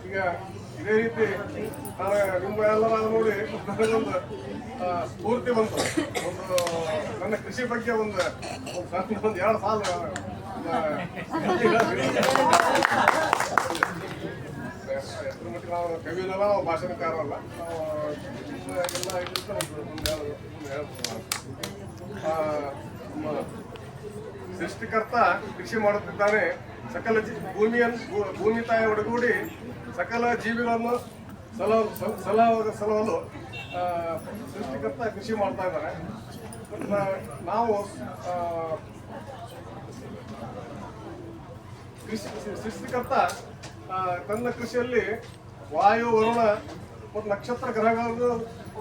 ಈಗ ಇದೇ ರೀತಿ ನಿಮ್ಮ ಎಲ್ಲರ ನೋಡಿ ನನಗೊಂದು ಸ್ಫೂರ್ತಿ ಬಂತು. ನನ್ನ ಕೃಷಿ ಬಗ್ಗೆ ಒಂದು 2 ಸಾಲ ನಾವು ಕವಿನಲ್ಲ, ನಾವು ಭಾಷಣಕಾರಲ್ಲ, ಎಲ್ಲ ನಮ್ಮ ಸೃಷ್ಟಿಕರ್ತ ಕೃಷಿ ಮಾಡುತ್ತಿದ್ದಾನೆ. ಸಕಲ ಭೂಮಿ ತಾಯಿ ಒಡಗೂಡಿ ಸಕಲ ಜೀವಿಗಳನ್ನು ಸಲಹಲು ಸೃಷ್ಟಿಕರ್ತ ಕೃಷಿ ಮಾಡ್ತಾ ಇದ್ದಾರೆ. ನಾವು ಸೃಷ್ಟಿಕರ್ತ ತನ್ನ ಕೃಷಿಯಲ್ಲಿ ವಾಯು, ವರುಣ ಮತ್ತು ನಕ್ಷತ್ರ ಗ್ರಹಗಳನ್ನು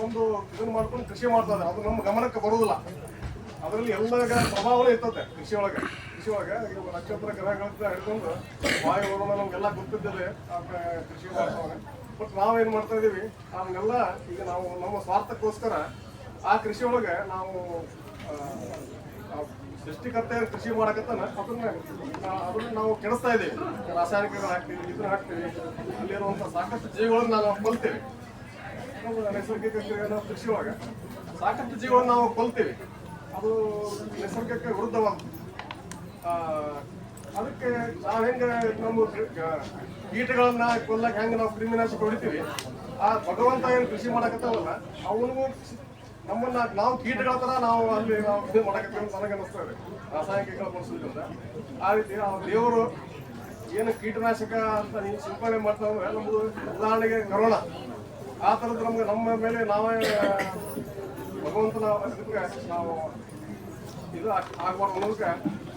ಒಂದು ಇದನ್ನು ಮಾಡ್ಕೊಂಡು ಕೃಷಿ ಮಾಡ್ತಾ ಇದ್ದಾರೆ. ಅದು ನಮ್ಮ ಗಮನಕ್ಕೆ ಬರುವುದಿಲ್ಲ. ಅದರಲ್ಲಿ ಎಲ್ಲ ಪ್ರಭಾವನೇ ಇರ್ತದೆ ಕೃಷಿ ಒಳಗೆ ನಕ್ಷತ್ರ ಗ್ರಹಗಳಿಂದ ಹಿಡ್ಕೊಂಡು ವಾಯು, ವರುಣ ನಮಗೆಲ್ಲ ಗೊತ್ತಿದ್ದದೆ ಕೃಷಿ ಮಾಡ್ತಾವೆ. ಬಟ್ ನಾವೇನು ಮಾಡ್ತಾ ಇದ್ದೀವಿ, ಅವನ್ನೆಲ್ಲ ಈಗ ನಾವು ನಮ್ಮ ಸ್ವಾರ್ಥಕ್ಕೋಸ್ಕರ ಆ ಕೃಷಿ ಒಳಗೆ ನಾವು ಸೃಷ್ಟಿಕರ್ತ ಕೃಷಿ ಮಾಡಕತ್ತಾನ ಅದನ್ನ ನಾವು ಕೆಡಿಸ್ತಾ ಇದ್ದೀವಿ. ರಾಸಾಯನಿಕಗಳು ಹಾಕ್ತೀವಿ, ಇದನ್ನ ಹಾಕ್ತೀವಿ. ಅಲ್ಲಿರುವಂಥ ಸಾಕಷ್ಟು ಜೀವಿಗಳನ್ನು ನಾವು ಕೊಲ್ತೀವಿ. ನೈಸರ್ಗಿಕ ಕೃಷಿ ಒಳಗೆ ಸಾಕಷ್ಟು ಜೀವನ ನಾವು ಕೊಲ್ತೀವಿ. ಅದು ನೈಸರ್ಗಿಕ ವಿರುದ್ಧವಾದ. ಅದಕ್ಕೆ ನಾವು ಹೆಂಗೆ ನಮ್ಮ ಕೀಟಗಳನ್ನ ಕೊಲ್ಲಕ್ಕೆ ಹೆಂಗೆ ನಾವು ಕ್ರಿಮಿನಾಶಕ ಹೊಡಿತೀವಿ, ಆ ಭಗವಂತ ಏನು ಕೃಷಿ ಮಾಡಕತ್ತಾವಲ್ಲ ಅವನಿಗೂ ನಮ್ಮನ್ನ ನಾವು ಕೀಟಗಳ ಥರ ನಾವು ಅಲ್ಲಿ ನಾವು ಇದು ಮಾಡಕತ್ತೀವಿ ಅಂತ ನನಗೆ ಅನ್ನಿಸ್ತಾ ಇದೆ, ರಾಸಾಯನಿಕಗಳು ಬಳಸೋದ್ರಿಂದ. ಆ ರೀತಿ ಆ ದೇವರು ಏನು ಕೀಟನಾಶಕ ಅಂತ ನೀವು ಸಿಂಪಡಣೆ ಮಾಡ್ತಾವೆ. ನಮ್ಮದು ಉದಾಹರಣೆಗೆ ಕರೋನಾ, ಆ ಥರದ್ದು ನಮ್ಗೆ ನಮ್ಮ ಮೇಲೆ ನಾವೇ ಭಗವಂತನ ಅದಕ್ಕೆ ನಾವು ಇದು ಆಗಬಾರ್ದು ಅನ್ನೋದಕ್ಕೆ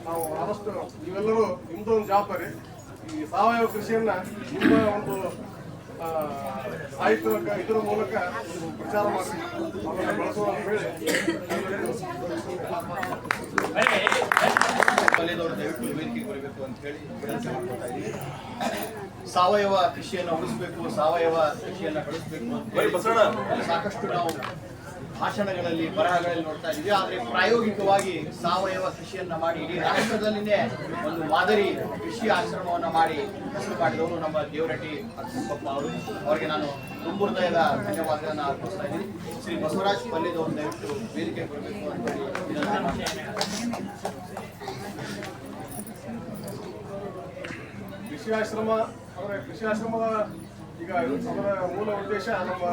ನಾವು ಆದಷ್ಟು ನೀವೆಲ್ಲರೂ ನಿಮ್ಮದು ಒಂದು ಜವಾಬ್ದಾರಿ. ಈ ಸಾವಯವ ಕೃಷಿಯನ್ನ ನಿಮ್ಮ ಒಂದು ಸಾಹಿತ್ಯ ಇದರ ಮೂಲಕ ಪ್ರಚಾರ ಮಾಡಿ ಅವನ್ನ ಬಳಸುವ ಅಂತ ಹೇಳಿ ದಯವಿಟ್ಟು ವೇದಿಕೆಗೆ ಬರಬೇಕು ಅಂತ ಹೇಳಿ ವಿನಂತಿ ಮಾಡ್ಕೊತಾ ಇದ್ದೀವಿ. ಸಾವಯವ ಕೃಷಿಯನ್ನು ಉಳಿಸಬೇಕು, ಸಾವಯವ ಕೃಷಿಯನ್ನು ಬೆಳೆಸಬೇಕು ಅಂತ ಸಾಕಷ್ಟು ನಾವು ಭಾಷಣಗಳಲ್ಲಿ, ಬರಹಗಳಲ್ಲಿ ನೋಡ್ತಾ ಇದ್ದೀವಿ. ಆದರೆ ಪ್ರಾಯೋಗಿಕವಾಗಿ ಸಾವಯವ ಕೃಷಿಯನ್ನ ಮಾಡಿ ಇಡೀ ರಾಷ್ಟ್ರದಲ್ಲಿನೇ ಒಂದು ಮಾದರಿ ಕೃಷಿ ಆಶ್ರಮವನ್ನು ಮಾಡಿ ಹೆಸರು ಮಾಡಿದವರು ನಮ್ಮ ದೇವರಟ್ಟಿ ಅಕ್ಕಪ್ಪ ಅವರು. ಅವರಿಗೆ ನಾನು ತುಂಬ ಹೃದಯದ ಧನ್ಯವಾದಗಳನ್ನು ಅರ್ಪಿಸ್ತಾ ಇದ್ದೀನಿ. ಶ್ರೀ ಬಸವರಾಜ್ ಪಲ್ಲೇದವರು ದಯವಿಟ್ಟು ವೇದಿಕೆ ಬರಬೇಕು ಅಂತ ಹೇಳಿ ವಿನಂತಿ ಮಾಡ್ತೀನಿ. ಕೃಷಿ ಆಶ್ರಮ ಅಂದರೆ ಕೃಷಿ ಆಶ್ರಮದ ಈಗ ಅದರ ಮೂಲ ಉದ್ದೇಶ ನಮ್ಮ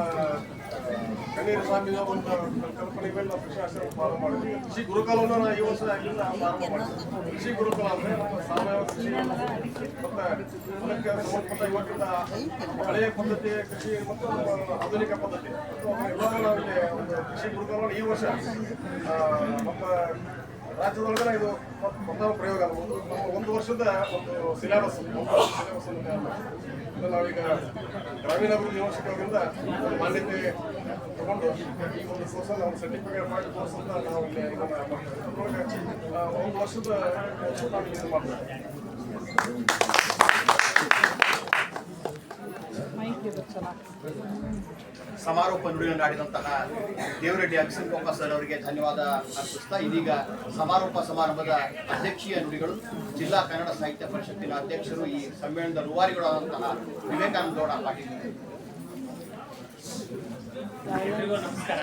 ಕಣ್ಣೀರು ಸ್ವಾಮಿ ಒಂದು ಕಲ್ಪನೆ ಮೇಲೆ ನಾವು ಕೃಷಿ ಆಶ್ರಮ ಪ್ರಾರಂಭ ಮಾಡಿದ್ವಿ. ಕೃಷಿ ಗುರುಕುಲವನ್ನು ನಾವು ಈ ವರ್ಷ ಇಲ್ಲಿಂದ ಪ್ರಾರಂಭ ಮಾಡಿದ್ವಿ. ಕೃಷಿ ಗುರುಕುಲ ಅಂದರೆ ನಮ್ಮ ಸಾವಯವ ಕೃಷಿ ಮತ್ತು ಅದಕ್ಕೆ ಸಂಬಂಧಪಟ್ಟ ಇವತ್ತಿನ ಹಳೆಯ ಪದ್ಧತಿ ಕೃಷಿ ಮತ್ತು ಆಧುನಿಕ ಪದ್ಧತಿ ಎಲ್ಲವೂ ನಾವು ಇಲ್ಲಿ ಒಂದು ಕೃಷಿ ಗುರುಕುಲವನ್ನು ಈ ವರ್ಷ ನಮ್ಮ ರಾಜ್ಯದೊಳಗಡೆ ಇದು ಪ್ರಥಮ ಪ್ರಯೋಗ. ಒಂದು ವರ್ಷದ ಒಂದು ಸಿಲೆಬಸ್ ನಾವೀಗ ಗ್ರಾಮೀಣಾಭಿವೃದ್ಧಿ ಯೂನಿವರ್ಸಿಟಿಯಿಂದ ಮಾನ್ಯತೆ ತಗೊಂಡು ಈ ಒಂದು ಕೋರ್ಸನ್ನು ನಾವು ಸರ್ಟಿಫಿಕೇಟ್ ಮಾಡಿ ಕೋರ್ಸ್ ಅಂತ ನಾವು ಇಲ್ಲಿ ಇದನ್ನು ಒಂದು ವರ್ಷದ ನಾವು ಇದು ಮಾಡ್ತೀವಿ. ಸಮಾರೋಪ ನುಡಿಯನ್ನು ಆಡಿದಂತಹ ದೇವರೆಡ್ಡಿ ಅಗಸನಕೊಪ್ಪ ಸರ್ ಅವರಿಗೆ ಧನ್ಯವಾದ ಅರ್ಪಿಸ್ತಾ ಇದೀಗ ಸಮಾರೋಪ ಸಮಾರಂಭದ ಅಧ್ಯಕ್ಷೀಯ ನುಡಿಗಳು ಜಿಲ್ಲಾ ಕನ್ನಡ ಸಾಹಿತ್ಯ ಪರಿಷತ್ತಿನ ಅಧ್ಯಕ್ಷರು, ಈ ಸಮ್ಮೇಳನದ ರೂವಾರಿಗಳಾದಂತಹ ವಿವೇಕಾನಂದ ಗೌಡ ಪಾಟೀಲ್. ಎಲ್ರಿಗೂ ನಮಸ್ಕಾರ.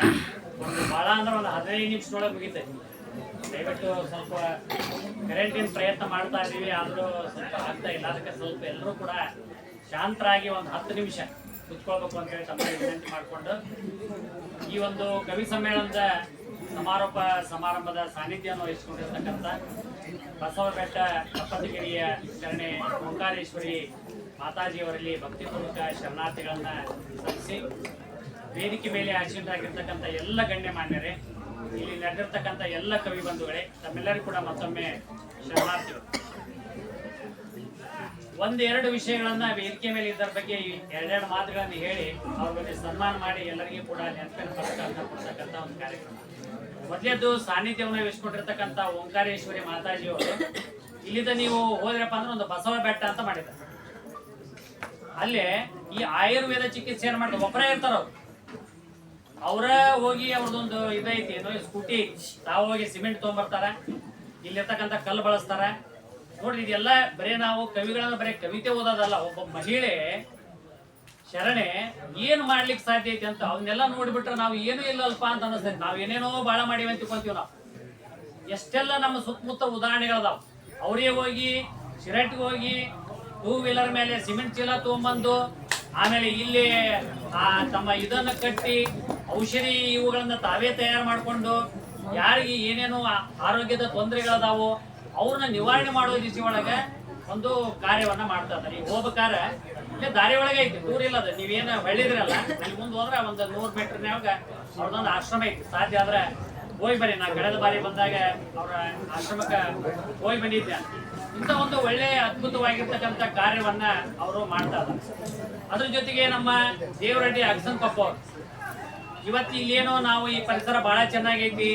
ಒಂದು ಭಾಳ ಅಂದ್ರೆ ಒಂದು 15 ನಿಮಿಷದೊಳಗೆ ಮುಗಿತೈತಿ. ದಯವಿಟ್ಟು ಸ್ವಲ್ಪ ಕರೆಂಟಿನ ಪ್ರಯತ್ನ ಮಾಡ್ತಾ ಇದ್ದೀವಿ, ಆದರೂ ಸ್ವಲ್ಪ ಆಗ್ತಾ ಇಲ್ಲ. ಅದಕ್ಕೆ ಸ್ವಲ್ಪ ಎಲ್ಲರೂ ಕೂಡ ಶಾಂತರಾಗಿ ಒಂದು 10 ನಿಮಿಷ ಕುತ್ಕೊಳ್ಬೇಕು ಅಂತ ಹೇಳಿ ತಮ್ಮಲ್ಲಿ ವಿನಂತಿ ಮಾಡಿಕೊಂಡು ಈ ಒಂದು ಕವಿ ಸಮ್ಮೇಳನದ ಸಮಾರೋಪ ಸಮಾರಂಭದ ಸಾನ್ನಿಧ್ಯವನ್ನು ವಹಿಸಿಕೊಂಡಿರ್ತಕ್ಕಂಥ ಬಸವಬೆಟ್ಟ ಕಪ್ಪತ್ತಗಿರಿಯ ಶರಣೆ ಓಂಕಾರೇಶ್ವರಿ ಮಾತಾಜಿಯವರಲ್ಲಿ ಭಕ್ತಿಪೂರ್ವಕ ಶರಣಾರ್ಥಿಗಳನ್ನ ಸಲ್ಲಿಸಿ ವೇದಿಕೆ ಮೇಲೆ ಆಸೀನರಾಗಿರ್ತಕ್ಕಂಥ ಎಲ್ಲ ಗಣ್ಯಮಾನ್ಯರೇ, ಇಲ್ಲಿ ನಡೆದಿರ್ತಕ್ಕಂಥ ಎಲ್ಲ ಕವಿ ಬಂಧುಗಳೇ, ತಮ್ಮೆಲ್ಲರಿಗೂ ಕೂಡ ಮತ್ತೊಮ್ಮೆ ಶರಣಾರ್ಥಿಗಳು. 1-2 ವಿಷಯಗಳನ್ನ ವೇದಿಕೆ ಮೇಲೆ ಇದರ ಬಗ್ಗೆ 2 ಮಾತುಗಳನ್ನು ಹೇಳಿ ಅವ್ರ ಬಗ್ಗೆ ಸನ್ಮಾನ ಮಾಡಿ ಎಲ್ಲರಿಗೂ ಕೂಡ ನೆನಪಿನ ಪದಕಗಳನ್ನು ಕೊಡ್ತಕ್ಕಂಥ ಒಂದು ಕಾರ್ಯಕ್ರಮ. ಮೊದಲೇದು ಸಾನ್ನಿಧ್ಯವನ್ನು ವಹಿಸಿಕೊಂಡಿರ್ತಕ್ಕಂಥ ಓಂಕಾರೇಶ್ವರಿ ಮಾತಾಜಿಯವರು ಇಲ್ಲಿಂದ ನೀವು ಹೋದ್ರಪ್ಪ ಅಂದ್ರೆ ಒಂದು ಬಸವ ಬೆಟ್ಟ ಅಂತ ಮಾಡಿದ್ದಾರೆ. ಅಲ್ಲೇ ಈ ಆಯುರ್ವೇದ ಚಿಕಿತ್ಸೆಯನ್ನು ಮಾಡಿದ ಒಬ್ಬರೇ ಇರ್ತಾರ. ಅವರ ಹೋಗಿ ಅವ್ರದ್ದೊಂದು ಇದೈತಿ ಏನೋ ಸ್ಕೂಟಿ, ತಾವು ಹೋಗಿ ಸಿಮೆಂಟ್ ತೊಗೊಂಡ್ಬರ್ತಾರ, ಇಲ್ಲಿರ್ತಕ್ಕಂಥ ಕಲ್ಲು ಬಳಸ್ತಾರ, ನೋಡ್ರಿ ಇದೆಲ್ಲ ಬರೇ ನಾವು ಕವಿಗಳನ್ನ ಬರೇ ಕವಿತೆ ಓದೋದಲ್ಲ, ಒಬ್ಬ ಮಹಿಳೆ ಶರಣೆ ಏನ್ ಮಾಡ್ಲಿಕ್ಕೆ ಸಾಧ್ಯ ಐತಿ ಅಂತ ಅವನ್ನೆಲ್ಲ ನೋಡ್ಬಿಟ್ರೆ ನಾವು ಏನು ಇಲ್ಲಲ್ಪ ಅಂತ ಅನಿಸ್ತೈತಿ. ನಾವ್ ಏನೇನೋ ಬಾಳ ಮಾಡಿವಿ ಅಂತ ತಿಳ್ಕೊಂತೀವಿ. ನಾವು ಎಷ್ಟೆಲ್ಲ ನಮ್ಮ ಸುತ್ತಮುತ್ತ ಉದಾಹರಣೆಗಳದಾವ. ಅವ್ರಿಗೆ ಹೋಗಿ ಶಿರಟ್ಟಿಗೆ ಹೋಗಿ 2 ವೀಲರ್ ಮೇಲೆ ಸಿಮೆಂಟ್ ಚೀಲ ತಗೊಂಬಂದು ಆಮೇಲೆ ಇಲ್ಲಿ ತಮ್ಮ ಇದನ್ನ ಕಟ್ಟಿ ಔಷಧಿ ಇವುಗಳನ್ನ ತಾವೇ ತಯಾರು ಮಾಡಿಕೊಂಡು ಯಾರಿಗೆ ಏನೇನು ಆರೋಗ್ಯದ ತೊಂದರೆಗಳದಾವೋ ಅವ್ರನ್ನ ನಿವಾರಣೆ ಮಾಡೋ ದಿಶೆ ಒಳಗೆ ಒಂದು ಕಾರ್ಯವನ್ನ ಮಾಡ್ತಾ ಇದ್ದಾರೆ. ಈಗ ಹೋಗ್ಬೇಕಾರ ಇಲ್ಲೇ ದಾರಿ ಒಳಗೆ ಐತಿ, ದೂರ ಇಲ್ಲ. ಅದು ನೀವೇನು ಬೆಳಿದ್ರಲ್ಲ ಅಲ್ಲಿ ಮುಂದೆ ಹೋದ್ರೆ ಒಂದು 100 ಮೀಟರ್ನ್ಯಾಗ ಅವ್ರದೊಂದು ಆಶ್ರಮ ಐತಿ. ಸಾಧ್ಯ ಆದ್ರೆ ಹೋಗಿ ಬರ್ರಿ. ನಾ ಕಳೆದ ಬಾರಿ ಬಂದಾಗ ಅವರ ಆಶ್ರಮಕ್ಕೆ ಹೋಗಿ ಬಂದಿದ್ದೆ. ಇಂಥ ಒಂದು ಒಳ್ಳೆ ಅದ್ಭುತವಾಗಿರ್ತಕ್ಕಂಥ ಕಾರ್ಯವನ್ನ ಅವರು ಮಾಡ್ತಾ ಇದ್ದಾರೆ. ಅದ್ರ ಜೊತೆಗೆ ನಮ್ಮ ದೇವರೆಡ್ಡಿ ಅಗಸನಕೊಪ್ಪ ಅವರು ಇವತ್ತು ಇಲ್ಲೇನೋ ನಾವು ಈ ಪರಿಸರ ಬಹಳ ಚೆನ್ನಾಗೈತಿ,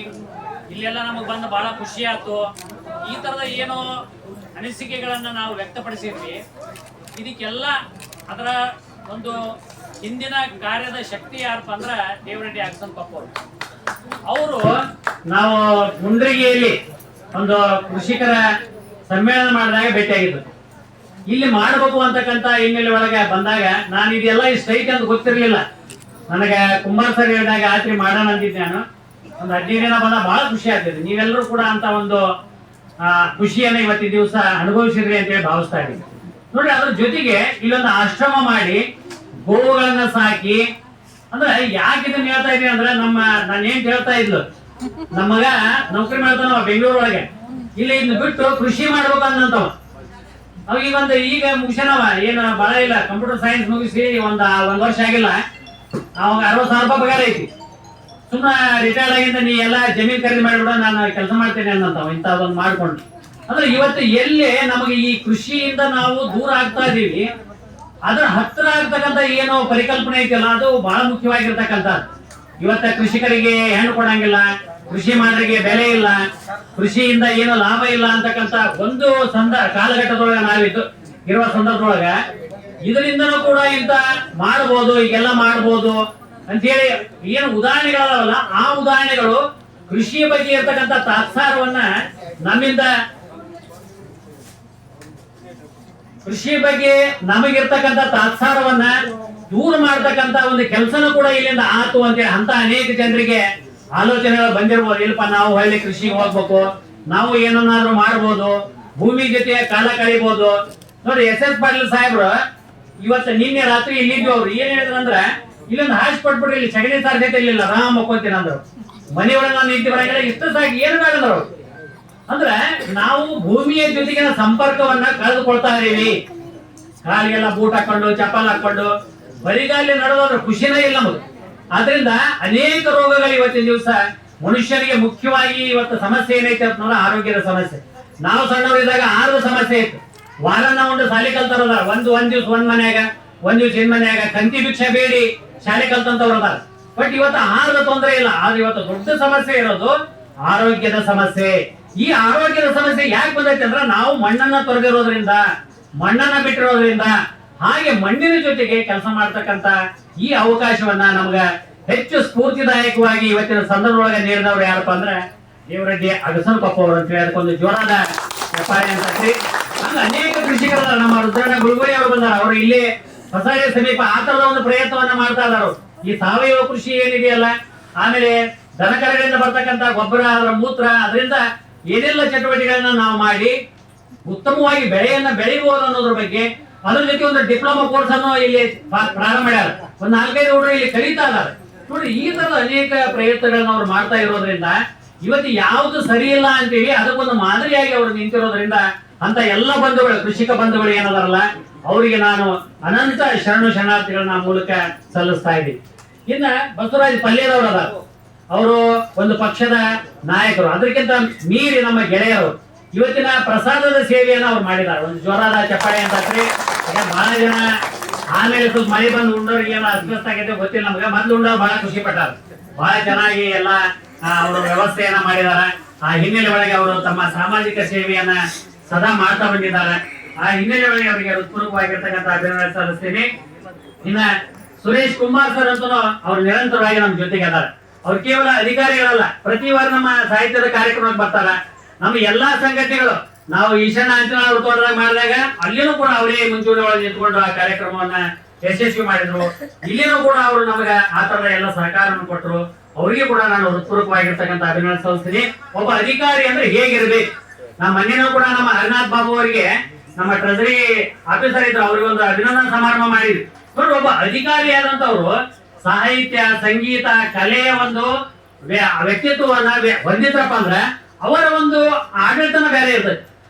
ಇಲ್ಲೆಲ್ಲ ನಮಗೆ ಬಂದು ಬಹಳ ಖುಷಿ ಆಯ್ತು, ಈ ತರದ ಏನೋ ಅನಿಸಿಕೆಗಳನ್ನ ನಾವು ವ್ಯಕ್ತಪಡಿಸಿದ್ವಿ. ಇದಕ್ಕೆಲ್ಲ ಅದರ ಒಂದು ಹಿಂದಿನ ಕಾರ್ಯದ ಶಕ್ತಿ ಯಾರಪ್ಪ ಅಂದ್ರ ದೇವರೆಡ್ಡಿ ಅಗಸನಕೊಪ್ಪ ಅವರು ನಾವು ಮುಂಡ್ರಿಗೆಯಲ್ಲಿ ಒಂದು ಕೃಷಿಕರ ಸಮ್ಮೇಳನ ಮಾಡಿದಾಗ ಭೇಟಿಯಾಗಿದ್ದು. ಇಲ್ಲಿ ಮಾಡಬೇಕು ಅಂತಕ್ಕಂಥ ಹಿನ್ನೆಲೆ ಒಳಗೆ ಬಂದಾಗ ನಾನು ಇದೆಲ್ಲ ಇಷ್ಟ ಐತೆ ಅಂತ ಗೊತ್ತಿರ್ಲಿಲ್ಲ. ನನಗೆ ಕುಮಾರ್ ಸರ್ ಹೇಳಿದಾಗ ಆತ್ರಿ ಮಾಡೋಣ ಅಂತಿದ್ದೆ. ನಾನು ಒಂದು 15 ದಿನ ಬಂದಾಗ ಬಹಳ ಖುಷಿ ಆಗ್ತಿದೆ. ನೀವೆಲ್ಲರೂ ಕೂಡ ಅಂತ ಒಂದು ಖುಷಿಯನ್ನ ಇವತ್ತಿನ ದಿವಸ ಅನುಭವಿಸಿದ್ರಿ ಅಂತ ಹೇಳಿ ಭಾವಿಸ್ತಾ ಇದ್ದೀನಿ. ನೋಡಿ, ಅದ್ರ ಜೊತೆಗೆ ಇಲ್ಲೊಂದು ಆಶ್ರಮ ಮಾಡಿ ಗೋವುಗಳನ್ನ ಸಾಕಿ, ಅಂದ್ರೆ ಯಾಕೆ ಇದನ್ನ ಹೇಳ್ತಾ ಇದೀನಿ ಅಂದ್ರೆ ನಾನು ಏನ್ ಹೇಳ್ತಾ ಇದ್ಲು, ನಮ್ಮಗ ನೌಕರಿ ಮಾಡ್ತಾನವ ಬೆಂಗಳೂರು ಒಳಗೆ, ಇಲ್ಲಿ ಇದನ್ನ ಬಿಟ್ಟು ಕೃಷಿ ಮಾಡ್ಬೇಕಂತವ. ಅವಾಗ ಈಗ ಮುಗಿಸನವ, ಏನು ಬಹಳ ಇಲ್ಲ, ಕಂಪ್ಯೂಟರ್ ಸೈನ್ಸ್ ಮುಗಿಸಿ ಒಂದ್ ವರ್ಷ ಆಗಿಲ್ಲ, ಅವಾಗ 60,000 ರೂಪಾಯಿ ಪಗಾರ ಐತಿ. ಸುಮ್ಮನೆ ರಿಟೈರ್ಡ್ ಆಗಿಂದ ನೀ ಎಲ್ಲ ಜಮೀನ್ ಖರೀದಿ ಮಾಡಿಬಿಡ, ನಾನು ಕೆಲಸ ಮಾಡ್ತೇನೆ ಅನ್ನಂತಾವ. ಇಂಥದೊಂದು ಮಾಡ್ಕೊಂಡು ಅಂದ್ರೆ ಇವತ್ತು ಎಲ್ಲೇ ನಮಗೆ ಈ ಕೃಷಿಯಿಂದ ನಾವು ದೂರ ಆಗ್ತಾ ಇದೀವಿ, ಅದ್ರ ಹತ್ತಿರ ಆಗ್ತಕ್ಕಂಥ ಏನು ಪರಿಕಲ್ಪನೆ ಐತಿಲ್ಲ ಅದು ಬಹಳ ಮುಖ್ಯವಾಗಿರ್ತಕ್ಕಂಥ. ಇವತ್ತ ಕೃಷಿಕರಿಗೆ ಹೆಣ್ಣು ಕೊಡಂಗಿಲ್ಲ, ಕೃಷಿ ಮಾಡೋರಿಗೆ ಬೆಲೆ ಇಲ್ಲ, ಕೃಷಿಯಿಂದ ಏನು ಲಾಭ ಇಲ್ಲ ಅಂತಕ್ಕಂಥ ಒಂದು ಕಾಲಘಟ್ಟದೊಳಗೆ ನಾವಿದ್ದು ಇರುವ ಸಂದರ್ಭದೊಳಗ ಇದರಿಂದನೂ ಕೂಡ ಇಂತ ಮಾಡ್ಬೋದು, ಈಗೆಲ್ಲ ಮಾಡ್ಬೋದು ಅಂತೇಳಿ ಏನು ಉದಾಹರಣೆಗಳಲ್ಲ, ಆ ಉದಾಹರಣೆಗಳು ಕೃಷಿಯ ಬಗ್ಗೆ ಇರ್ತಕ್ಕಂಥ ತಾತ್ಸಾರವನ್ನ ನಮ್ಮಿಂದ, ಕೃಷಿ ಬಗ್ಗೆ ನಮಗಿರ್ತಕ್ಕಂಥ ತಾತ್ಸಾರವನ್ನ ದೂರ ಮಾಡ್ತಕ್ಕಂಥ ಒಂದು ಕೆಲಸನೂ ಕೂಡ ಇಲ್ಲಿಂದ ಆತು ಅಂತೇಳಿ ಅಂತ ಅನೇಕ ಜನರಿಗೆ ಆಲೋಚನೆಗಳು ಬಂದಿರ್ಬೋದು. ಇಲ್ಪ ನಾವು ಹೊಳ್ಳಿ ಕೃಷಿಗೆ ಹೋಗ್ಬೇಕು, ನಾವು ಏನನ್ನಾದ್ರೂ ಮಾಡ್ಬೋದು, ಭೂಮಿ ಜೊತೆ ಕಾಲ ಕಳಿಬಹುದು. ನೋಡಿ, SS ಪಾಟೀಲ್ ಸಾಹೇಬ್ರು ಇವತ್ತು ನಿನ್ನೆ ರಾತ್ರಿ ಇಲ್ಲಿದ್ವಿ. ಅವ್ರು ಏನ್ ಹೇಳಿದ್ರಂದ್ರ, ಇಲ್ಲೊಂದು ಹಾಸಿ ಕೊಟ್ಬಿಡ್ರಿ, ಇಲ್ಲಿ ಸಗಣಿ ಸಾಧ್ಯತೆ ಇರ್ಲಿಲ್ಲ, ಆರಾಮ್ ಮಕ್ಕೊಂತೀನಿ ಅಂದ್ರು. ಮನೆಯೊಳಗೆ ನಾನು ನಿಂತು ಬರಂಗಿಲ್ಲ, ಇಷ್ಟು ಸಾಕು ಏನು ಬೇಡಂದ್ರು. ಅಂದ್ರೆ ನಾವು ಭೂಮಿಯ ಜೊತೆಗಿನ ಸಂಪರ್ಕವನ್ನ ಕಳೆದುಕೊಳ್ತಾ ಇದೀವಿ. ಕಾಲಿಗೆಲ್ಲ ಬೂಟ್ ಹಾಕೊಂಡು ಚಪ್ಪಲ್ ಹಾಕೊಂಡು ಬರಿಗಾಲಿ ನಡೆದೋದ್ರ ಖುಷಿನೇ ಇಲ್ಲ ನಮಗೆ. ಆದ್ರಿಂದ ಅನೇಕ ರೋಗಗಳು ಇವತ್ತಿನ ದಿವಸ ಮನುಷ್ಯನಿಗೆ ಮುಖ್ಯವಾಗಿ ಇವತ್ತು ಸಮಸ್ಯೆ ಏನೈತೆ ಅಂತಂದ್ರೆ ಆರೋಗ್ಯದ ಸಮಸ್ಯೆ. ನಾವು ಸಣ್ಣವರಿದ್ದಾಗ 6 ಸಮಸ್ಯೆ ಇತ್ತು. ವಾರನ ಒಂದು ಶಾಲೆ ಕಲ್ತಾರದ, ಒಂದ್ ದಿವ್ಸ ಒಂದ್ ಮನ್ಯಾಗ, ಒಂದ್ ದಿವ್ಸ ಇನ್ ಮನ್ಯಾಗ ಕಂತಿ ಭಿಕ್ಷೆ ಬೇಡಿ ಶಾಲೆ ಕಲ್ತಂತವ್ರು ಅದಾರ. ಬಟ್ ಇವತ್ತು 6 ತೊಂದರೆ ಇಲ್ಲ. ಆದ್ರೆ ಇವತ್ತು ದೊಡ್ಡ ಸಮಸ್ಯೆ ಇರೋದು ಆರೋಗ್ಯದ ಸಮಸ್ಯೆ. ಈ ಆರೋಗ್ಯದ ಸಮಸ್ಯೆ ಯಾಕೆ ಬಂದೈತೆ ಅಂದ್ರೆ ನಾವು ಮಣ್ಣನ್ನ ತೊರೆದಿರೋದ್ರಿಂದ, ಮಣ್ಣನ್ನ ಬಿಟ್ಟಿರೋದ್ರಿಂದ, ಹಾಗೆ ಮಣ್ಣಿನ ಜೊತೆಗೆ ಕೆಲಸ ಮಾಡ್ತಕ್ಕಂತ ಈ ಅವಕಾಶವನ್ನ ನಮ್ಗ ಹೆಚ್ಚು ಸ್ಫೂರ್ತಿದಾಯಕವಾಗಿ ಇವತ್ತಿನ ಸಂದರ್ಭದೊಳಗೆ ನೀಡಿದವ್ರು ಯಾರಪ್ಪ ಅಂದ್ರೆ ದೇವರೆಡ್ಡಿ ಅಗಸನಕೊಪ್ಪ ಅವರು ಅಂತ ಹೇಳಿ ಅದಕ್ಕೊಂದು ಜೋರಾದ ವ್ಯಾಪಾರಿ ಅಂತ. ಹಂಗ ಅನೇಕ ಕೃಷಿಕರ ನಮ್ಮ ರುದ್ರಣ್ಣ ಗುರುಗುಳಿ ಅವರು ಬಂದಾರ. ಅವರು ಇಲ್ಲಿ ಹೊಸಳ್ಳಿ ಸಮೀಪ ಆ ತರದ ಒಂದು ಪ್ರಯತ್ನವನ್ನ ಮಾಡ್ತಾ ಇದಾರೆ. ಈ ಸಾವಯವ ಕೃಷಿ ಏನಿದೆಯಲ್ಲ, ಆಮೇಲೆ ದನಕರಗಳಿಂದ ಬರ್ತಕ್ಕಂಥ ಗೊಬ್ಬರ, ಅದರ ಮೂತ್ರ, ಅದರಿಂದ ಏನೆಲ್ಲ ಚಟುವಟಿಕೆಗಳನ್ನ ನಾವು ಮಾಡಿ ಉತ್ತಮವಾಗಿ ಬೆಳೆಯನ್ನ ಬೆಳಿಬಹುದು ಅನ್ನೋದ್ರ ಬಗ್ಗೆ ಅದ್ರ ಜೊತೆ ಒಂದು ಡಿಪ್ಲೊಮಾ ಕೋರ್ಸ್ ಅನ್ನು ಇಲ್ಲಿ ಪ್ರಾರಂಭ ಮಾಡ್ಯಾರ. ಒಂದು 4-5 ಹುಡುಗರು ಇಲ್ಲಿ ಕಲಿತಾ ಇದ್ದಾರೆ. ನೋಡಿ, ಈ ತರದ ಅನೇಕ ಪ್ರಯತ್ನಗಳನ್ನ ಅವ್ರು ಮಾಡ್ತಾ ಇರೋದ್ರಿಂದ ಇವತ್ತು ಯಾವ್ದು ಸರಿ ಇಲ್ಲ ಅಂತೀವಿ, ಅದಕ್ಕೊಂದು ಮಾದರಿಯಾಗಿ ಅವರು ನಿಂತಿರೋದ್ರಿಂದ ಅಂತ ಎಲ್ಲ ಬಂಧುಗಳು, ಕೃಷಿಕ ಬಂಧುಗಳು ಏನದಾರಲ್ಲ, ಅವರಿಗೆ ನಾನು ಅನಂತ ಶರಣಾರ್ಥಿಗಳನ್ನ ಮೂಲಕ ಸಲ್ಲಿಸ್ತಾ ಇದ್ದೀನಿ. ಇನ್ನ ಬಸವರಾಜ್ ಪಲ್ಯದವರು ಅದಾರ, ಅವರು ಒಂದು ಪಕ್ಷದ ನಾಯಕರು, ಅದಕ್ಕಿಂತ ಮೀರಿ ನಮ್ಮ ಗೆಳೆಯರು ಇವತ್ತಿನ ಪ್ರಸಾದದ ಸೇವೆಯನ್ನ ಅವ್ರು ಮಾಡಿದ್ದಾರೆ. ಒಂದು ಜೋರಾದ ಚಪ್ಪಾಳೆ ಅಂತ ಬಹಳ ಜನ ಆಮೇಲೆ ಸ್ವಲ್ಪ ಮಳೆ ಬಂದು ಉಂಡೋರಿಗೆ ಏನೋ ಅಸ್ವಸ್ಥ ಆಗೈತೆ ಗೊತ್ತಿಲ್ಲ ನಮ್ಗೆ. ಮೊದ್ಲು ಉಂಡವ್ರು ಬಹಳ ಖುಷಿ ಪಟ್ಟಾರ, ಬಹಳ ಚೆನ್ನಾಗಿ ಎಲ್ಲ ಅವರು ವ್ಯವಸ್ಥೆಯನ್ನ ಮಾಡಿದಾರ. ಆ ಹಿನ್ನೆಲೆ ಒಳಗೆ ಅವರು ತಮ್ಮ ಸಾಮಾಜಿಕ ಸೇವೆಯನ್ನ ಸದಾ ಮಾಡ್ತಾ ಬಂದಿದ್ದಾರೆ. ಆ ಹಿನ್ನೆಲೆ ಒಳಗೆ ಅವರಿಗೆ ಹೃತ್ಪೂರ್ವಕವಾಗಿರ್ತಕ್ಕಂಥ ಅಭಿನಂದನೆ ಸಲ್ಲಿಸ್ತೀನಿ. ಇನ್ನ ಸುರೇಶ್ ಕುಮಾರ್ ಸರ್ ಅಂತೂ ಅವ್ರು ನಿರಂತರವಾಗಿ ನಮ್ಮ ಜೊತೆಗೆ ಅದಾರ. ಅವ್ರು ಕೇವಲ ಅಧಿಕಾರಿಗಳಲ್ಲ, ಪ್ರತಿ ವಾರ ನಮ್ಮ ಸಾಹಿತ್ಯದ ಕಾರ್ಯಕ್ರಮಕ್ಕೆ ಬರ್ತಾರ. ನಮ್ಮ ಎಲ್ಲಾ ಸಂಘಟನೆಗಳು ನಾವು ಈಶಾನ್ಯ ಅಂಚನಾ ವೃತ್ತದಾಗ ಮಾಡಿದಾಗ ಅಲ್ಲಿನೂ ಕೂಡ ಅವರೇ ಮುಂಚೂಣಿ ಒಳಗೆ ನಿಂತ್ಕೊಂಡು ಆ ಕಾರ್ಯಕ್ರಮವನ್ನ ಯಶಸ್ವಿ ಮಾಡಿದ್ರು. ಇಲ್ಲಿನೂ ಕೂಡ ಅವರು ನಮಗೆ ಆ ತರದ ಎಲ್ಲ ಸಹಕಾರವನ್ನು ಕೊಟ್ಟರು. ಅವರಿಗೆ ಕೂಡ ನಾನು ಹೃತ್ಪೂರ್ವಕವಾಗಿರ್ತಕ್ಕಂಥ ಅಭಿನಂದನೆ ಸಲ್ಲಿಸ್ತೀನಿ. ಒಬ್ಬ ಅಧಿಕಾರಿ ಅಂದ್ರೆ ಹೇಗಿರ್ಬೇಕು. ನಮ್ಮ ಮನೆಯೂ ಕೂಡ ನಮ್ಮ ಹರಿನಾಥ್ ಬಾಬು ಅವರಿಗೆ ನಮ್ಮ ಟ್ರೆಜರಿ ಆಫೀಸರ್ ಇದ್ರು, ಅವ್ರಿಗೆ ಒಂದು ಅಭಿನಂದನಾ ಸಮಾರಂಭ ಮಾಡಿದ್ವಿ. ನೋಡಿ, ಒಬ್ಬ ಅಧಿಕಾರಿ ಆದಂತವ್ರು ಸಾಹಿತ್ಯ, ಸಂಗೀತ, ಕಲೆಯ ಒಂದು ವ್ಯಕ್ತಿತ್ವವನ್ನ ಹೊಂದಿದ್ರಪ್ಪ ಅಂದ್ರೆ ಅವರ ಒಂದು ಆಡಳಿತನ ಬೇರೆ ಇರ್ತದೆ,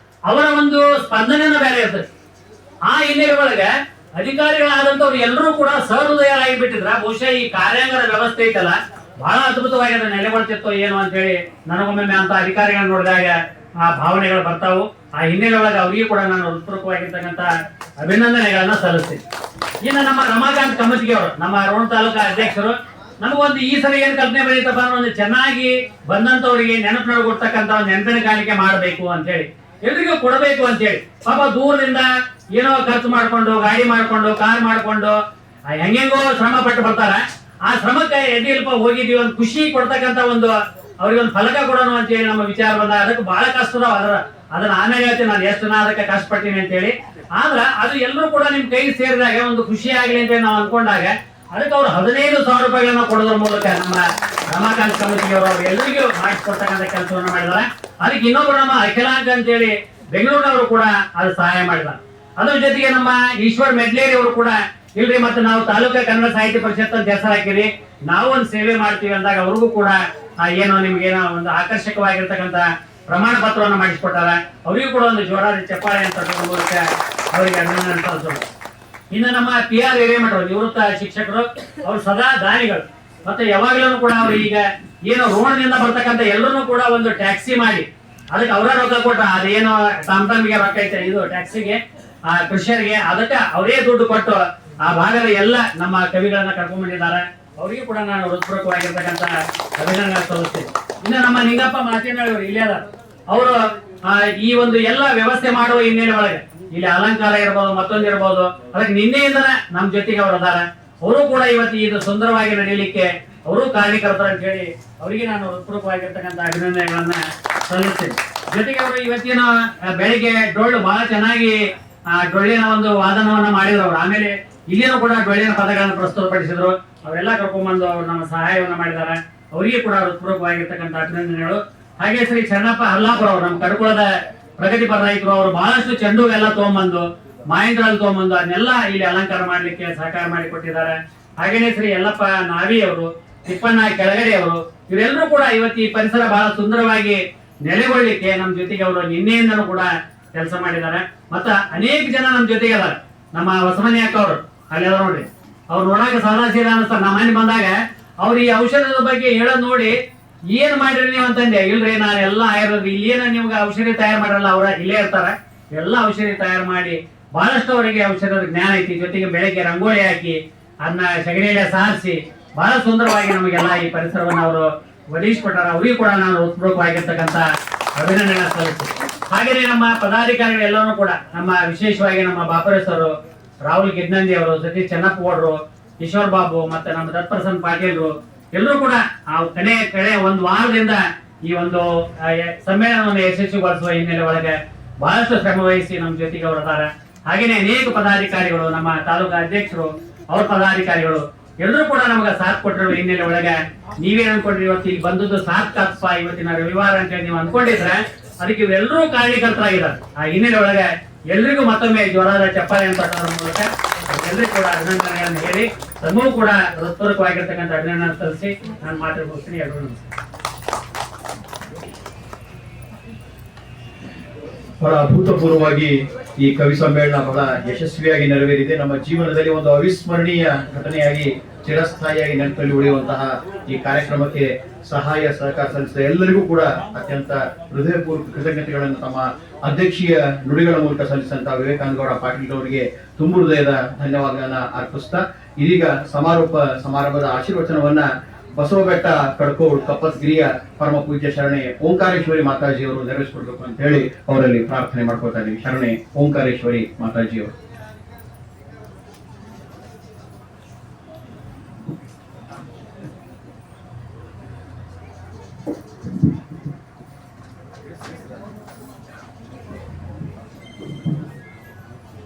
ಅವರ ಒಂದು ಸ್ಪಂದನೆನ ಬೇರೆ ಇರ್ತದೆ. ಆ ಹಿನ್ನೆಲೆ ಒಳಗೆ ಅಧಿಕಾರಿಗಳಾದಂತವ್ರು ಎಲ್ಲರೂ ಕೂಡ ಸಹೃದಯರಾಗಿ ಬಿಟ್ಟಿದ್ರ ಬಹುಶಃ ಈ ಕಾರ್ಯಾಂಗದ ವ್ಯವಸ್ಥೆ ಐತಲ್ಲ ಬಹಳ ಅದ್ಭುತವಾಗಿ ಅದನ್ನ ನೆಲೆಗೊಳ್ತಿತ್ತು ಏನು ಅಂತ ಹೇಳಿ ನನಗೊಮ್ಮೆ ಅಂತ ಅಧಿಕಾರಿಗಳನ್ನ ನೋಡಿದಾಗ ಆ ಭಾವನೆಗಳು ಬರ್ತಾವು. ಆ ಹಿನ್ನೆಲೆ ಒಳಗೆ ಅವರಿಗೆ ಕೂಡ ನಾನು ಹೃತ್ಪೂರ್ವಕವಾಗಿರ್ತಕ್ಕಂಥ ಅಭಿನಂದನೆಗಳನ್ನ ಸಲ್ಲಿಸ್ತೀನಿ. ಇನ್ನು ನಮ್ಮ ರಮಾಕಾಂತ್ ಕಮತಿಗೆ ಅವರು ನಮ್ಮ ರೋಣ ತಾಲೂಕಾ ಅಧ್ಯಕ್ಷರು, ನಮಗೊಂದು ಈ ಸರಿ ಏನ್ ಕಲ್ಪನೆ ಬೆಳೀತಪ್ಪ ಅಂದ್ರೆ ಒಂದು ಚೆನ್ನಾಗಿ ಬಂದಂತವರಿಗೆ ನೆನಪಿನೊಳಗೊಡ್ತಕ್ಕಂಥ ಒಂದು ನೆನಪಿನ ಕಾಣಿಕೆ ಮಾಡಬೇಕು ಅಂತ ಹೇಳಿ, ಎಲ್ರಿಗೂ ಕೊಡಬೇಕು ಅಂತ ಹೇಳಿ. ಪಾಪ ದೂರದಿಂದ ಏನೋ ಖರ್ಚು ಮಾಡ್ಕೊಂಡು, ಗಾಡಿ ಮಾಡ್ಕೊಂಡು, ಕಾರ್ ಮಾಡ್ಕೊಂಡು ಹೆಂಗೆಂಗೋ ಶ್ರಮ ಪಟ್ಟು ಬರ್ತಾರ. ಆ ಶ್ರಮಕ್ಕೆ ಎಡ್ಡಿಲ್ಪ ಹೋಗಿದೀವಿ, ಒಂದು ಖುಷಿ ಕೊಡ್ತಕ್ಕಂಥ ಒಂದು ಅವ್ರಿಗೆ ಒಂದು ಫಲಕ ಕೊಡೋಣ ಅಂತ ಹೇಳಿ ನಮ್ಮ ವಿಚಾರ ಬಂದಾಗ ಅದಕ್ಕೆ ಬಹಳ ಕಷ್ಟದ ಅದನ್ನ ಆಮೇಲೆ ಹೇಳ್ತೀನಿ ನಾನು ಎಷ್ಟು ನಾ ಅದಕ್ಕೆ ಕಷ್ಟಪಡ್ತೀನಿ ಅಂತ ಹೇಳಿ. ಆದ್ರ ಅದು ಎಲ್ಲರೂ ಕೂಡ ನಿಮ್ ಕೈಗೆ ಸೇರಿದಾಗ ಒಂದು ಖುಷಿ ಆಗ್ಲಿ ಅಂತ ನಾವು ಅನ್ಕೊಂಡಾಗ ಅದಕ್ಕೆ ಅವ್ರು 15,000 ರೂಪಾಯಿಗಳನ್ನ ಕೊಡೋದ್ರ ಮೂಲಕ ನಮ್ಮ ರಮಾಕಾಂತ್ ಕಮಿಟಿಗೆ ಅವರು ಎಲ್ಲರಿಗೂ ಮಾಡಿಸ್ಕೊಡ್ತಕ್ಕಂಥ ಕೆಲಸವನ್ನ ಮಾಡಿದಾರೆ. ಅದಕ್ಕೆ ಇನ್ನೊಬ್ರು ನಮ್ಮ ಅಖಿಲಾಂಕ್ ಅಂತ ಹೇಳಿ ಬೆಂಗಳೂರಿನವರು ಕೂಡ ಅದು ಸಹಾಯ ಮಾಡಿದ್ದಾರೆ. ಅದ್ರ ಜೊತೆಗೆ ನಮ್ಮ ಈಶ್ವರ್ ಮೆಡ್ಲೇರಿ ಅವರು ಕೂಡ ಇಲ್ರಿ ಮತ್ತೆ ನಾವು ತಾಲೂಕಾ ಕನ್ನಡ ಸಾಹಿತ್ಯ ಪರಿಷತ್ ಅಂತ ಹೆಸರು ಹಾಕಿರಿ, ನಾವು ಒಂದು ಸೇವೆ ಮಾಡ್ತೀವಿ ಅಂದಾಗ ಅವ್ರಿಗೂ ಕೂಡ ಏನೋ ನಿಮ್ಗೇನೋ ಒಂದು ಆಕರ್ಷಕವಾಗಿರ್ತಕ್ಕಂಥ ಪ್ರಮಾಣ ಪತ್ರವನ್ನು ಮಾಡಿಸ್ಕೊಟ್ಟಾರ. ಅವರಿಗೂ ಕೂಡ ಒಂದು ಜೋರಾದ ಚಪ್ಪಾಳೆ ಅಂತ ಮೂಲಕ ಅವರಿಗೆ ಅಭಿನಂದನೆ ಸಲ್ಲಿಸೋದು. ಇನ್ನು ನಮ್ಮ PR ಹಿರೇಮಠ ನಿವೃತ್ತ ಶಿಕ್ಷಕರು, ಅವ್ರು ಸದಾ ದಾನಿಗಳು. ಮತ್ತೆ ಯಾವಾಗ್ಲೂ ಕೂಡ ಅವ್ರು ಈಗ ಏನೋ ರೋಡ್ನಿಂದ ಬರ್ತಕ್ಕಂಥ ಎಲ್ಲರೂ ಕೂಡ ಒಂದು ಟ್ಯಾಕ್ಸಿ ಮಾಡಿ ಅದಕ್ಕೆ ಅವರ ರೊಕ್ಕ ಕೊಟ್ಟ, ಅದೇನೋ ಟಾಮ್ಗೆ ರೊಕ್ಕ ಐತೆ ಇದು ಟ್ಯಾಕ್ಸಿಗೆ, ಆ ಕೃಷಿಯರಿಗೆ ಅದಕ್ಕೆ ಅವರೇ ದುಡ್ಡು ಕೊಟ್ಟು ಆ ಭಾಗದ ಎಲ್ಲ ನಮ್ಮ ಕವಿಗಳನ್ನ ಕರ್ಕೊಂಡ್ ಬಂದಿದ್ದಾರೆ. ಅವರಿಗೆ ಕೂಡ ನಾನು ಹೃತ್ಪೂರ್ವಕವಾಗಿರ್ತಕ್ಕಂಥ ಅಭಿನಂದನೆ ಸಲ್ಲಿಸ್ತೀನಿ. ಇನ್ನು ನಮ್ಮ ನಿಂಗಪ್ಪ ಮಾತೇನಹಳ್ಳಿ ಅವರು ಇಲ್ಲೇ ಅದಾರ. ಅವರು ಈ ಒಂದು ಎಲ್ಲ ವ್ಯವಸ್ಥೆ ಮಾಡುವ ಹಿನ್ನೆಲೆ ಒಳಗೆ ಇಲ್ಲಿ ಅಲಂಕಾರ ಇರ್ಬೋದು, ಮತ್ತೊಂದು ಇರ್ಬೋದು, ಅದಕ್ಕೆ ನಿನ್ನೆಯಿಂದನೇ ನಮ್ಮ ಜೊತೆಗೆ ಅವರು ಅದಾರ. ಅವರು ಕೂಡ ಇವತ್ತು ಇದು ಸುಂದರವಾಗಿ ನಡೆಯಲಿಕ್ಕೆ ಅವರು ಕಾರಣೀಕರ್ತರು ಅಂತ ಹೇಳಿ ಅವರಿಗೆ ನಾನು ಹೃತ್ಪೂರ್ವಕವಾಗಿರ್ತಕ್ಕಂಥ ಅಭಿನಂದನೆಗಳನ್ನ ಸಲ್ಲಿಸ್ತೀನಿ. ಜೊತೆಗೆ ಅವರು ಇವತ್ತಿನ ಬೆಳಿಗ್ಗೆ ಡೊಳ್ಳು ಬಹಳ ಚೆನ್ನಾಗಿ ಡೊಳ್ಳಿನ ಒಂದು ವಾದನವನ್ನ ಮಾಡಿದ್ರು ಅವರು. ಆಮೇಲೆ ಇಲ್ಲಿನೂ ಕೂಡ ಡೊಳ್ಳಿನ ಪದಗಳನ್ನು ಪ್ರಸ್ತುತಪಡಿಸಿದ್ರು. ಅವರೆಲ್ಲ ಕರ್ಕೊಂಡ್ಬಂದು ಅವರು ನಮ್ಮ ಸಹಾಯವನ್ನ ಮಾಡಿದ್ದಾರೆ. ಅವರಿಗೆ ಕೂಡ ಹೃತ್ಪೂರ್ವಕವಾಗಿರ್ತಕ್ಕಂಥ ಅಭಿನಂದನೆಗಳು. ಹಾಗೆ ಶ್ರೀ ಚನ್ನಪ್ಪ ಹಲ್ಲಾಪುರ ಅವರು ನಮ್ಮ ಕಡಕುಳದ ಪ್ರಗತಿಪರ ರೈತರು, ಅವರು ಬಹಳಷ್ಟು ಚೆಂಡು ಎಲ್ಲ ತಗೊಂಡ್ಬಂದು ಮಾಯಿಂದ್ರಲ್ಲಿ ತಗೊಂಡ್ಬಂದು ಅದನ್ನೆಲ್ಲ ಇಲ್ಲಿ ಅಲಂಕಾರ ಮಾಡ್ಲಿಕ್ಕೆ ಸಹಕಾರ ಮಾಡಿ ಕೊಟ್ಟಿದ್ದಾರೆ. ಹಾಗೇನೆ ಶ್ರೀ ಯಲ್ಲಪ್ಪ ನಾವಿ ಅವರು, ತಿಪ್ಪಣ್ಣ ಕೆಳಗಡೆ ಅವರು, ಇವರೆಲ್ಲರೂ ಕೂಡ ಇವತ್ತು ಈ ಪರಿಸರ ಬಹಳ ಸುಂದರವಾಗಿ ನೆಲೆಗೊಳ್ಳಿಕ್ಕೆ ನಮ್ಮ ಜೊತೆಗೆ ಅವರು ನಿನ್ನೆಯಿಂದನೂ ಕೂಡ ಕೆಲಸ ಮಾಡಿದ್ದಾರೆ. ಮತ್ತ ಅನೇಕ ಜನ ನಮ್ಮ ಜೊತೆಗೆ ಅದಾರ. ನಮ್ಮ ಹೊಸಮನಿ ಅಕ್ಕ ಅವರು ಅಲ್ಲಿ ನೋಡ್ರಿ, ಅವ್ರು ನೋಡಾಕ ಸಾದಾ ಸೀದಾ ಅನಿಸ್ತಾರೆ. ನಮ್ಮ ಮನೆ ಬಂದಾಗ ಅವ್ರು ಈ ಔಷಧದ ಬಗ್ಗೆ ಹೇಳೋದ್ ನೋಡಿ ಏನ್ ಮಾಡಿರಿ ನೀವು ಅಂತಂದೆ. ಇಲ್ರಿ ನಾನು ಎಲ್ಲ ಆಯುರ್ವೇದ, ಇಲ್ಲೇನ ನಿಮ್ಗೆ ಔಷಧಿ ತಯಾರು ಮಾಡಲ್ಲ, ಅವ್ರ ಇಲ್ಲೇ ಇರ್ತಾರ, ಎಲ್ಲ ಔಷಧಿ ತಯಾರು ಮಾಡಿ ಬಹಳಷ್ಟು ಅವರಿಗೆ ಔಷಧದ ಜ್ಞಾನ ಐತಿ. ಜೊತೆಗೆ ಬೆಳಗ್ಗೆ ರಂಗೋಲಿ ಹಾಕಿ ಅದನ್ನ ಸಗಣಿಯಲ್ಲೇ ಸಾರಿಸಿ ಬಹಳ ಸುಂದರವಾಗಿ ನಮಗೆಲ್ಲ ಈ ಪರಿಸರವನ್ನು ಅವರು ಒದಗಿಸಿಕೊಟ್ಟಾರ. ಅವರಿಗೂ ಕೂಡ ನಾನು ಹೃತ್ಪೂರ್ವಕವಾಗಿರ್ತಕ್ಕಂಥ ಅಭಿನಂದನೆ ಸಲ್ಲಿಸ್ತೀನಿ. ಹಾಗೆಯೇ ನಮ್ಮ ಪದಾಧಿಕಾರಿಗಳೆಲ್ಲರೂ ಕೂಡ ನಮ್ಮ ವಿಶೇಷವಾಗಿ ನಮ್ಮ ಬಾಪರೇಶ್ ಅವರು, ರಾಹುಲ್ ಗಿಡ್ನಂದಿ ಅವರು, ಸತೀಶ್ ಚೆನ್ನಪ್ಪಗೌಡರು, ಈಶ್ವರ್ ಬಾಬು, ಮತ್ತೆ ನಮ್ಮ ದತ್ಪ್ರಸನ್ನ ಪಾಟೀಲ್ರು ಎಲ್ಲರೂ ಕೂಡ ಆ ಕಡೆ ಒಂದು ವಾರದಿಂದ ಈ ಒಂದು ಸಮ್ಮೇಳನವನ್ನು ಯಶಸ್ವಿಗೊಳಿಸುವ ಹಿನ್ನೆಲೆ ಒಳಗೆ ಬಹಳಷ್ಟು ಶ್ರಮ ವಹಿಸಿ ನಮ್ಮ ಜೊತೆಗೆ ಅವರು ಅದಾರ. ಹಾಗೇನೆ ಅನೇಕ ಪದಾಧಿಕಾರಿಗಳು, ನಮ್ಮ ತಾಲೂಕಾ ಅಧ್ಯಕ್ಷರು, ಅವ್ರ ಪದಾಧಿಕಾರಿಗಳು ಎಲ್ಲರೂ ಕೂಡ ನಮಗೆ ಸಾಥ್ ಕೊಟ್ಟಿರೋ ಹಿನ್ನೆಲೆ ಒಳಗೆ ನೀವೇನ್ ಅನ್ಕೊಂಡ್ರಿ ಇವತ್ತು ಇಲ್ಲಿ ಬಂದದ್ದು ಸಾರ್ಥಕಪ್ಪ ಇವತ್ತಿನ ರವಿವಾರ ಅಂತ ಹೇಳಿ ನೀವು ಅನ್ಕೊಂಡಿದ್ರೆ ಅದಕ್ಕೆ ಇವೆಲ್ಲರೂ ಕಾರಣೀಕರ್ತರಾಗಿದ್ದಾರೆ. ಆ ಹಿನ್ನೆಲೆ ಒಳಗೆ ಎಲ್ರಿಗೂ ಮತ್ತೊಮ್ಮೆ ಜ್ವರದ ಚಪ್ಪಾಳೆ ಅಂತ ಮೂಲಕ ಎಲ್ಲರಿಗೂ ಕೂಡ ಅಭಿನಂದನೆಗಳನ್ನು ಹೇಳಿ ತಮಗೂ ಕೂಡ ಹೃತ್ಪೂರ್ವಕವಾಗಿರ್ತಕ್ಕಂಥ ಅಭಿನಂದನೆ ಸಲ್ಲಿಸಿ ನಾನು ಮಾತಾಡ್ಬೋಗ್ತೀನಿ. ಎಲ್ಲರೂ ನಮಸ್ಕಾರ. ಬಹಳ ಅಭೂತಪೂರ್ವವಾಗಿ ಈ ಕವಿ ಸಮ್ಮೇಳನ ಬಹಳ ಯಶಸ್ವಿಯಾಗಿ ನೆರವೇರಿದೆ. ನಮ್ಮ ಜೀವನದಲ್ಲಿ ಒಂದು ಅವಿಸ್ಮರಣೀಯ ಘಟನೆಯಾಗಿ ಚಿರಸ್ಥಾಯಿಯಾಗಿ ನೆನಪಲ್ಲಿ ಉಳಿಯುವಂತಹ ಈ ಕಾರ್ಯಕ್ರಮಕ್ಕೆ ಸಹಾಯ ಸಹಕಾರ ಸಲ್ಲಿಸಿದ ಎಲ್ಲರಿಗೂ ಕೂಡ ಅತ್ಯಂತ ಹೃದಯಪೂರ್ವಕ ಕೃತಜ್ಞತೆಗಳನ್ನು ತಮ್ಮ ಅಧ್ಯಕ್ಷೀಯ ನುಡಿಗಳ ಮೂಲಕ ಸಲ್ಲಿಸಿದಂತಹ ವಿವೇಕಾನಂದ ಗೌಡ ಪಾಟೀಲ್ ಅವರಿಗೆ ತುಂಬು ಹೃದಯದ ಧನ್ಯವಾದಗಳನ್ನ ಅರ್ಪಿಸ್ತಾ ಇದೀಗ ಸಮಾರೋಪ ಸಮಾರಂಭದ ಆಶೀರ್ವಚನವನ್ನ ಬಸವಬೆಟ್ಟ ಕಡ್ಕೋಡ್ ಕಪ್ಪತ್ಗಿರಿಯ ಪರಮ ಪೂಜ್ಯ ಶರಣೆ ಓಂಕಾರೇಶ್ವರಿ ಮಾತಾಜಿ ಅವರು ನೆರವೇರಿಸಿಕೊಡ್ಬೇಕು ಅಂತ ಹೇಳಿ ಅವರಲ್ಲಿ ಪ್ರಾರ್ಥನೆ ಮಾಡ್ಕೊತಾ ಇದ್ದೀವಿ. ಶರಣೆ ಓಂಕಾರೇಶ್ವರಿ ಮಾತಾಜಿ ಅವರು.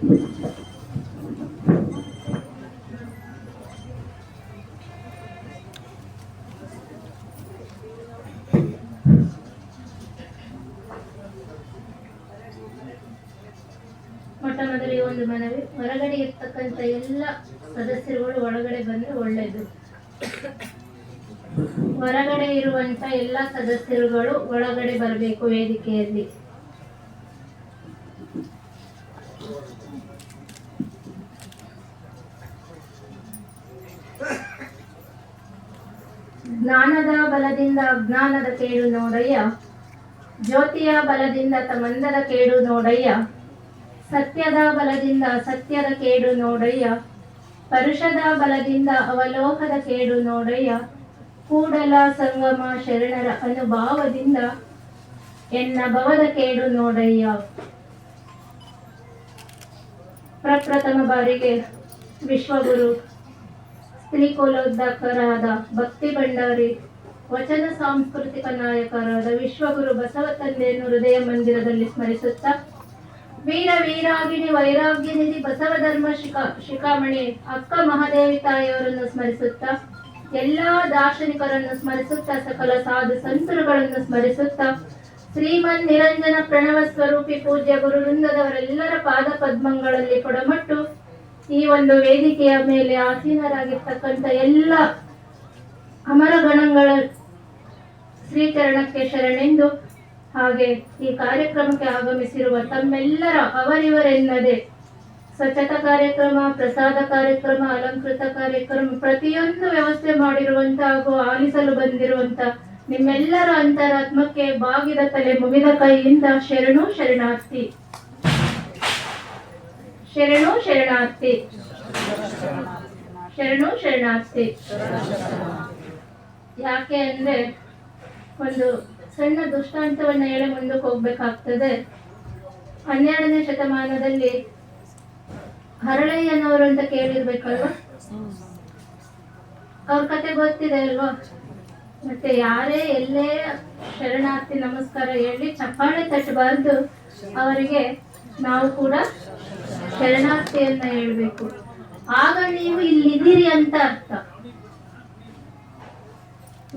ಮೊಟ್ಟ ಮೊದಲಿಗೆ ಒಂದು ಮನವಿ, ಹೊರಗಡೆ ಇರ್ತಕ್ಕಂಥ ಎಲ್ಲ ಸದಸ್ಯರುಗಳು ಒಳಗಡೆ ಬಂದ್ರೆ ಒಳ್ಳೆಯದು. ಹೊರಗಡೆ ಇರುವಂತ ಎಲ್ಲ ಸದಸ್ಯರುಗಳು ಒಳಗಡೆ ಬರಬೇಕು ವೇದಿಕೆಯಲ್ಲಿ. ಜ್ಞಾನದ ಬಲದಿಂದ ಅಜ್ಞಾನದ ಕೇಡು ನೋಡಯ್ಯ, ಜ್ಯೋತಿಯ ಬಲದಿಂದ ತಮಂದದ ಕೇಡು ನೋಡಯ್ಯ, ಸತ್ಯದ ಬಲದಿಂದ ಅಸತ್ಯದ ಕೇಡು ನೋಡಯ್ಯ, ಪರುಷದ ಬಲದಿಂದ ಅವಲೋಕದ ಕೇಡು ನೋಡಯ್ಯ, ಕೂಡಲ ಸಂಗಮ ಶರಣರ ಅನುಭಾವದಿಂದ ಎನ್ನ ಭವದ ಕೇಡು ನೋಡಯ್ಯ. ಪ್ರಪ್ರಥಮ ಬಾರಿಗೆ ವಿಶ್ವಗುರು ಸ್ತ್ರೀಕುಲೋದ್ಧಾರಕರಾದ ಭಕ್ತಿ ಭಂಡಾರಿ ವಚನ ಸಾಂಸ್ಕೃತಿಕ ನಾಯಕರಾದ ವಿಶ್ವಗುರು ಬಸವ ತಂದೆಯನ್ನು ಹೃದಯ ಮಂದಿರದಲ್ಲಿ ಸ್ಮರಿಸುತ್ತಾ, ವೀರ ವೀರಾಗಿಣಿ ವೈರಾಗ್ಯನಿಧಿ ಬಸವ ಧರ್ಮ ಶಿಖಾಮಣಿ ಅಕ್ಕ ಮಹಾದೇವಿ ತಾಯಿಯವರನ್ನು ಸ್ಮರಿಸುತ್ತಾ, ಎಲ್ಲಾ ದಾರ್ಶನಿಕರನ್ನು ಸ್ಮರಿಸುತ್ತಾ, ಸಕಲ ಸಾಧು ಸಂತರುಗಳನ್ನು ಸ್ಮರಿಸುತ್ತಾ, ಶ್ರೀಮನ್ ನಿರಂಜನ ಪ್ರಣವ ಸ್ವರೂಪಿ ಪೂಜ್ಯ ಗುರು ವೃಂದದವರೆಲ್ಲರ ಪಾದ ಪದ್ಮಗಳಲ್ಲಿ ಕೊಡಮಟ್ಟು ಈ ಒಂದು ವೇದಿಕೆಯ ಮೇಲೆ ಆಸೀನರಾಗಿರ್ತಕ್ಕಂಥ ಎಲ್ಲ ಅಮರಗಣಗಳ ಶ್ರೀಚರಣಕ್ಕೆ ಶರಣೆಂದು, ಹಾಗೆ ಈ ಕಾರ್ಯಕ್ರಮಕ್ಕೆ ಆಗಮಿಸಿರುವ ತಮ್ಮೆಲ್ಲರ ಅವರಿವರೆನ್ನದೆ ಸ್ವಚ್ಛತಾ ಕಾರ್ಯಕ್ರಮ, ಪ್ರಸಾದ ಕಾರ್ಯಕ್ರಮ, ಅಲಂಕೃತ ಕಾರ್ಯಕ್ರಮ ಪ್ರತಿಯೊಂದು ವ್ಯವಸ್ಥೆ ಮಾಡಿರುವಂತ ಹಾಗೂ ಆಲಿಸಲು ಬಂದಿರುವಂತ ನಿಮ್ಮೆಲ್ಲರ ಅಂತರಾತ್ಮಕ್ಕೆ ಬಾಗಿದ ತಲೆ ಮುಗಿದ ಕೈಯಿಂದ ಶರಣು ಶರಣಾರ್ಥಿ, ಶರಣು ಶರಣಾರ್ಥಿ, ಶರಣು ಶರಣಾರ್ಥಿ. ಯಾಕೆ ಅಂದ್ರೆ ಒಂದು ಸಣ್ಣ ದೃಷ್ಟಾಂತವನ್ನ ಹೇಳಿ ಮುಂದಕ್ಕೆ ಹೋಗ್ಬೇಕಾಗ್ತದೆ. 12ನೇ ಶತಮಾನದಲ್ಲಿ ಹರಳಯ್ಯನವರು ಅಂತ ಕೇಳಿರ್ಬೇಕಲ್ವಾ? ಅವ್ರ ಕತೆ ಗೊತ್ತಿದೆ ಅಲ್ವಾ? ಮತ್ತೆ ಯಾರೇ ಎಲ್ಲೇ ಶರಣಾರ್ಥಿ ನಮಸ್ಕಾರ ಹೇಳಿ ಚಪ್ಪಾಳೆ ತಟ್ಟಬಾರ್ದು, ಅವರಿಗೆ ನಾವು ಕೂಡ ಶರಣಾರ್ಥಿಯನ್ನ ಹೇಳ್ಬೇಕು. ಆಗ ನೀವು ಇಲ್ಲಿದ್ದೀರಿ ಅಂತ ಅರ್ಥ.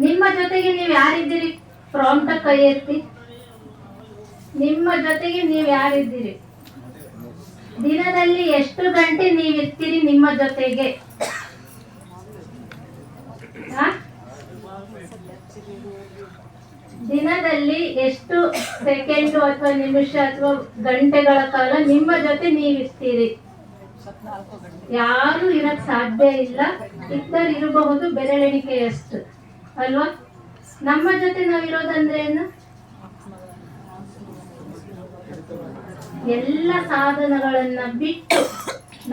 ನಿಮ್ಮ ಜೊತೆಗೆ ನೀವು ಯಾರಿದ್ದೀರಿ? ಪ್ರಾಂಪ್ಟ್ ಕೈ ಎತ್ತಿ. ನಿಮ್ಮ ಜೊತೆಗೆ ನೀವು ಯಾರಿದ್ದೀರಿ? ದಿನದಲ್ಲಿ ಎಷ್ಟು ಗಂಟೆ ನೀವಿರ್ತೀರಿ ನಿಮ್ಮ ಜೊತೆಗೆ? ದಿನದಲ್ಲಿ ಎಷ್ಟು ಸೆಕೆಂಡು ಅಥವಾ ನಿಮಿಷ ಅಥವಾ ಗಂಟೆಗಳ ಕಾಲ ನಿಮ್ಮ ಜೊತೆ ನೀವಿರ್ತೀರಿ? ಯಾರು ಇರಕ್ ಸಾಧ್ಯ ಇಲ್ಲ, ಇರಬಹುದು ಬೆರಳೆಣಿಕೆಯಷ್ಟು ಅಲ್ವಾ? ನಮ್ಮ ಜೊತೆ ನಾವಿರೋದಂದ್ರೆ ಏನು? ಎಲ್ಲ ಸಾಧನಗಳನ್ನ ಬಿಟ್ಟು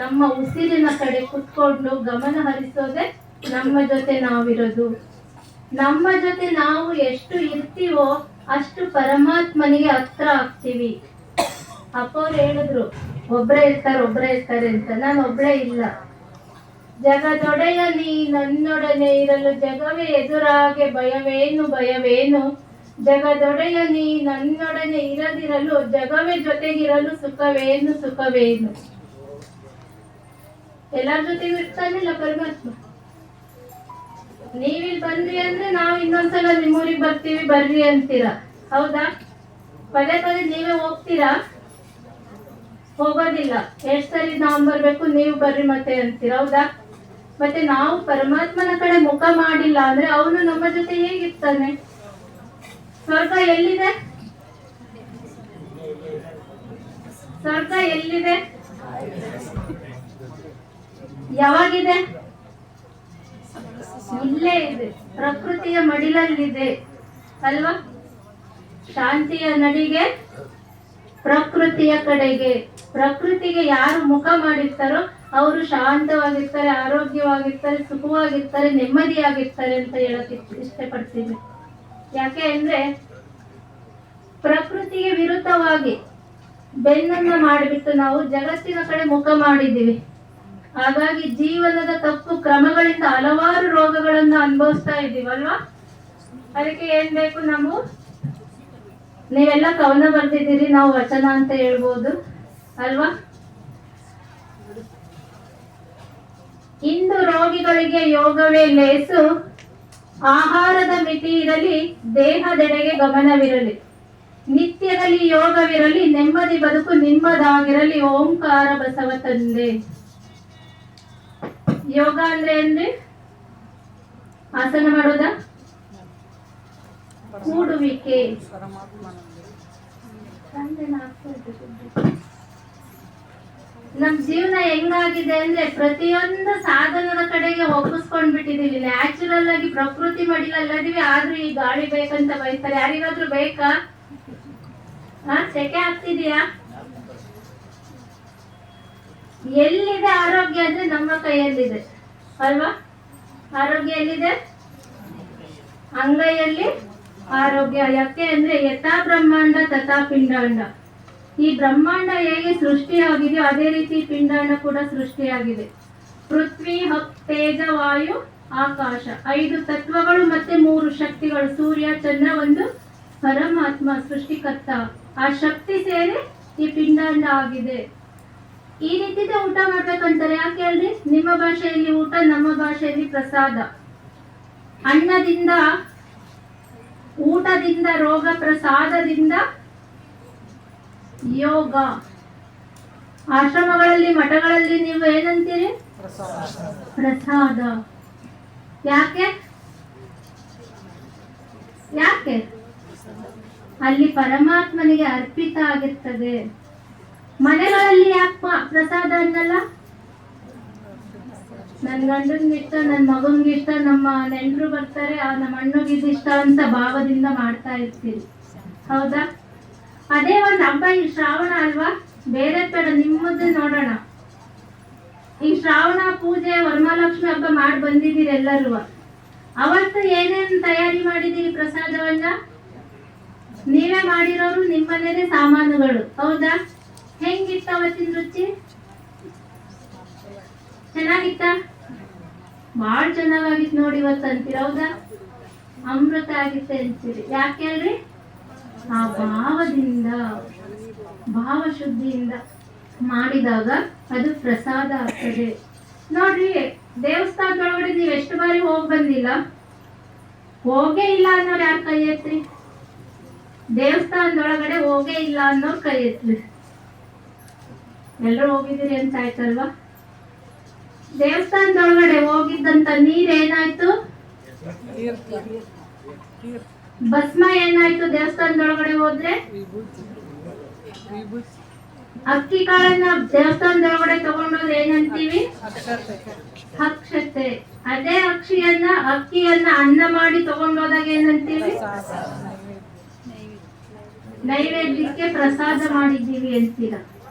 ನಮ್ಮ ಉಸಿರಿನ ಕಡೆ ಕುತ್ಕೊಂಡು ಗಮನ ಹರಿಸೋದೆ ನಮ್ಮ ಜೊತೆ ನಾವಿರೋದು. ನಮ್ಮ ಜೊತೆ ನಾವು ಎಷ್ಟು ಇರ್ತೀವೋ ಅಷ್ಟು ಪರಮಾತ್ಮನಿಗೆ ಹತ್ರ ಆಗ್ತೀವಿ. ಅಪ್ಪವ್ರು ಹೇಳಿದ್ರು ಒಬ್ರೇ ಇರ್ತಾರೆ ಅಂತ. ನಾನು ಒಬ್ರೇ ಇಲ್ಲ. ಜಗದೊಡೆಯ ನೀ ನನ್ನೊಡನೆ ಇರಲು ಜಗವೇ ಎದುರಾಗೆ ಭಯವೇನು. ಜಗದೊಡೆಯ ನೀ ನನ್ನೊಡನೆ ಇರದಿರಲು ಜಗವೇ ಜೊತೆಗಿರಲು ಸುಖವೇನು. ಎಲ್ಲರ ಜೊತೆಗೂ ಇರ್ತಾನಿಲ್ಲ ಪರಮಾತ್ಮ. ನೀವಿಲ್ಲಿ ಬಂದ್ರಿ ಅಂದ್ರೆ ನಾವು ಇನ್ನೊಂದ್ಸಲ ನಿಮ್ಮೂರಿಗೆ ಬರ್ತೀವಿ ಬರ್ರಿ ಅಂತೀರ, ಹೌದಾ? ಪದೇ ನೀವೇ ಹೋಗ್ತೀರಾ? ಹೋಗೋದಿಲ್ಲ. ಎಷ್ಟ್ ಸರಿ ನಾವು ಬರ್ಬೇಕು, ನೀವು ಬರ್ರಿ ಮತ್ತೆ ಅಂತೀರ, ಹೌದಾ? ಮತ್ತೆ ನಾವು ಪರಮಾತ್ಮನ ಕಡೆ ಮುಖ ಮಾಡಿಲ್ಲ ಅಂದ್ರೆ ಅವನು ನಮ್ಮ ಜೊತೆ ಹೇಗಿರ್ತಾನೆ? ಸ್ವರ್ಗ ಎಲ್ಲಿದೆ? ಸ್ವರ್ಗ ಎಲ್ಲಿದೆ? ಯಾವಾಗಿದೆ? ಇಲ್ಲೇ ಇದೆ, ಪ್ರಕೃತಿಯ ಮಡಿಲಲ್ಲಿದೆ ಅಲ್ವಾ? ಶಾಂತಿಯ ನಡಿಗೆ ಪ್ರಕೃತಿಯ ಕಡೆಗೆ. ಪ್ರಕೃತಿಗೆ ಯಾರು ಮುಖ ಮಾಡಿರ್ತಾರೋ ಅವರು ಶಾಂತವಾಗಿರ್ತಾರೆ, ಆರೋಗ್ಯವಾಗಿರ್ತಾರೆ, ಸುಖವಾಗಿರ್ತಾರೆ, ನೆಮ್ಮದಿಯಾಗಿರ್ತಾರೆ ಅಂತ ಹೇಳಕ್ ಇಷ್ಟಪಡ್ತೀನಿ. ಯಾಕೆ ಅಂದ್ರೆ ಪ್ರಕೃತಿಗೆ ವಿರುದ್ಧವಾಗಿ ಬೆನ್ನನ್ನ ಮಾಡಿಬಿಟ್ಟು ನಾವು ಜಗತ್ತಿನ ಕಡೆ ಮುಖ ಮಾಡಿದ್ದೀವಿ. ಹಾಗಾಗಿ ಜೀವನದ ತಪ್ಪು ಕ್ರಮಗಳಿಂದ ಹಲವಾರು ರೋಗಗಳನ್ನು ಅನುಭವಿಸ್ತಾ ಇದ್ದೀವಲ್ವಾ? ಅದಕ್ಕೆ ಏನ್ ಬೇಕು? ನಾವು ನೀವೆಲ್ಲ ಕವನ ಬರ್ತಿದ್ದೀರಿ, ನಾವು ವಚನ ಅಂತ ಹೇಳ್ಬೋದು ಅಲ್ವಾ? ಇಂದು ರೋಗಿಗಳಿಗೆ ಯೋಗವೇ ಲೇಸು, ಆಹಾರದ ಮಿತಿ ಇರಲಿ, ದೇಹದೆಡೆಗೆ ಗಮನವಿರಲಿ, ನಿತ್ಯದಲ್ಲಿ ಯೋಗವಿರಲಿ, ನೆಮ್ಮದಿ ಬದುಕು ನಿಮ್ಮದಾಗಿರಲಿ, ಓಂಕಾರ ಬಸವ ತಂದೆ. ಯೋಗ ಅಂದ್ರೆ ಏನ್ರಿ? ಆಸನ ಮಾಡೋದ, ಕೂಡುವಿಕೆ. ನಮ್ ಜೀವನ ಹೆಂಗಾಗಿದೆ ಅಂದ್ರೆ ಪ್ರತಿಯೊಂದು ಸಾಧನದ ಕಡೆಗೆ ಒಪ್ಪಿಸ್ಕೊಂಡ್ಬಿಟ್ಟಿದೀವಿ. ನ್ಯಾಚುರಲ್ ಆಗಿ ಪ್ರಕೃತಿ ಮಡಿಲಲ್ಲದೀವಿ, ಆದ್ರೂ ಈ ಗಾಳಿ ಬೇಕಂತ ಬಯಸ್ತಾರೆ. ಯಾರಿಗಾದ್ರೂ ಬೇಕಾ? ಸೆಕೆ ಆಗ್ತಿದೀಯಾ? ಎಲ್ಲಿದೆ ಆರೋಗ್ಯ ಅಂದ್ರೆ ನಮ್ಮ ಕೈಯಲ್ಲಿದೆ ಅಲ್ವಾ? ಆರೋಗ್ಯ ಎಲ್ಲಿದೆ? ಅಂಗೈಯಲ್ಲಿ ಆರೋಗ್ಯ. ಯಾಕೆ ಅಂದ್ರೆ ಯಥಾ ಬ್ರಹ್ಮಾಂಡ ತಥಾ ಪಿಂಡಾಂಡ. ಈ ಬ್ರಹ್ಮಾಂಡ ಹೇಗೆ ಸೃಷ್ಟಿಯಾಗಿದೆಯೋ ಅದೇ ರೀತಿ ಪಿಂಡಾಂಡ ಕೂಡ ಸೃಷ್ಟಿಯಾಗಿದೆ. ಪೃಥ್ವಿ, ಹಕ್, ತೇಜ, ವಾಯು, ಆಕಾಶ, 5 ತತ್ವಗಳು ಮತ್ತೆ 3 ಶಕ್ತಿಗಳು, ಸೂರ್ಯ, ಚಂದ್ರ, ಒಂದು ಪರಮಾತ್ಮ ಸೃಷ್ಟಿಕರ್ತ. ಆ ಶಕ್ತಿ ಸೇರಿ ಈ ಪಿಂಡಾಂಡ ಆಗಿದೆ. ಈ ರೀತಿದೆ ಊಟ ಮಾಡ್ಬೇಕಂತಾರೆ. ಯಾಕೆ ಹೇಳ್ರಿ? ನಿಮ್ಮ ಭಾಷೆಯಲ್ಲಿ ಊಟ, ನಮ್ಮ ಭಾಷೆಯಲ್ಲಿ ಪ್ರಸಾದ. ಅನ್ನದಿಂದ, ಊಟದಿಂದ ರೋಗ, ಪ್ರಸಾದದಿಂದ ಯೋಗ. ಆಶ್ರಮಗಳಲ್ಲಿ, ಮಠಗಳಲ್ಲಿ ನೀವು ಏನಂತೀರಿ? ಪ್ರಸಾದ. ಯಾಕೆ? ಯಾಕೆ? ಅಲ್ಲಿ ಪರಮಾತ್ಮನಿಗೆ ಅರ್ಪಿತ ಆಗಿರ್ತದೆ. ಮನೆಗಳಲ್ಲಿ ಯಾಕೆ ಪ್ರಸಾದ ಅನ್ನಲ್ಲ? ನನ್ ಗಂಡನ್ಗೆ ಇಷ್ಟ, ನನ್ ಮಗನ್ಗೆ ಇಷ್ಟ, ನಮ್ಮ ನೆಂಟರು ಬರ್ತಾರೆ, ನಮ್ಮ ಅಣ್ಣಗಿದ್ ಇಷ್ಟ ಅಂತ ಭಾವದಿಂದ ಮಾಡ್ತಾ ಇರ್ತೀರಿ, ಹೌದಾ? ಅದೇ ಒಂದು ಹಬ್ಬ, ಈ ಶ್ರಾವಣ ಅಲ್ವಾ? ಬೇರೆ ತರ ನಿಮ್ಮದು ನೋಡೋಣ. ಈ ಶ್ರಾವಣ ಪೂಜೆ, ವರಮಹಾಲಕ್ಷ್ಮಿ ಹಬ್ಬ ಮಾಡಿ ಬಂದಿದ್ದೀರಿ ಎಲ್ಲರೂ. ಅವತ್ತು ಏನೇನು ತಯಾರಿ ಮಾಡಿದ್ದೀರಿ ಪ್ರಸಾದವನ್ನ? ನೀವೇ ಮಾಡಿರೋರು, ನಿಮ್ಮನೇನೆ ಸಾಮಾನುಗಳು, ಹೌದಾ? ಹೆಂಗಿತ್ತ ಅವತ್ತಿನ ರುಚಿ? ಚೆನ್ನಾಗಿತ್ತ? ಬಾಳ್ ಚೆನ್ನಾಗಿತ್ತು ನೋಡಿ ಇವತ್ತು ಅಂತೀರಿ, ಹೌದಾ? ಅಮೃತ ಆಗಿತ್ತೆ ಅಂತೀರಿ. ಯಾಕೆ ಹೇಳ್ರಿ? ಆ ಭಾವದಿಂದ, ಭಾವಶುದ್ಧಿಯಿಂದ ಮಾಡಿದಾಗ ಅದು ಪ್ರಸಾದ ಆಗ್ತದೆ. ನೋಡ್ರಿ, ದೇವಸ್ಥಾನದೊಳಗಡೆ ನೀವ್ ಎಷ್ಟು ಬಾರಿ ಹೋಗಿ ಬಂದಿಲ್ಲ? ಹೋಗೇ ಇಲ್ಲ ಅನ್ನೋರು ಯಾರು ಕೈ ಎತ್ರಿ? ದೇವಸ್ಥಾನದೊಳಗಡೆ ಹೋಗೇ ಇಲ್ಲ ಅನ್ನೋರು ಕೈ ಎತ್ರಿ. ಎಲ್ಲರೂ ಹೋಗಿದ್ದೀರಿ ಅಂತ ಆಯ್ತಲ್ವಾ? ದೇವಸ್ಥಾನದೊಳಗಡೆ ಹೋಗಿದ್ದಂತ ನೀರ್ ಏನಾಯ್ತು? ಭಸ್ಮ ಏನಾಯ್ತು? ದೇವಸ್ಥಾನದೊಳಗಡೆ ಹೋದ್ರೆ ಅಕ್ಕಿ ಕಾಳನ್ನ ದೇವಸ್ಥಾನದೊಳಗಡೆ ತಗೊಂಡೋದ್ರೆ ಏನಂತೀವಿ? ಅಕ್ಷತೆ. ಅದೇ ಅಕ್ಕಿಯನ್ನ ಅನ್ನ ಮಾಡಿ ತಗೊಂಡೋದಾಗ ಏನಂತೀವಿ? ನೈವೇದ್ಯಕ್ಕೆ ಪ್ರಸಾದ ಮಾಡಿದ್ದೀವಿ ಅಂತೀರ.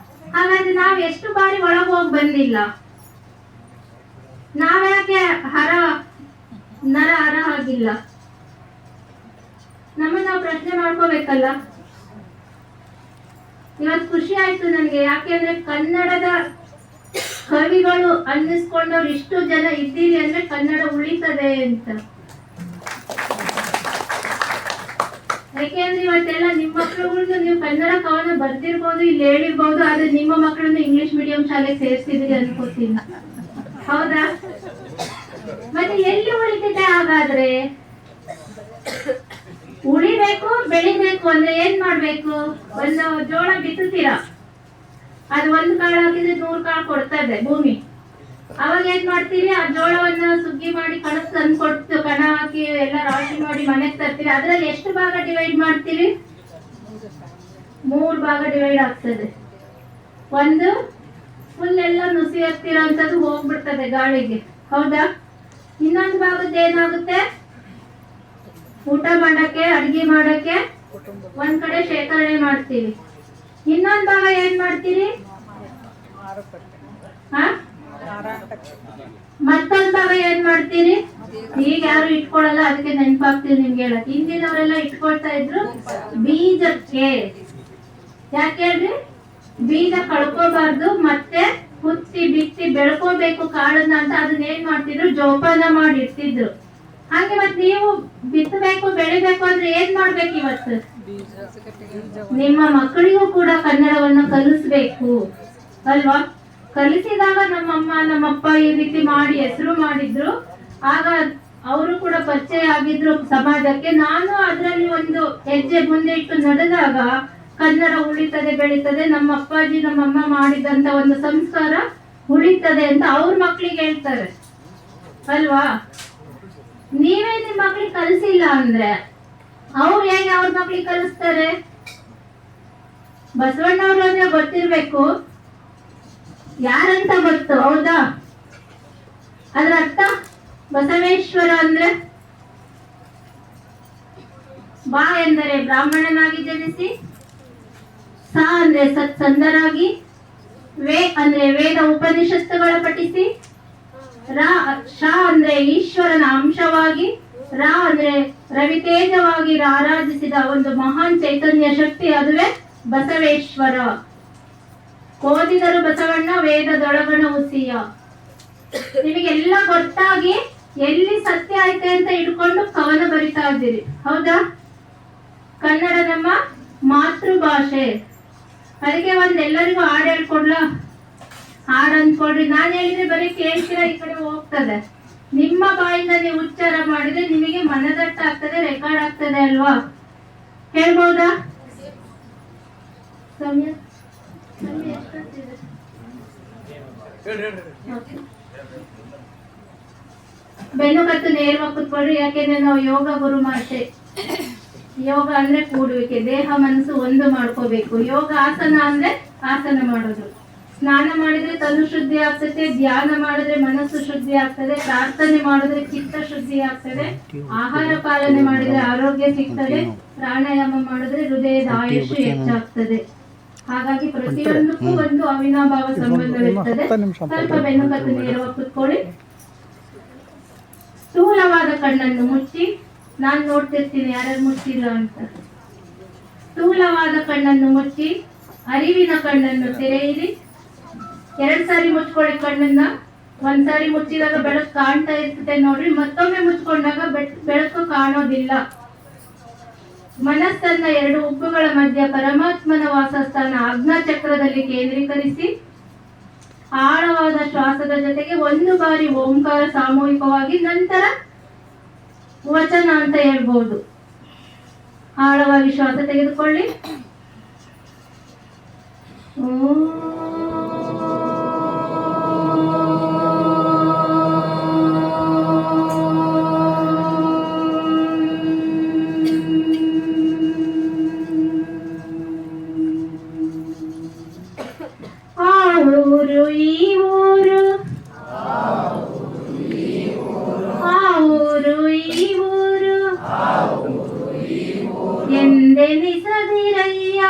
ಹಾಗಾದ್ರೆ ನಾವ್ ಎಷ್ಟು ಬಾರಿ ಒಳಗೆ ಹೋಗಿ ಬಂದಿಲ್ಲ? ನಾವ್ಯಾಕೆ ನರ ಹರ ಆಗಿಲ್ಲ? ನಮ್ಮನ್ನ ನಾವು ಪ್ರಶ್ನೆ ಮಾಡ್ಕೋಬೇಕಲ್ಲ. ಇವತ್ತು ಖುಷಿ ಆಯ್ತು ನನಗೆ. ಯಾಕೆಂದ್ರೆ ಕನ್ನಡದ ಕವಿಗಳು ಅನ್ನಿಸ್ಕೊಂಡವ್ರು ಇಷ್ಟು ಜನ ಇದ್ದೀರಿ ಅಂದ್ರೆ ಕನ್ನಡ ಉಳಿತದೆ ಅಂತ. ಯಾಕೆಂದ್ರೆ ಇವತ್ತೆಲ್ಲ ನಿಮ್ಮ ಮಕ್ಕಳುಗಳಿಗೂ ನೀವು ಕನ್ನಡ ಕವನ ಬರ್ದಿರ್ಬೋದು, ಇಲ್ಲಿ ಹೇಳಿರ್ಬೋದು, ಆದ್ರೆ ನಿಮ್ಮ ಮಕ್ಕಳನ್ನ ಇಂಗ್ಲಿಷ್ ಮೀಡಿಯಂ ಶಾಲೆಗೆ ಸೇರಿಸಿದ್ರಿ ಅನ್ಕೋತೀನಿ, ಹೌದಾ? ಮತ್ತೆ ಎಲ್ಲಿ ಉಳಿತಿದೆ? ಹಾಗಾದ್ರೆ ಉಳಿಬೇಕು, ಬೆಳಿಬೇಕು ಅಂದ್ರೆ ಏನ್ ಮಾಡ್ಬೇಕು? ಒಂದು ಜೋಳ ಬಿತ್ತುತ್ತೀರಾ, ಅದು 1 ಕಾಳು ಹಾಕಿದ್ರೆ 100 ಕಾಳು ಕೊಡ್ತದೆ ಭೂಮಿ. ಅವಾಗ ಏನ್ ಮಾಡ್ತೀರಿ? ಆ ಜೋಳವನ್ನ ಸುಗ್ಗಿ ಮಾಡಿ ಕಣಕ್ ತಂದು ಕೊಟ್ಟು, ಕಣ ಹಾಕಿ ಎಲ್ಲ ರಾಶಿ ಮಾಡಿ ಮನೆಗೆ ತರ್ತೀರಿ. ಅದ್ರಲ್ಲಿ ಎಷ್ಟು ಭಾಗ ಡಿವೈಡ್ ಮಾಡ್ತೀರಿ? 3 ಭಾಗ ಡಿವೈಡ್ ಆಗ್ತದೆ. ಒಂದು ಫುಲ್ ಎಲ್ಲ ನುಸಿ ಹತ್ತಿರೋಂಥದ್ದು ಹೋಗ್ಬಿಡ್ತದೆ ಗಾಳಿಗೆ, ಹೌದಾ? ಇನ್ನೊಂದು ಭಾಗದ ಏನಾಗುತ್ತೆ? ಊಟ ಮಾಡಕ್ಕೆ, ಅಡ್ಗೆ ಮಾಡಕ್ಕೆ ಒಂದ್ ಕಡೆ ಶೇಖರಣೆ ಮಾಡ್ತೀವಿ. ಇನ್ನೊಂದ್ ಭಾಗ ಏನ್ ಮಾಡ್ತೀರಿ? ಮತ್ತೊಂದ್ ಭಾಗ ಏನ್ ಮಾಡ್ತೀರಿ? ಈಗ ಯಾರು ಇಟ್ಕೊಳಲ್ಲ, ಅದಕ್ಕೆ ನೆನಪಾಗ್ತೀವಿ ನಿಮ್ಗೆ ಹೇಳಕ್. ಹಿಂದಿನವರೆಲ್ಲ ಇಟ್ಕೊಳ್ತಾ ಇದ್ರು ಬೀಜಕ್ಕೆ. ಯಾಕೆ ಹೇಳ್ರಿ? ಬೀಜ ಕಳ್ಕೋಬಾರ್ದು, ಮತ್ತೆ ಹುತ್ತಿ ಬಿತ್ತಿ ಬೆಳ್ಕೋಬೇಕು ಕಾಳನ್ನ ಅಂತ. ಅದನ್ನ ಏನ್ ಮಾಡ್ತಿದ್ರು? ಜೋಪಾನ ಮಾಡಿ ಇರ್ತಿದ್ರು. ಹಾಗೆ ಮತ್ ನೀವು ಬಿತ್ತಬೇಕು, ಬೆಳಿಬೇಕು ಅಂದ್ರೆ ಏನ್ ಮಾಡ್ಬೇಕು? ಇವತ್ತು ನಿಮ್ಮ ಮಕ್ಕಳಿಗೂ ಕೂಡ ಕನ್ನಡವನ್ನ ಕಲಿಸ್ಬೇಕು ಅಲ್ವಾ? ಕಲಿಸಿದಾಗ ನಮ್ಮಮ್ಮ ನಮ್ಮಪ್ಪ ಈ ರೀತಿ ಮಾಡಿ ಹೆಸರು ಮಾಡಿದ್ರು. ಆಗ ಅವರು ಕೂಡ ಪರಿಚಯ ಆಗಿದ್ರು ಸಮಾಜಕ್ಕೆ. ನಾನು ಅದರಲ್ಲಿ ಒಂದು ಹೆಜ್ಜೆ ಮುಂದೆ ಇಟ್ಟು ನಡೆದಾಗ ಕನ್ನಡ ಉಳಿತದೆ, ಬೆಳೀತದೆ, ನಮ್ಮ ಅಪ್ಪಾಜಿ ನಮ್ಮಮ್ಮ ಮಾಡಿದಂತ ಒಂದು ಸಂಸ್ಕಾರ ಉಳಿತದೆ ಅಂತ ಅವ್ರ ಮಕ್ಳಿಗೆ ಹೇಳ್ತಾರೆ ಅಲ್ವಾ. ನೀವೇ ನಿಮ್ ಮಕ್ಳಿಗೆ ಕಲಿಸಿಲ್ಲ ಅಂದ್ರೆ ಅವ್ರು ಹೇಗೆ ಅವ್ರ ಮಕ್ಳಿಗೆ ಕಲಿಸ್ತಾರೆ? ಬಸವಣ್ಣವ್ರು ಅಂದ್ರೆ ಗೊತ್ತಿರ್ಬೇಕು, ಯಾರಂತ ಗೊತ್ತು, ಹೌದಾ? ಅದ್ರ ಅರ್ಥ ಬಸವೇಶ್ವರ ಅಂದ್ರೆ ಬಾ ಎಂದರೆ ಬ್ರಾಹ್ಮಣನಾಗಿ ಜನಿಸಿ, ಸ ಅಂದ್ರೆ ಸತ್ಸಂಧರಾಗಿ, ವೇ ಅಂದ್ರೆ ವೇದ ಉಪನಿಷತ್ತುಗಳ ಪಠಿಸಿ, ಶ ಅಂದ್ರೆ ಈಶ್ವರನ ಅಂಶವಾಗಿ, ರ ಅಂದ್ರೆ ರವಿತೇಜವಾಗಿ ಆರಾಧಿಸಿದ ಒಂದು ಮಹಾನ್ ಚೈತನ್ಯ ಶಕ್ತಿ, ಅದುವೇ ಬಸವೇಶ್ವರ. ಓದಿದರು ಬಸವಣ್ಣ ವೇದದೊಳಗಣ ಉಸಿಯ. ನಿಮಗೆಲ್ಲ ಗೊತ್ತಾಗಿ ಎಲ್ಲಿ ಸತ್ಯ ಐತೆ ಅಂತ ಇಟ್ಕೊಂಡು ಕವನ ಬರಿತಾ ಇದ್ದೀರಿ, ಹೌದಾ? ಕನ್ನಡ ನಮ್ಮ ಮಾತೃಭಾಷೆ. ಅದಕ್ಕೆ ಎಲ್ಲರಿಗೂ ಹಾಡು ಹೇಳ್ಕೊಡ್ಲ? ಹಾಡು ಅಂದ್ಕೊಡ್ರಿ. ನಾನು ಹೇಳಿದ್ರೆ ಬರೀ ಕೇಳ್ತೀರಾ, ಈ ಕಡೆ ಹೋಗ್ತದೆ. ನಿಮ್ಮ ಬಾಯಿಂದ ನೀವು ಉಚ್ಚಾರ ಮಾಡಿದ್ರೆ ನಿಮಗೆ ಮನದಟ್ಟ ಆಗ್ತದೆ, ರೆಕಾರ್ಡ್ ಆಗ್ತದೆ ಅಲ್ವಾ? ಹೇಳ್ಬೋದಾ? ಸಮಯ ಎಷ್ಟೊತ್ತಿದೆ? ಬೆನ್ನು ಕತ್ತು ನೇರವಾಗಿ ಕುತ್ಕೊಳ್ರಿ. ಯಾಕೆಂದ್ರೆ ನಾವು ಯೋಗ ಗುರು ಮಾತೆ. ಯೋಗ ಅಂದ್ರೆ ಕೂಡುವಿಕೆ, ದೇಹ ಮನಸ್ಸು ಒಂದು ಮಾಡ್ಕೋಬೇಕು. ಯೋಗ ಆಸನ ಅಂದ್ರೆ ಆಸನ ಮಾಡೋದು. ಸ್ನಾನ ಮಾಡಿದ್ರೆ ತನು ಶುದ್ಧಿ ಆಗ್ತದೆ, ಧ್ಯಾನ ಮಾಡಿದ್ರೆ ಮನಸ್ಸು ಶುದ್ಧಿ ಆಗ್ತದೆ, ಪ್ರಾರ್ಥನೆ ಮಾಡಿದ್ರೆ ಚಿತ್ತ ಶುದ್ಧಿ ಆಗ್ತದೆ, ಆಹಾರ ಪಾಲನೆ ಮಾಡಿದ್ರೆ ಆರೋಗ್ಯ ಸಿಗ್ತದೆ, ಪ್ರಾಣಾಯಾಮ ಮಾಡಿದ್ರೆ ಹೃದಯದ ಆಯುಷ್ಯ ಹೆಚ್ಚಾಗ್ತದೆ. ಹಾಗಾಗಿ ಪ್ರತಿಯೊಂದಕ್ಕೂ ಒಂದು ಅವಿನಾಭಾವ ಸಂಬಂಧವಿರ್ತದೆ. ಸ್ವಲ್ಪ ಬೆನ್ನು ಕತ್ತು ನೇರವಾಗಿ ಕುತ್ಕೊಳ್ಳಿ. ಸ್ಥೂಲವಾದ ಕಣ್ಣನ್ನು ಮುಚ್ಚಿ. ನಾನು ನೋಡ್ತಿರ್ತೀನಿ ಯಾರ್ಯಾರು ಮುಚ್ಚಿಲ್ಲ ಅಂತ. ಸ್ಥೂಲವಾದ ಕಣ್ಣನ್ನು ಮುಚ್ಚಿ, ಅರಿವಿನ ಕಣ್ಣನ್ನು ತೆರೆಯಿರಿ. 2 ಸಾರಿ ಮುಚ್ಕೊಳ್ಳಿ ಕಣ್ಣನ್ನ. ಒಂದ್ಸಾರಿ ಮುಚ್ಚಿದಾಗ ಬೆಳಕು ಕಾಣ್ತಾ ಇರ್ತದೆ ನೋಡ್ರಿ, ಮತ್ತೊಮ್ಮೆ ಮುಚ್ಕೊಂಡಾಗ ಬೆಳಕು ಕಾಣೋದಿಲ್ಲ. ಮನಸ್ಸನ್ನ 2 ಉಬ್ಬುಗಳ ಮಧ್ಯ ಪರಮಾತ್ಮನ ವಾಸಸ್ಥಾನ ಆಜ್ಞಾ ಚಕ್ರದಲ್ಲಿ ಕೇಂದ್ರೀಕರಿಸಿ, ಆಳವಾದ ಶ್ವಾಸದ ಜೊತೆಗೆ 1 ಬಾರಿ ಓಂಕಾರ ಸಾಮೂಹಿಕವಾಗಿ, ನಂತರ ವಚನ ಅಂತ ಹೇಳ್ಬೋದು. ಆಳವಾಗಿ ಶ್ವಾಸ ತೆಗೆದುಕೊಳ್ಳಿ. ಊರು ಈ ಊರು, ಊರು ಈ ಊರು ಎಂದೆನಿಸದಿರಯ್ಯ,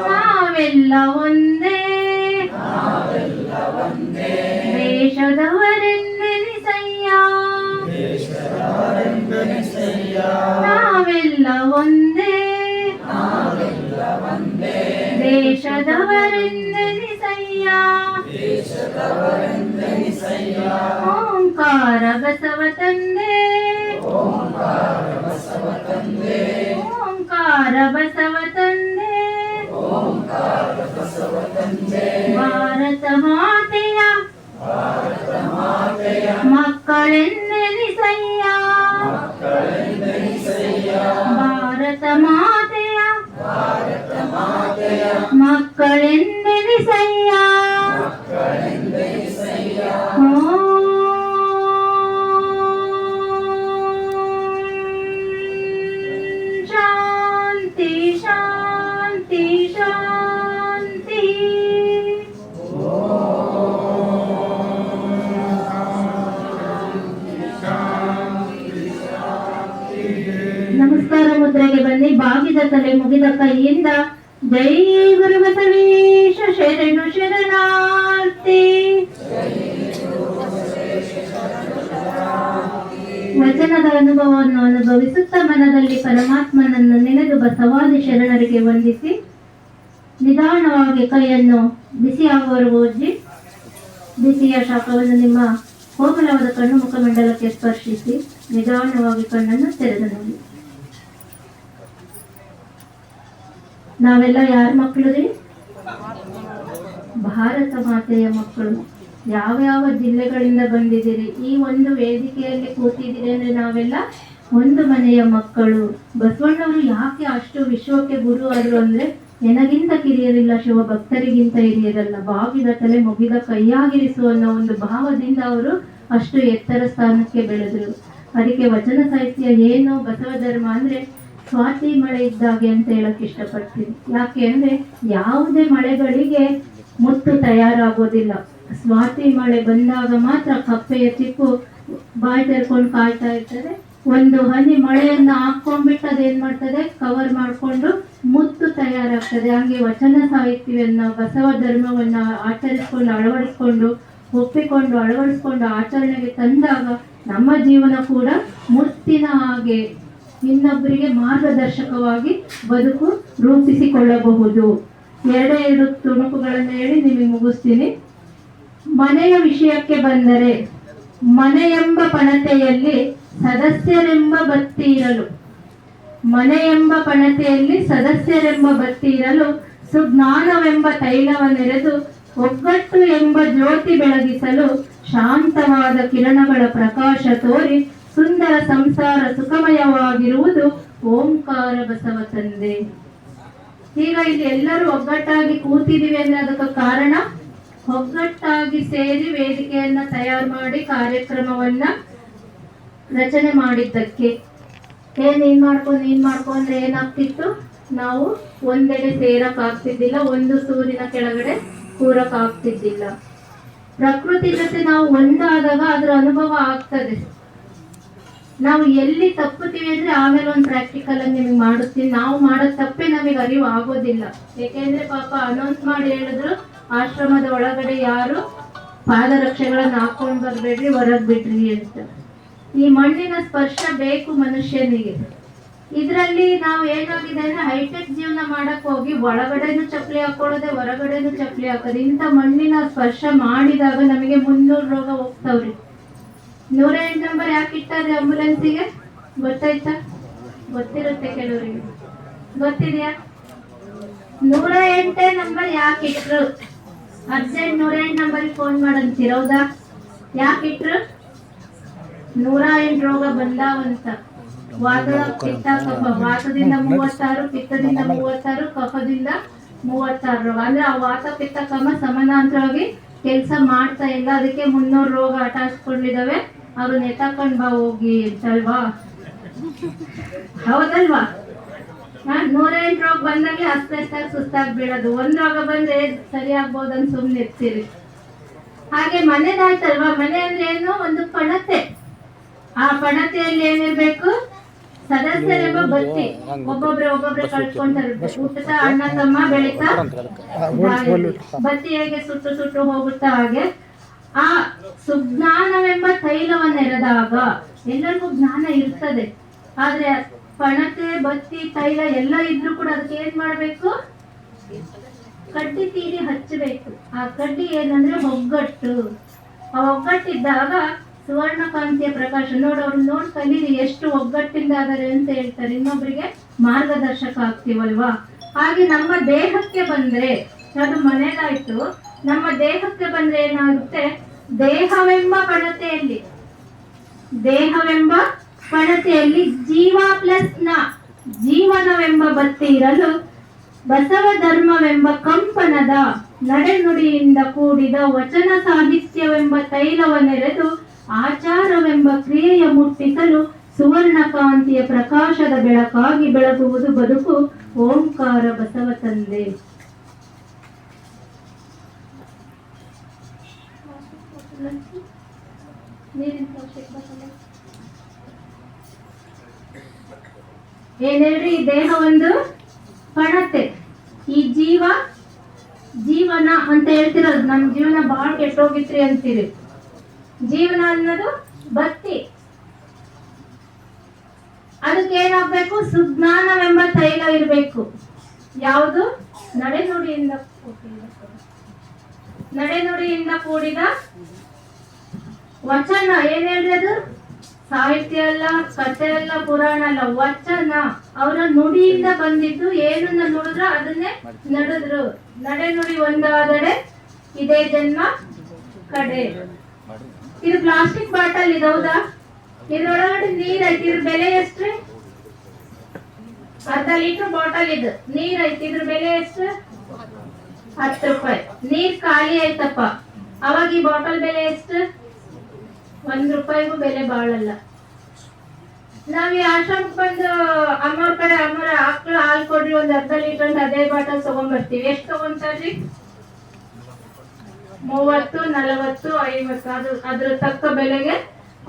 ನಾವೆಲ್ಲ ಒಂದೇ ದೇಶದವರೆಂದೆನಿಸಯ್ಯ, ನಾವೆಲ್ಲ ಒಂದೇ ದೇಶದವರೆಂದೆನಿಸಯ್ಯ. ಓಂಕಾರ ಬಸವ ತಂದೆ, ಓಂಕಾರ ಬಸವ ತಂದೆ, ಭಾರತ ಮಾತೆಯ ಮಕ್ಕಳೆಂದೆನಿಸಯ್ಯ, ಭಾರತ ಮಾತೆಯ ಮಕ್ಕಳೆಂದೆನಿಸಯ್ಯ. ಶಾಂತಿ ಶಾಂತಿ ಶಾಂತಿ. ನಮಸ್ಕಾರ ಮುದ್ರೆಗೆ ಬನ್ನಿ. ಬಾಗಿದ ತಲೆ ಮುಗಿದ ಕೈಯಿಂದ ಜೈ ಗುರು ಬಸವೇಶ ಶರಣು ಶರಣಾರ್ಥಿ. ವಚನದ ಅನುಭವವನ್ನು ಅನುಭವಿಸುತ್ತಾ ಮನದಲ್ಲಿ ಪರಮಾತ್ಮನನ್ನು ನೆನೆದು ಬಸವಾದಿ ಶರಣರಿಗೆ ವಂದಿಸಿ, ನಿಧಾನವಾಗಿ ಕೈಯನ್ನು ಬಿಸಿಯಾಗುವವರೆಗೂ ಉಜ್ಜಿ, ಬಿಸಿಯ ಶಾಖವನ್ನು ನಿಮ್ಮ ಕೋಮಲವಾದ ಕಣ್ಣು ಮುಖಮಂಡಲಕ್ಕೆ ಸ್ಪರ್ಶಿಸಿ ನಿಧಾನವಾಗಿ ಕಣ್ಣನ್ನು ತೆರೆದು ನೋಡಿ. ನಾವೆಲ್ಲ ಯಾರ ಮಕ್ಕಳು ರೀ? ಭಾರತ ಮಾತೆಯ ಮಕ್ಕಳು. ಯಾವ್ಯಾವ ಜಿಲ್ಲೆಗಳಿಂದ ಬಂದಿದ್ದೀರಿ, ಈ ಒಂದು ವೇದಿಕೆಯಲ್ಲಿ ಕೂತಿದ್ದೀರಿ ಅಂದ್ರೆ ನಾವೆಲ್ಲ ಒಂದು ಮನೆಯ ಮಕ್ಕಳು. ಬಸವಣ್ಣವರು ಯಾಕೆ ಅಷ್ಟು ವಿಶ್ವಕ್ಕೆ ಗುರು ಆದ್ರು ಅಂದ್ರೆ, ನನಗಿಂತ ಕಿರಿಯರಿಲ್ಲ ಶಿವ ಭಕ್ತರಿಗಿಂತ ಹಿರಿಯರಲ್ಲ, ಬಾಗಿದ ತಲೆ ಮುಗಿದ ಕೈಯಾಗಿರಿಸು ಅನ್ನೋ ಒಂದು ಭಾವದಿಂದ ಅವರು ಅಷ್ಟು ಎತ್ತರ ಸ್ಥಾನಕ್ಕೆ ಬೆಳೆದ್ರು. ಅದಕ್ಕೆ ವಚನ ಸಾಹಿತ್ಯ ಏನು, ಬಸವ ಧರ್ಮ ಅಂದ್ರೆ ಸ್ವಾತಿ ಮಳೆ ಇದ್ದಾಗೆ ಅಂತ ಹೇಳಕ್ ಇಷ್ಟಪಡ್ತೀನಿ. ಯಾಕೆ ಅಂದ್ರೆ ಯಾವುದೇ ಮಳೆಗಳಿಗೆ ಮುತ್ತು ತಯಾರಾಗೋದಿಲ್ಲ. ಸ್ವಾತಿ ಮಳೆ ಬಂದಾಗ ಮಾತ್ರ ಕಪ್ಪೆಯ ಚಿಪ್ಪು ಬಾಯಿ ತೆರ್ಕೊಂಡು ಕಾಯ್ತಾ ಇರ್ತದೆ. ಒಂದು ಹನಿ ಮಳೆಯನ್ನ ಹಾಕೊಂಡ್ಬಿಟ್ಟು ಅದೇನ್ ಮಾಡ್ತದೆ, ಕವರ್ ಮಾಡ್ಕೊಂಡು ಮುತ್ತು ತಯಾರಾಗ್ತದೆ. ಹಂಗೆ ವಚನ ಸಾಹಿತ್ಯವನ್ನ, ಬಸವ ಧರ್ಮವನ್ನ ಆಚರಿಸ್ಕೊಂಡು ಅಳವಡಿಸ್ಕೊಂಡು ಒಪ್ಪಿಕೊಂಡು ಅಳವಡಿಸ್ಕೊಂಡು ಆಚರಣೆಗೆ ತಂದಾಗ ನಮ್ಮ ಜೀವನ ಕೂಡ ಮುತ್ತಿನ ಹಾಗೆ ಇನ್ನೊಬ್ಬರಿಗೆ ಮಾರ್ಗದರ್ಶಕವಾಗಿ ಬದುಕು ರೂಪಿಸಿಕೊಳ್ಳಬಹುದು. ಎರಡು ತುಣುಕುಗಳನ್ನು ಹೇಳಿ ನಿಮಗೆ ಮುಗಿಸ್ತೀನಿ. ಮನೆಯ ವಿಷಯಕ್ಕೆ ಬಂದರೆ, ಮನೆಯೆಂಬ ಪಣತೆಯಲ್ಲಿ ಸದಸ್ಯರೆಂಬ ಬತ್ತಿ ಇರಲು, ಮನೆಯೆಂಬ ಪಣತೆಯಲ್ಲಿ ಸದಸ್ಯರೆಂಬ ಬತ್ತಿ ಇರಲು ಸುಜ್ಞಾನವೆಂಬ ತೈಲವನ್ನೆರೆದು ಒಗ್ಗಟ್ಟು ಎಂಬ ಜ್ಯೋತಿ ಬೆಳಗಿಸಲು ಶಾಂತವಾದ ಕಿರಣಗಳ ಪ್ರಕಾಶ ತೋರಿ ಸುಂದರ ಸಂಸಾರ ಸುಖಮಯವಾಗಿರುವುದು ಓಂಕಾರ ಬಸವ ತಂದೆ. ಈಗ ಇಲ್ಲಿ ಎಲ್ಲರೂ ಒಗ್ಗಟ್ಟಾಗಿ ಕೂತಿದೀವಿ ಅಂದ್ರೆ ಅದಕ್ಕೆ ಕಾರಣ, ಒಗ್ಗಟ್ಟಾಗಿ ಸೇರಿ ವೇದಿಕೆಯನ್ನ ತಯಾರು ಮಾಡಿ ಕಾರ್ಯಕ್ರಮವನ್ನ ರಚನೆ ಮಾಡಿದ್ದಕ್ಕೆ. ನೀನ್ ಮಾಡ್ಕೊ ಅಂದ್ರೆ ಏನಾಗ್ತಿತ್ತು, ನಾವು ಒಂದೆಡೆ ಸೇರಕ್ ಆಗ್ತಿದ್ದಿಲ್ಲ, ಒಂದು ಸೂರಿನ ಕೆಳಗಡೆ ಕೂರಕ್ ಆಗ್ತಿದ್ದಿಲ್ಲ. ಪ್ರಕೃತಿ ಜೊತೆ ನಾವು ಒಂದಾದಾಗ ಅದರ ಅನುಭವ ಆಗ್ತದೆ. ನಾವು ಎಲ್ಲಿ ತಪ್ಪುತ್ತೀವಿ ಅಂದ್ರೆ ಆಮೇಲೆ ಒಂದು ಪ್ರಾಕ್ಟಿಕಲ್ ಆಗಿ ನಿಮಗೆ ಮಾಡುತ್ತೀನಿ. ನಾವು ಮಾಡೋ ತಪ್ಪೇ ನಮಗೆ ಅರಿವು ಆಗೋದಿಲ್ಲ. ಯಾಕೆಂದ್ರೆ ಪಾಪ ಅನೌನ್ಸ್ ಮಾಡಿ ಹೇಳಿದ್ರು, ಆಶ್ರಮದ ಒಳಗಡೆ ಯಾರು ಪಾದರಕ್ಷೆಗಳನ್ನ ಹಾಕೊಂಡ್ ಬರ್ಬೇಡ್ರಿ, ಹೊರಗ್ ಬಿಡ್ರಿ ಅಂತ. ಈ ಮಣ್ಣಿನ ಸ್ಪರ್ಶ ಬೇಕು ಮನುಷ್ಯನಿಗೆ. ಇದ್ರಲ್ಲಿ ನಾವು ಏನಾಗಿದೆ ಅಂದ್ರೆ ಹೈಟೆಕ್ ಜೀವನ ಮಾಡಕ್ ಹೋಗಿ ಒಳಗಡೆನು ಚಪ್ಪಲಿ ಹಾಕೊಳ್ಳೋದೆ, ಹೊರಗಡೆನು ಚಪ್ಪಲಿ ಹಾಕೋದು. ಇಂಥ ಮಣ್ಣಿನ ಸ್ಪರ್ಶ ಮಾಡಿದಾಗ ನಮಗೆ 300 ರೋಗ ಹೋಗ್ತಾವ್ರಿ. 108 ನಂಬರ್ ಯಾಕೆ ಇಟ್ಟಾರೆ ಆಂಬುಲೆನ್ಸಿಗೆ ಗೊತ್ತಾಯ್ತಾ? ಗೊತ್ತಿರುತ್ತೆ ಕೆಲವರಿಗೆ, ಗೊತ್ತಿದ್ಯಾ? 108 ನಂಬರ್ ಯಾಕೆ ಇಟ್ರು? ಅರ್ಜೆಂಟ್ 108 ನಂಬರ್ಗೆ ಫೋನ್ ಮಾಡಂತೀರ, ಹೌದಾ? ಯಾಕೆ ಇಟ್ರು? 108 ರೋಗ ಬಂದಾವಂತ. ವಾತ ಪಿತ್ತ ಕಫ, ವಾತದಿಂದ 36, ಪಿತ್ತದಿಂದ 36, ಕಫದಿಂದ 36 ರೋಗ. ಅಂದ್ರೆ ಆ ವಾತ ಪಿತ್ತ ಕಫ ಸಮಾನಾಂತರವಾಗಿ ಕೆಲಸ ಮಾಡ್ತಾ ಇಲ್ಲ. ಅದಕ್ಕೆ 300 ರೋಗ ಅಟಾಚ್ಕೊಂಡಿದಾವೆ. ಅವ್ರನ್ನ ಎತ್ತಾಕೊಂಡ್ ಬಾ ಹೋಗಿ ಅಂತಲ್ವಾ? ಹೌದಲ್ವಾ? 108 ರೋಗ ಬಂದಾಗಲೇ ಅಸ್ವಸ್ಥಾಗಿ ಸುಸ್ತಾಗಿ ಬೀಳೋದು. 1 ರೋಗ ಬಂದ್ರೆ ಸರಿ ಆಗ್ಬೋದಂತ ಸುಮ್ನೆ ಇರ್ತೀರಿ. ಹಾಗೆ ಮನೆದಾಯ್ತಲ್ವಾ? ಮನೆ ಅಂದ್ರೆ ಏನು? ಒಂದು ಪಣತೆ. ಆ ಪಣತೆಯಲ್ಲಿ ಏನಿರ್ಬೇಕು? ಸದಸ್ಯರೆಂಬ ಬತ್ತಿ. ಒಬ್ಬೊಬ್ರೆ ಕಳ್ಕೊಂತಾರೆ. ಊಟದ ಅಣ್ಣ ತಮ್ಮ ಬೆಳೀತಾ ಬತ್ತಿ ಹೇಗೆ ಸುಟ್ಟು ಹೋಗುತ್ತಾ, ಹಾಗೆ ಆ ಸುಜ್ಞಾನವೆಂಬ ತೈಲವನ್ನೆರೆದಾಗ ಎಲ್ಲರಿಗೂ ಜ್ಞಾನ ಇರ್ತದೆ. ಆದ್ರೆ ಪಣತೆ, ಬತ್ತಿ, ತೈಲ ಎಲ್ಲ ಇದ್ರೂ ಕೂಡ ಅದಕ್ಕೆ ಏನ್ ಮಾಡ್ಬೇಕು? ಕಡ್ಡಿ ತೀರಿ ಹಚ್ಚಬೇಕು. ಆ ಕಡ್ಡಿ ಏನಂದ್ರೆ ಒಗ್ಗಟ್ಟು. ಆ ಒಗ್ಗಟ್ಟಿದ್ದಾಗ ಸುವರ್ಣಕಾಂತಿಯ ಪ್ರಕಾಶ. ಅವ್ರು ನೋಡಿ ಕಲೀರಿ ಎಷ್ಟು ಒಗ್ಗಟ್ಟಿಂದ ಆದರೆ ಅಂತ ಹೇಳ್ತಾರೆ. ಇನ್ನೊಬ್ಬರಿಗೆ ಮಾರ್ಗದರ್ಶಕ ಆಗ್ತೀವಲ್ವಾ? ಹಾಗೆ ನಮ್ಮ ದೇಹಕ್ಕೆ ಬಂದ್ರೆ, ಅದು ಮನೆಗಾಯ್ತು. ನಮ್ಮ ದೇಹಕ್ಕೆ ಬಂದ್ರೆ ಏನಾಗುತ್ತೆ? ದೇಹವೆಂಬ ಪಣತೆಯಲ್ಲಿ ಜೀವ ಪ್ಲಸ್ ನ ಜೀವನವೆಂಬ ಬತ್ತಿ ಇರಲು ಬಸವ ಧರ್ಮವೆಂಬ ಕಂಪನದ ನಡೆನುಡಿಯಿಂದ ಕೂಡಿದ ವಚನ ಸಾಹಿತ್ಯವೆಂಬ ತೈಲವನ್ನೆರೆದು ಆಚಾರವೆಂಬ ಕ್ರಿಯೆಯ ಮುಟ್ಟಿಸಲು ಸುವರ್ಣಕಾಂತಿಯ ಪ್ರಕಾಶದ ಬೆಳಕಾಗಿ ಬೆಳಗುವುದು ಬದುಕು ಓಂಕಾರ ಬಸವ ತಂದೆ. ಏನೇಳ್ರಿ? ಈ ದೇಹ ಒಂದು ಪಣತೆ. ಈ ಜೀವನ ಅಂತ ಹೇಳ್ತಿರೋದು, ನಮ್ ಜೀವನ ಬಹಳ ಕೆಟ್ಟೋಗಿತ್ರಿ ಅಂತೀರಿ. ಜೀವನ ಅನ್ನೋದು ಬತ್ತಿ. ಅದಕ್ಕೆ ಏನಾಗ್ಬೇಕು? ಸುಜ್ಞಾನವೆಂಬ ತೈಲ ಇರಬೇಕು. ಯಾವುದು? ನಡೆನುಡಿಯಿಂದ ಕೂಡಿದ ವಚನ. ಏನ್ ಹೇಳಿದ್ರು? ಸಾಹಿತ್ಯ ಅಲ್ಲ, ಕಥೆ ಅಲ್ಲ, ಪುರಾಣ ಅಲ್ಲ, ವಚನ. ಅವರ ನುಡಿಯಿಂದ ಬಂದಿದ್ದು. ಏನನ್ನ ನುಡಿದ್ರು ಅದನ್ನೇ ನಡೆದ್ರು. ನಡೆನುಡಿ ಒಂದಾದರೆ ಇದೇ ಜನ್ಮ ಕಡೆ. ಇದು ಪ್ಲಾಸ್ಟಿಕ್ ಬಾಟಲ್ ಇದೆ, ಹೌದಾ? ಇದ್ರೊಳಗಡೆ ನೀರ್ ಐತಿ. ಇದ್ರ ಬೆಲೆ ಎಷ್ಟ್ರಿ? ಅರ್ಧ ಲೀಟರ್ ಬಾಟಲ್ ಇದು ನೀರ್ ಐತಿ. ಇದ್ರ ಬೆಲೆ ಎಷ್ಟು? 10 ರೂಪಾಯಿ. ನೀರ್ ಖಾಲಿ ಆಯ್ತಪ್ಪ, ಅವಾಗ ಈ ಬಾಟಲ್ ಬೆಲೆ ಎಷ್ಟು? 1 ರೂಪಾಯಿಗೂ ಬೆಲೆ ಬಾಳಲ್ಲ. ನಾವ್ ಈ ಆಶ್ರಮಕ್ಕೆ ಬಂದು ಅಮ್ಮವ್ರ ಕಡೆ ಅಮ್ಮರ ಆಕಳ ಹಾಲು ಕೊಡ್ರಿ ಒಂದ್ ಅರ್ಧ ಲೀಟರ್ ಅದೇ ಬಾಟಲ್ ತಗೊಂಡ್ ಬರ್ತೀವಿ. ಎಷ್ಟು ತಗೊಂತಾರ್ರಿ? 30, 40, 50 ಅದ್ರ ತಕ್ಕ ಬೆಲೆಗೆ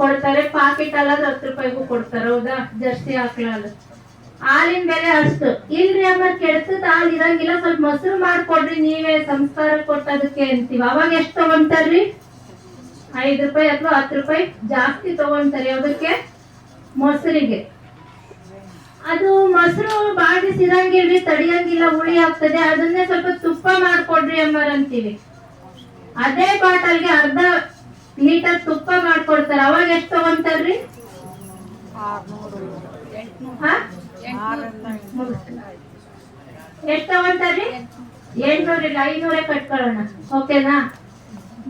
ಕೊಡ್ತಾರೆ. ಪಾಕೆಟ್ ಅಲ್ಲಾದ್ರೆ 10 ರೂಪಾಯಿಗೂ ಕೊಡ್ತಾರೆ, ಹೌದಾ? ಜರ್ಸಿ ಆಕಳ ಹಾಲು. ಹಾಲಿನ ಬೆಲೆ ಅಷ್ಟು ಇಲ್ರಿ ಅಮ್ಮ, ಕೆಡ್ತದ ಹಾಲು ಇರಂಗಿಲ್ಲ, ಸ್ವಲ್ಪ ಮೊಸರು ಮಾಡ್ಕೊಡ್ರಿ ನೀವೇ ಸಂಸ್ಕಾರ ಕೊಟ್ಟದಕ್ಕೆ ಅಂತೀವಿ. ಅವಾಗ ಎಷ್ಟು ತಗೊಂತಾರ್ರಿ? 5 ರೂಪಾಯಿ ಅಥವಾ 10 ರೂಪಾಯಿ ಜಾಸ್ತಿ ತಗೊಂತಾರೆ. ಅದಕ್ಕೆ ಮೊಸರಿಗೆ. ಅದು ಮೊಸರು ಬಾಳ ದಿವಸ ಇರಂಗಿಲ್ರಿ, ತಡಿಯಂಗಿಲ್ಲ, ಹುಳಿ ಆಗ್ತದೆ. ಅದನ್ನೇ ಸ್ವಲ್ಪ ತುಪ್ಪ ಮಾಡ್ಕೊಡ್ರಿ ಅಮ್ಮಾರ ಅಂತೀವಿ. ಅದೇ ಬಾಟಲ್ಗೆ ಅರ್ಧ ಲೀಟರ್ ತುಪ್ಪ ಮಾಡ್ಕೊಡ್ತಾರ. ಅವಾಗ ಎಷ್ಟು ತಗೊಂತಾರ್ರಿ? ಎಷ್ಟು ತಗೊಂತಾರ್ರಿ? 800 ಇಲ್ಲ, 500 ಕಟ್ಕೊಳ್ಳೋಣ, ಓಕೆನಾ?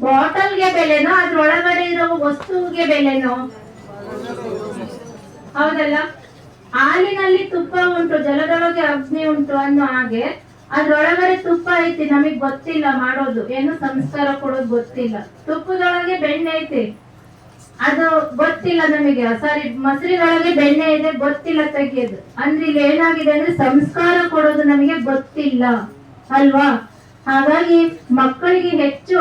ಬಾಟಲ್ಗೆ ಬೆಲೆನೋ ಅದ್ರೊಳಗಡೆ ಇರೋ ವಸ್ತುವಿಗೆ ಬೆಲೆನೋ? ಹೌದಲ್ಲ? ಹಾಲಿನಲ್ಲಿ ತುಪ್ಪ ಉಂಟು, ಜಲದೊಳಗೆ ಅಗ್ನಿ ಉಂಟು ಅನ್ನೋ ಹಾಗೆ ಅದ್ರೊಳಗಡೆ ತುಪ್ಪ ಐತಿ, ನಮಗ್ ಗೊತ್ತಿಲ್ಲ ಮಾಡೋದು, ಏನು ಸಂಸ್ಕಾರ ಕೊಡೋದು ಗೊತ್ತಿಲ್ಲ. ತುಪ್ಪದೊಳಗೆ ಬೆಣ್ಣೆ ಐತಿ, ಅದು ಗೊತ್ತಿಲ್ಲ ನಮಗೆ. ಸಾರಿ, ಮೊಸರಿನೊಳಗೆ ಬೆಣ್ಣೆ ಇದೆ, ಗೊತ್ತಿಲ್ಲ ತೆಗಿಯೋದು. ಅಂದ್ರೆ ಇಲ್ಲಿ ಏನಾಗಿದೆ ಅಂದ್ರೆ ಸಂಸ್ಕಾರ ಕೊಡೋದು ನಮಗೆ ಗೊತ್ತಿಲ್ಲ ಅಲ್ವಾ? ಹಾಗಾಗಿ ಮಕ್ಕಳಿಗೆ ಹೆಚ್ಚು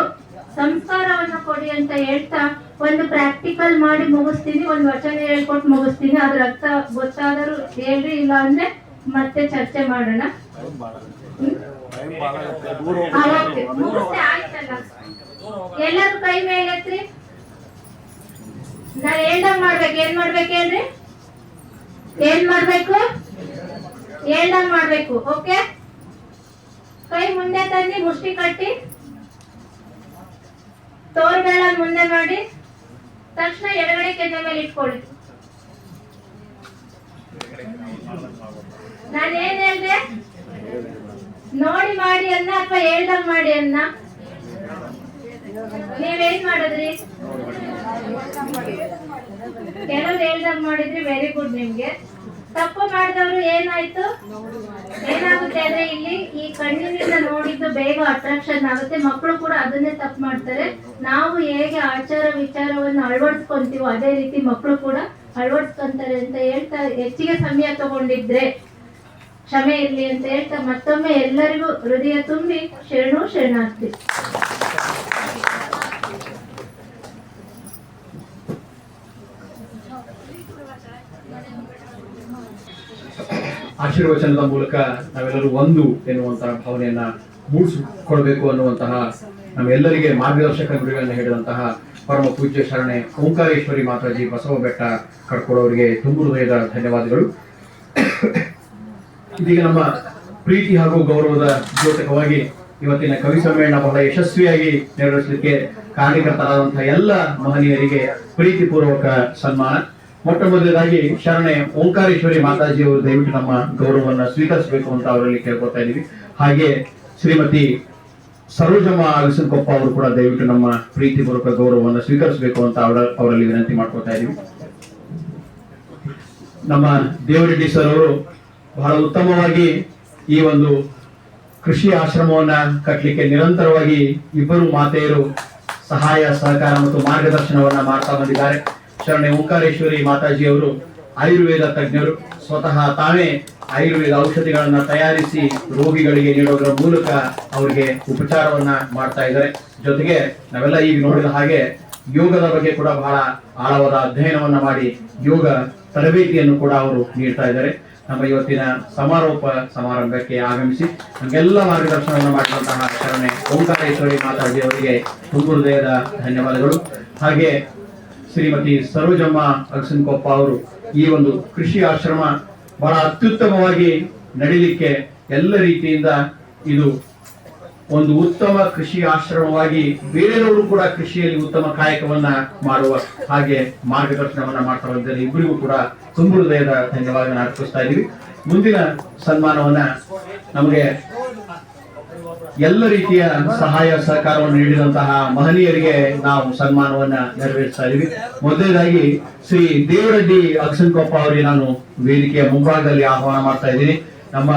ಸಂಸ್ಕಾರವನ್ನ ಕೊಡಿ ಅಂತ ಹೇಳ್ತಾ ಒಂದು ಪ್ರಾಕ್ಟಿಕಲ್ ಮಾಡಿ ಮುಗಿಸ್ತೀನಿ, ಒಂದು ವಚನ ಹೇಳ್ಕೊಟ್ಟು ಮುಗಿಸ್ತೀನಿ. ಅದ್ರ ಅರ್ಥ ಗೊತ್ತಾದರೂ ಹೇಳ್ರಿ, ಇಲ್ಲ ಅಂದ್ರೆ ಮತ್ತೆ ಚರ್ಚೆ ಮಾಡೋಣ. ಆಯ್ತಲ್ಲ, ಎಲ್ಲರೂ ಕೈ ಮೇಲೆತ್ರಿ. ನಾನ್ ಹೇಳ್ದಂಗ್ ಮಾಡ್ಬೇಕು. ಏನ್ ಮಾಡ್ಬೇಕು ಹೇಳ್ರಿ? ಏನ್ ಮಾಡ್ಬೇಕು? ಹೇಳ್ದಂಗ್ ಮಾಡ್ಬೇಕು, ಓಕೆ? ಕೈ ಮುಂದೆ ತಂದು ಮುಷ್ಟಿ ಕಟ್ಟಿ, ತೋರ್ಗಳ ಮುಂದೆ ಮಾಡಿ, ತಕ್ಷಣ ಎಡಗಡೆ ಕೆನ್ನೆ ಮೇಲೆ ಇಟ್ಕೊಳ್ಳಿ. ನಾನೇನ್ ಹೇಳ್ದೆ? ನೋಡಿ ಮಾಡಿ ಅನ್ನ ಅಥವಾ ಹೇಳ್ದಂಗ್ ಮಾಡಿ ಅನ್ನ? ನೀವೇನ್ ಮಾಡಿದ್ರಿ? ಕೆಲವ್ರು ಹೇಳ್ದಂಗ್ ಮಾಡಿದ್ರಿ, ವೆರಿ ಗುಡ್. ನಿಮ್ಗೆ ತಪ್ಪು ಮಾಡಿದವರು ಏನಾಯ್ತು? ಏನಾಗುತ್ತೆ ಅಂದ್ರೆ ಇಲ್ಲಿ ಈ ಕಣ್ಣಿನಿಂದ ನೋಡಿದ್ದು ಬೇಗ ಅಟ್ರಾಕ್ಷನ್ ಆಗುತ್ತೆ. ಮಕ್ಕಳು ಕೂಡ ಅದನ್ನೇ ತಪ್ಪು ಮಾಡ್ತಾರೆ. ನಾವು ಹೇಗೆ ಆಚಾರ ವಿಚಾರವನ್ನು ಅಳವಡಿಸ್ಕೊಂತೀವೋ ಅದೇ ರೀತಿ ಮಕ್ಕಳು ಕೂಡ ಅಳವಡಿಸ್ಕೊಂತಾರೆ ಅಂತ ಹೇಳ್ತಾ, ಹೆಚ್ಚಿಗೆ ಸಮಯ ತಗೊಂಡಿದ್ರೆ ಕ್ಷಮೆ ಇರ್ಲಿ ಅಂತ ಹೇಳ್ತಾ ಮತ್ತೊಮ್ಮೆ ಎಲ್ಲರಿಗೂ ಹೃದಯ ತುಂಬಿ ಶರಣು ಶರಣಾರ್ಥಿ. ಆಶೀರ್ವಚನದ ಮೂಲಕ ನಾವೆಲ್ಲರೂ ಒಂದು ಎನ್ನುವಂತಹ ಭಾವನೆಯನ್ನ ಮೂಡಿಸಿಕೊಳ್ಬೇಕು ಅನ್ನುವಂತಹ ನಮ್ಮೆಲ್ಲರಿಗೆ ಮಾರ್ಗದರ್ಶಕ ಗುರುಗಳನ್ನ ಹೇಳಿದಂತಹ ಪರಮ ಪೂಜ್ಯ ಶರಣೆ ಓಂಕಾರೇಶ್ವರಿ ಮಾತಾಜಿ ಬಸವ ಬೆಟ್ಟ ಕಡ್ಕೊಳೋರಿಗೆ ತುಂಬು ಹೃದಯದ ಧನ್ಯವಾದಗಳು. ಇದೀಗ ನಮ್ಮ ಪ್ರೀತಿ ಹಾಗೂ ಗೌರವದ ದ್ಯೋತಕವಾಗಿ ಇವತ್ತಿನ ಕವಿ ಸಮ್ಮೇಳನ ಬಹಳ ಯಶಸ್ವಿಯಾಗಿ ನೆರವೇರಿಸಲಿಕ್ಕೆ ಕಾರಣಕರ್ತರಾದಂತಹ ಎಲ್ಲ ಮಹನೀಯರಿಗೆ ಪ್ರೀತಿಪೂರ್ವಕ ಸನ್ಮಾನ. ಮೊಟ್ಟ ಮೊದಲದಾಗಿ ಶರಣೆ ಓಂಕಾರೇಶ್ವರಿ ಮಾತಾಜಿ ಅವರು ದಯವಿಟ್ಟು ನಮ್ಮ ಗೌರವವನ್ನು ಸ್ವೀಕರಿಸಬೇಕು ಅಂತ ಅವರಲ್ಲಿ ಕೇಳ್ಕೊತಾ ಇದೀವಿ. ಹಾಗೆ ಶ್ರೀಮತಿ ಸರೋಜಮ್ಮ ಅಗಸನಕೊಪ್ಪ ಅವರು ಕೂಡ ದಯವಿಟ್ಟು ನಮ್ಮ ಪ್ರೀತಿಪೂರ್ವಕ ಗೌರವವನ್ನು ಸ್ವೀಕರಿಸಬೇಕು ಅಂತ ಅವರಲ್ಲಿ ವಿನಂತಿ ಮಾಡ್ಕೊತಾ ಇದೀವಿ. ನಮ್ಮ ದೇವರೆಡ್ಡಿ ಸರ್ ಅವರು ಬಹಳ ಉತ್ತಮವಾಗಿ ಈ ಒಂದು ಕೃಷಿ ಆಶ್ರಮವನ್ನ ಕಟ್ಟಲಿಕ್ಕೆ ನಿರಂತರವಾಗಿ ಇಬ್ಬರು ಮಾತೆಯರು ಸಹಾಯ ಸಹಕಾರ ಮತ್ತು ಮಾರ್ಗದರ್ಶನವನ್ನ ಮಾಡ್ತಾ ಬಂದಿದ್ದಾರೆ. ಶರಣೆ ಓಂಕಾರೇಶ್ವರಿ ಮಾತಾಜಿ ಅವರು ಆಯುರ್ವೇದ ತಜ್ಞರು. ಸ್ವತಃ ತಾವೇ ಆಯುರ್ವೇದ ಔಷಧಿಗಳನ್ನ ತಯಾರಿಸಿ ರೋಗಿಗಳಿಗೆ ನೀಡೋದರ ಮೂಲಕ ಅವರಿಗೆ ಉಪಚಾರವನ್ನ ಮಾಡ್ತಾ ಇದ್ದಾರೆ. ಜೊತೆಗೆ ನಾವೆಲ್ಲ ಈಗ ನೋಡಿದ ಹಾಗೆ ಯೋಗದ ಬಗ್ಗೆ ಕೂಡ ಬಹಳ ಆಳವಾದ ಅಧ್ಯಯನವನ್ನ ಮಾಡಿ ಯೋಗ ತರಬೇತಿಯನ್ನು ಕೂಡ ಅವರು ನೀಡ್ತಾ ಇದ್ದಾರೆ. ನಮ್ಮ ಇವತ್ತಿನ ಸಮಾರೋಪ ಸಮಾರಂಭಕ್ಕೆ ಆಗಮಿಸಿ ನಮಗೆಲ್ಲ ಮಾರ್ಗದರ್ಶನವನ್ನು ಮಾಡಿದಂತಹ ಶರಣೆ ಓಂಕಾರೇಶ್ವರಿ ಮಾತಾಜಿ ಅವರಿಗೆ ತುಂಬು ಹೃದಯದ ಧನ್ಯವಾದಗಳು. ಹಾಗೆ ಶ್ರೀಮತಿ ಸರೋಜಮ್ಮ ಅಗಸನಕೊಪ್ಪ ಅವರು ಈ ಒಂದು ಕೃಷಿ ಆಶ್ರಮ ಬಹಳ ಅತ್ಯುತ್ತಮವಾಗಿ ನಡೀಲಿಕ್ಕೆ ಎಲ್ಲ ರೀತಿಯಿಂದ ಇದು ಒಂದು ಉತ್ತಮ ಕೃಷಿ ಆಶ್ರಮವಾಗಿ ಬೇರೆಯವರು ಕೂಡ ಕೃಷಿಯಲ್ಲಿ ಉತ್ತಮ ಕಾಯಕವನ್ನ ಮಾಡುವ ಹಾಗೆ ಮಾರ್ಗದರ್ಶನವನ್ನ ಮಾಡ್ತಾ ಬಂದಿದ್ದಾರೆ. ಇಬ್ಬರಿಗೂ ಕೂಡ ತುಂಬು ಹೃದಯದ ಧನ್ಯವಾದ ಅರ್ಪಿಸ್ತಾ ಇದ್ದೀವಿ. ಮುಂದಿನ ಸನ್ಮಾನವನ್ನ ನಮಗೆ ಎಲ್ಲ ರೀತಿಯ ಸಹಾಯ ಸಹಕಾರವನ್ನು ನೀಡಿದಂತಹ ಮಹನೀಯರಿಗೆ ನಾವು ಸನ್ಮಾನವನ್ನ ನೆರವೇರಿಸ್ತಾ ಇದೀವಿ. ಮೊದಲನೇದಾಗಿ ಶ್ರೀ ದೇವರೆಡ್ಡಿ ಅಗಸನಕೊಪ್ಪ ಅವರಿಗೆ ನಾನು ವೇದಿಕೆಯ ಮುಂಭಾಗದಲ್ಲಿ ಆಹ್ವಾನ ಮಾಡ್ತಾ ಇದ್ದೀನಿ. ನಮ್ಮ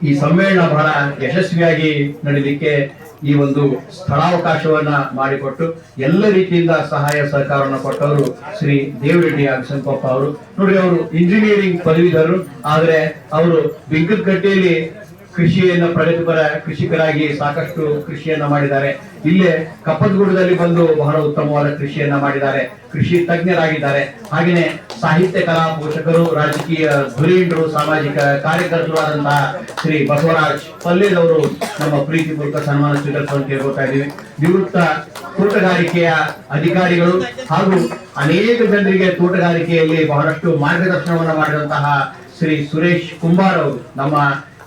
ಈ ಸಮ್ಮೇಳನ ಬಹಳ ಯಶಸ್ವಿಯಾಗಿ ನಡೀಲಿಕ್ಕೆ ಈ ಒಂದು ಸ್ಥಳಾವಕಾಶವನ್ನ ಮಾಡಿಕೊಟ್ಟು ಎಲ್ಲ ರೀತಿಯಿಂದ ಸಹಾಯ ಸಹಕಾರವನ್ನು ಕೊಟ್ಟವರು ಶ್ರೀ ದೇವರೆಡ್ಡಿ ಅಗಸನಕೊಪ್ಪ ಅವರು. ನೋಡ್ರಿ, ಅವರು ಇಂಜಿನಿಯರಿಂಗ್ ಪದವೀಧರರು, ಆದ್ರೆ ಅವರು ಬಿಂಕದಕಟ್ಟೆಯಲ್ಲಿ ಕೃಷಿಯನ್ನ ಪ್ರಗತಿಪರ ಕೃಷಿಕರಾಗಿ ಸಾಕಷ್ಟು ಕೃಷಿಯನ್ನ ಮಾಡಿದ್ದಾರೆ. ಇಲ್ಲೇ ಕಪ್ಪತಗುಡ್ಡದಲ್ಲಿ ಬಂದು ಬಹಳ ಉತ್ತಮವಾದ ಕೃಷಿಯನ್ನ ಮಾಡಿದ್ದಾರೆ, ಕೃಷಿ ತಜ್ಞರಾಗಿದ್ದಾರೆ. ಹಾಗೆಯೇ ಸಾಹಿತ್ಯ ಕಲಾ ಪೋಷಕರು, ರಾಜಕೀಯ ಧುರೀಣರು, ಸಾಮಾಜಿಕ ಕಾರ್ಯಕರ್ತರು ಆದಂತಹ ಶ್ರೀ ಬಸವರಾಜ್ ಪಲ್ಲೇದ್ ಅವರು ನಮ್ಮ ಪ್ರೀತಿಪೂರ್ವಕ ಸನ್ಮಾನ ಸ್ವೀಕರಿಸುವಂತೆ ಕೇಳ್ಕೊತಾ ಇದ್ದೀವಿ. ನಿವೃತ್ತ ತೋಟಗಾರಿಕೆಯ ಅಧಿಕಾರಿಗಳು ಹಾಗೂ ಅನೇಕ ಜನರಿಗೆ ತೋಟಗಾರಿಕೆಯಲ್ಲಿ ಬಹಳಷ್ಟು ಮಾರ್ಗದರ್ಶನವನ್ನ ಮಾಡಿದಂತಹ ಶ್ರೀ ಸುರೇಶ್ ಕುಂಬಾರ್ ಅವರು ನಮ್ಮ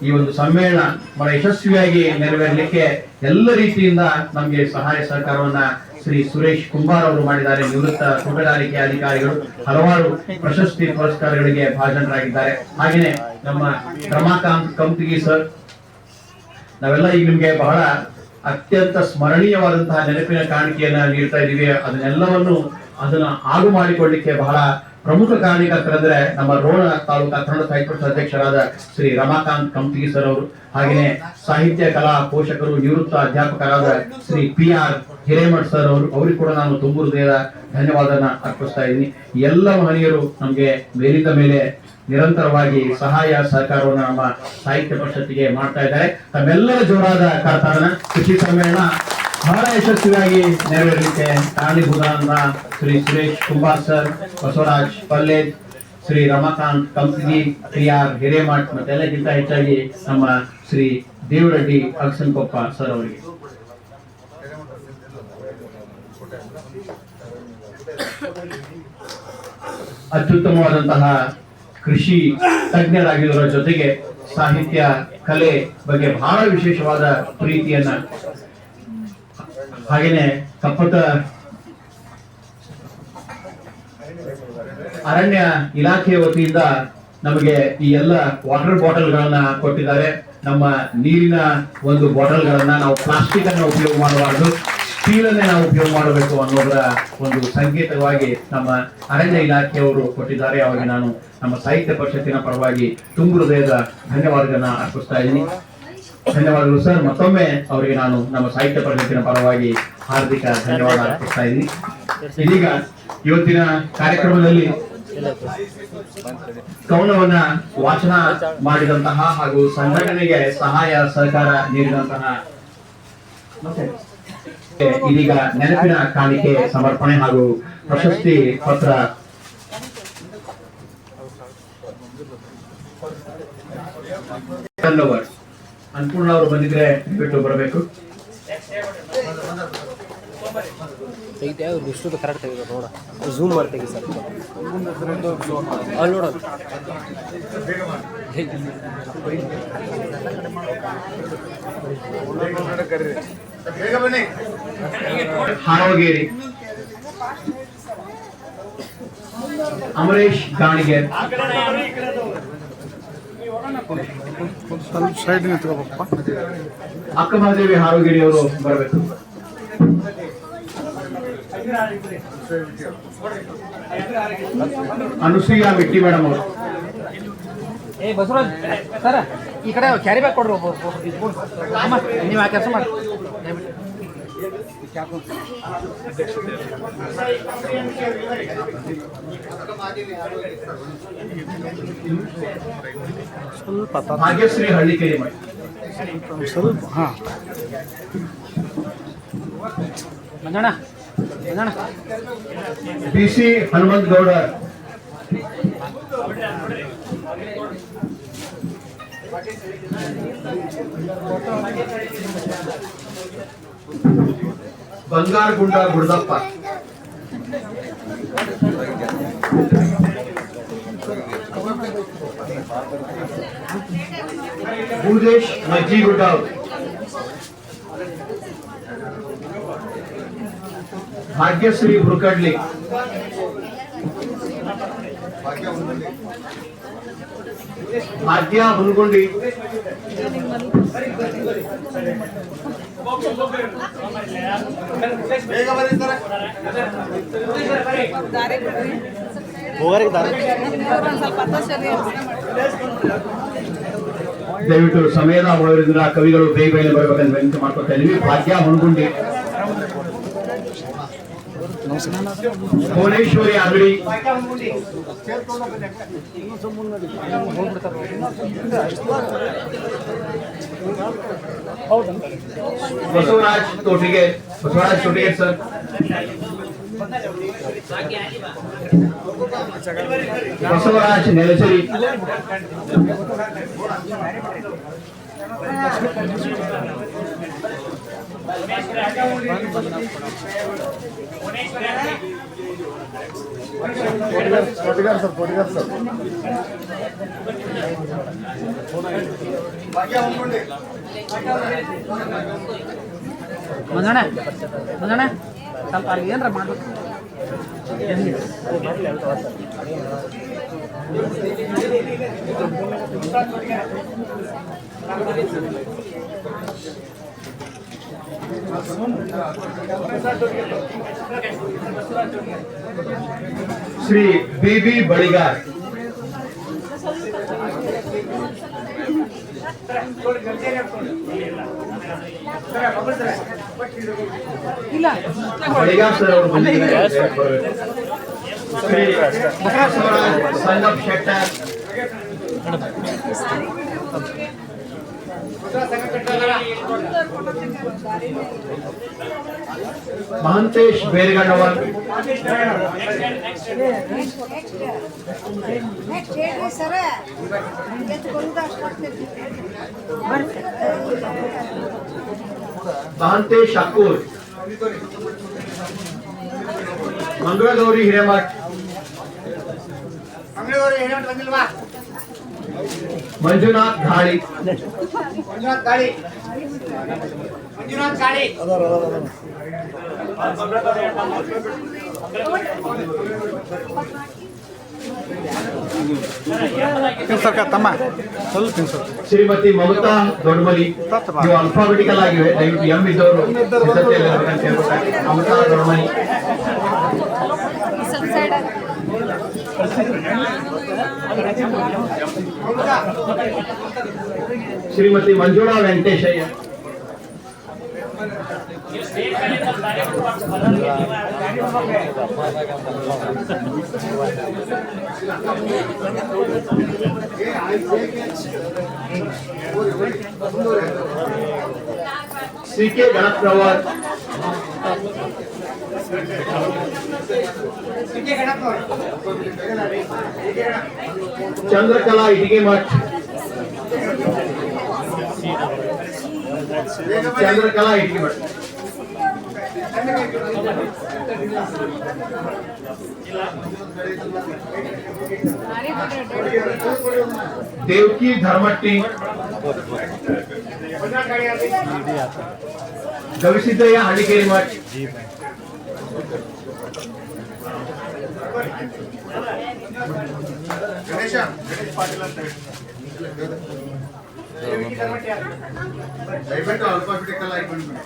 ಈ ಒಂದು ಸಮ್ಮೇಳನ ಬಹಳ ಯಶಸ್ವಿಯಾಗಿ ನೆರವೇರಲಿಕ್ಕೆ ಎಲ್ಲ ರೀತಿಯಿಂದ ನಮಗೆ ಸಹಾಯ ಸಹಕಾರವನ್ನ ಶ್ರೀ ಸುರೇಶ್ ಕುಂಬಾರ್ ಅವರು ಮಾಡಿದ್ದಾರೆ. ನಿವೃತ್ತ ತೋಟಗಾರಿಕೆ ಅಧಿಕಾರಿಗಳು ಹಲವಾರು ಪ್ರಶಸ್ತಿ ಪುರಸ್ಕಾರಗಳಿಗೆ ಭಾಜನರಾಗಿದ್ದಾರೆ. ಹಾಗೆಯೇ ನಮ್ಮ ರಮಾಕಾಂತ್ ಕಂಪ್ತಿಗಿ ಸರ್, ನಾವೆಲ್ಲ ಈಗ ನಿಮ್ಗೆ ಬಹಳ ಅತ್ಯಂತ ಸ್ಮರಣೀಯವಾದಂತಹ ನೆನಪಿನ ಕಾಣಿಕೆಯನ್ನ ನೀಡ್ತಾ ಇದ್ದೀವಿ. ಅದನ್ನ ಆಗು ಮಾಡಿಕೊಳ್ಳಿಕ್ಕೆ ಬಹಳ ಪ್ರಮುಖ ಕಾರಣಕರ್ತರಂದ್ರೆ ನಮ್ಮ ರೋಣ ತಾಲೂಕಾ ಕನ್ನಡ ಸಾಹಿತ್ಯ ಪರಿಷತ್ ಅಧ್ಯಕ್ಷರಾದ ಶ್ರೀ ರಮಾಕಾಂತ್ ಕಂಪ್ತಿಗಿ ಸರ್ ಅವರು. ಹಾಗೆಯೇ ಸಾಹಿತ್ಯ ಕಲಾ ಪೋಷಕರು, ನಿವೃತ್ತ ಅಧ್ಯಾಪಕರಾದ ಶ್ರೀ PR ಹಿರೇಮಠ್ ಸರ್ ಅವರು. ಅವ್ರಿಗೆ ಕೂಡ ನಾನು ತುಂಬು ಹೃದಯದ ಧನ್ಯವಾದನ ಅರ್ಪಿಸ್ತಾ ಇದ್ದೀನಿ. ಎಲ್ಲ ಮಹನೀಯರು ನಮ್ಗೆ ಮೇಲಿಂದ ಮೇಲೆ ನಿರಂತರವಾಗಿ ಸಹಾಯ ಸಹಕಾರವನ್ನು ನಮ್ಮ ಸಾಹಿತ್ಯ ಪರಿಷತ್ತಿಗೆ ಮಾಡ್ತಾ ಇದ್ದಾರೆ. ತಮ್ಮೆಲ್ಲರ ಜೋರಾದ ಕರ್ತಾರನ ಕೃಷಿ ಸಮ್ಮೇಳನ ಬಹಳ ಯಶಸ್ವಿಯಾಗಿ ನೆರವೇರಲಿಕ್ಕೆ ಕಾರಣೀಭೂತರಾದ ಶ್ರೀ ಸುರೇಶ್ ಕುಂಬಾರ್ ಸರ್, ಬಸವರಾಜ್ ಪಲ್ಲೇದ್, ಶ್ರೀ ರಮಾಕಾಂತ್ ಕಂಪ್ತಿಗಿ, PR ಹಿರೇಮಠ್ ಮತ್ತೆಲ್ಲಕ್ಕಿಂತ ಹೆಚ್ಚಾಗಿ ನಮ್ಮ ಶ್ರೀ ದೇವರೆಡ್ಡಿ ಅಗಸನಕೊಪ್ಪ ಸರ್ ಅವರಿಗೆ. ಅತ್ಯುತ್ತಮವಾದಂತಹ ಕೃಷಿ ತಜ್ಞರಾಗಿರುವುದರ ಜೊತೆಗೆ ಸಾಹಿತ್ಯ ಕಲೆ ಬಗ್ಗೆ ಬಹಳ ವಿಶೇಷವಾದ ಪ್ರೀತಿಯನ್ನ, ಹಾಗೇನೆ ಕಪ್ಪತ ಅರಣ್ಯ ಇಲಾಖೆಯ ವತಿಯಿಂದ ನಮಗೆ ಈ ಎಲ್ಲ ವಾಟರ್ ಬಾಟಲ್ ಗಳನ್ನ ಕೊಟ್ಟಿದ್ದಾರೆ. ನಮ್ಮ ನೀರಿನ ಒಂದು ಬಾಟಲ್ ಗಳನ್ನ ನಾವು ಪ್ಲಾಸ್ಟಿಕ್ ಅನ್ನ ಉಪಯೋಗ ಮಾಡಬಾರದು, ಸ್ಟೀಲ್ ಅನ್ನೇ ನಾವು ಉಪಯೋಗ ಮಾಡಬೇಕು ಅನ್ನೋದರ ಒಂದು ಸಂಕೇತವಾಗಿ ನಮ್ಮ ಅರಣ್ಯ ಇಲಾಖೆಯವರು ಕೊಟ್ಟಿದ್ದಾರೆ. ಅವರಿಗೆ ನಾನು ನಮ್ಮ ಸಾಹಿತ್ಯ ಪರಿಷತ್ತಿನ ಪರವಾಗಿ ತುಂಬು ಹೃದಯದ ಧನ್ಯವಾದಗಳನ್ನ ಅರ್ಪಿಸ್ತಾ ಇದ್ದೀನಿ. ಧನ್ಯವಾದಗಳು ಸರ್. ಮತ್ತೊಮ್ಮೆ ಅವರಿಗೆ ನಾನು ನಮ್ಮ ಸಾಹಿತ್ಯ ಪರಿಷತ್ತಿನ ಪರವಾಗಿ ಹಾರ್ದಿಕ ಧನ್ಯವಾದ ಅರ್ಪಿಸ್ತಾ ಇದ್ದೀನಿ. ಇದೀಗ ಇವತ್ತಿನ ಕಾರ್ಯಕ್ರಮದಲ್ಲಿ ಕವನವನ್ನ ವಾಚನ ಮಾಡಿದಂತಹ ಹಾಗೂ ಸಂಘಟನೆಗೆ ಸಹಾಯ ಸಹಕಾರ ನೀಡಿದಂತಹ ಇದೀಗ ನೆನಪಿನ ಕಾಣಿಕೆ ಸಮರ್ಪಣೆ ಹಾಗೂ ಪ್ರಶಸ್ತಿ ಪತ್ರ ಅನ್ಪೂರ್ಣ ಅವರು ಬಂದಿದ್ರೆ ಬಿಟ್ಟು ಬರಬೇಕು. ಇಷ್ಟು ಕರೆಕ್ಟ್ ತೆಗೆದು ನೋಡ, ಝೂಮ್ ಮಾಡಿ ತೆಗಿ ಸರ್. ಅಲ್ಲಿ ನೋಡೋದು ಹಾರೋಗೇರಿ, ಅಮರೇಶ್ ಗಾಣಿಗೇರ್, ಅಕ್ಕಮಹಾದೇವಿ ಹಾರೋಗೇರಿ ಅವರು ಬರಬೇಕು. ಅನುಸೂಯ ಮಿಟ್ಟಿ ಮೇಡಮ್ ಅವರು. ಬಸವರಾಜ್ ಸರ್, ಈ ಕಡೆ ಕ್ಯಾರಿ ಬ್ಯಾಗ್ ಕೊಡ್ರಿ. ನೀವು ಆ ಕೆಲಸ ಮಾಡಿ. ಸ್ವಲ್ಪ ಭಾಗ್ಯಶ್ರೀ ಹಳ್ಳಿಕೇರಿ ಮಾಡಿ ಸ್ವಲ್ಪ. ಹಾ ಮಂಜಣ್ಣ, ಮಂಜಣ್ಣ. BC ಹನುಮಂತ ಗೌಡ, ಬಂಗಾರಗುಂಡ ಗುಡ್ದಪ್ಪ, ಭೂದೇಶ್ ಮಜ್ಜಿಗುಡ್ಡ, ಭಾಗ್ಯಶ್ರೀ ಹುರುಕಡ್ಲಿ, ಭಾಗ್ಯ ಹುನಗುಂಡಿ, ಬೇಗ ಬರ್ರಿ ಸರ್. ಹೋಗಾರಿಗೆ ದಾರಿ ದಯವಿಟ್ಟು ಸಮಯದ ಅಭಾವದಿಂದ ಕವಿಗಳು ಬೇಗ ಬೇಗ ಬರಬೇಕಂತ ವಿನಂತಿ ಮಾಡ್ಕೊತಾ ಇದೀವಿ. ಭಾಗ್ಯ ಹೊಣಗುಂಡಿ, ಭುವನೇಶ್ವರಿ ಅಂಗಡಿ, ಬಸವರಾಜ್ ತೋಟಿಗೆ ಸರ್, ಬಸವರಾಜ್ ನೆಲಚರಿ, ಭಾಗ್ಯ ಹೊಂದ್ಕೊಂಡಿ. ಮಂಜಣ್ಣ ಸ್ವಲ್ಪ ಅಲ್ಲಿ ಏನ್ರ ಮಾಡ್ಬೇಕು. ಶ್ರೀ ಬಿಬಿ ಬಳಿಗಾರ್, ಬಳಿಗಾರ್ ಸರ್ ಅವರು ಬಂದಿದ್ದಾರೆ. ಶ್ರೀ ಬಸವರಾಜ್ ಸಂಗಪ್ ಶೆಟ್ಟರ್, ಮಹಂತೇಶ್ ಬೇರ್ಗಣ್ಣವರ್, ಮಹಂತೇಶ್ ಅಕ್ಕೂರ್, ಮಂಗಳಗೌರಿ ಹಿರೇಮಠ್, ಮಂಜುನಾಥ್ ಧಾಳಿ, ತಮ್ಮ ಸ್ವಲ್ಪ ಶ್ರೀಮತಿ ಮಮತಾ ದೊಡ್ಡಮಲಿ. ಇವು ಅಲ್ಫಾಬೆಟಿಕಲ್ ಆಗಿವೆ, ದಯವಿಟ್ಟು ಎಂ ಇದ್ದವರು ಸಿದ್ಧತೆಯಲ್ಲಿರಬೇಕಂತ ಹೇಳ್ಬೇಕಾಗಿ. ಮಮತಾ ದೊಡ್ಡಮಲಿ, ಶ್ರೀಮತಿ ಮಂಜುಳಾ ವೆಂಕಟೇಶಯ್ಯ, ಸಿ ಕೆ ಗಣಪನವರ್, ಚಂದ್ರಕಲಾ ಇಟಿಗೆಮಠ್, ಚಂದ್ರಕಲಾ ಇಟಿಗೆಮಠ್, ದೇವಕಿ ಧರ್ಮಟ್ಟಿ, ಗವಿಸಿದ್ದಯ್ಯ ಹಳ್ಳಿಕೇರಿ ಮಠ್, ಗಣೇಶ್ ಪಾಟೀಲ್ ಅಂತ ಹೇಳಿ. ದಯವಿಟ್ಟು ಅಲ್ಫಾಬೆಟಿಕಲ್ ಆಗಿ ಬಂದ್ಬಿಡಿ.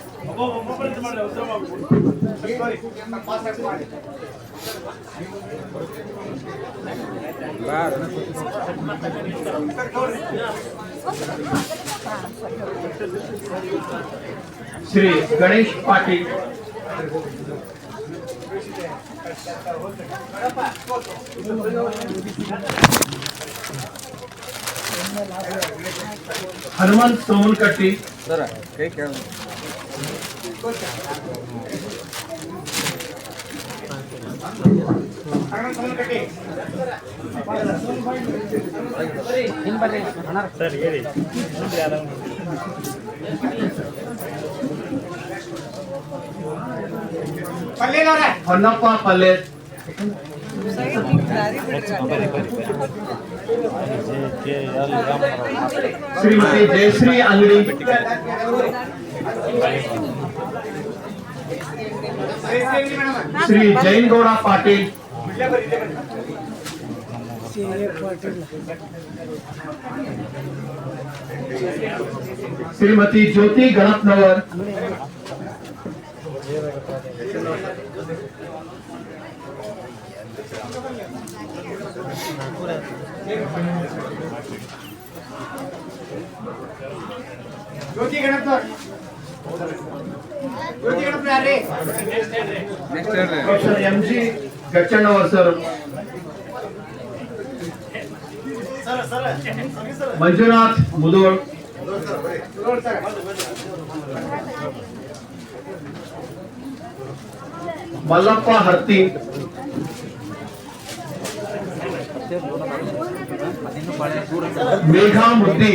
ಶ್ರೀ ಗಣೇಶ್ ಪಾಟೀಲ್, ಹನುಮಂತ್ ಸೋಮನಕಟ್ಟಿ, ಸರ ಕೈ ಕೇಳ ಸರ್ ಹೇಳಿ. ಹೊನ್ನಪ್ಪ ಪಲ್ಲೆ, Shrimati Jayashri Angadi, Shri Jaingowda Patil, Shrimati Jyoti Ganapnavar, professor MG Gachchannavar sir, Manjunath Mudhol, Mallappa Harti, Megha Muddi,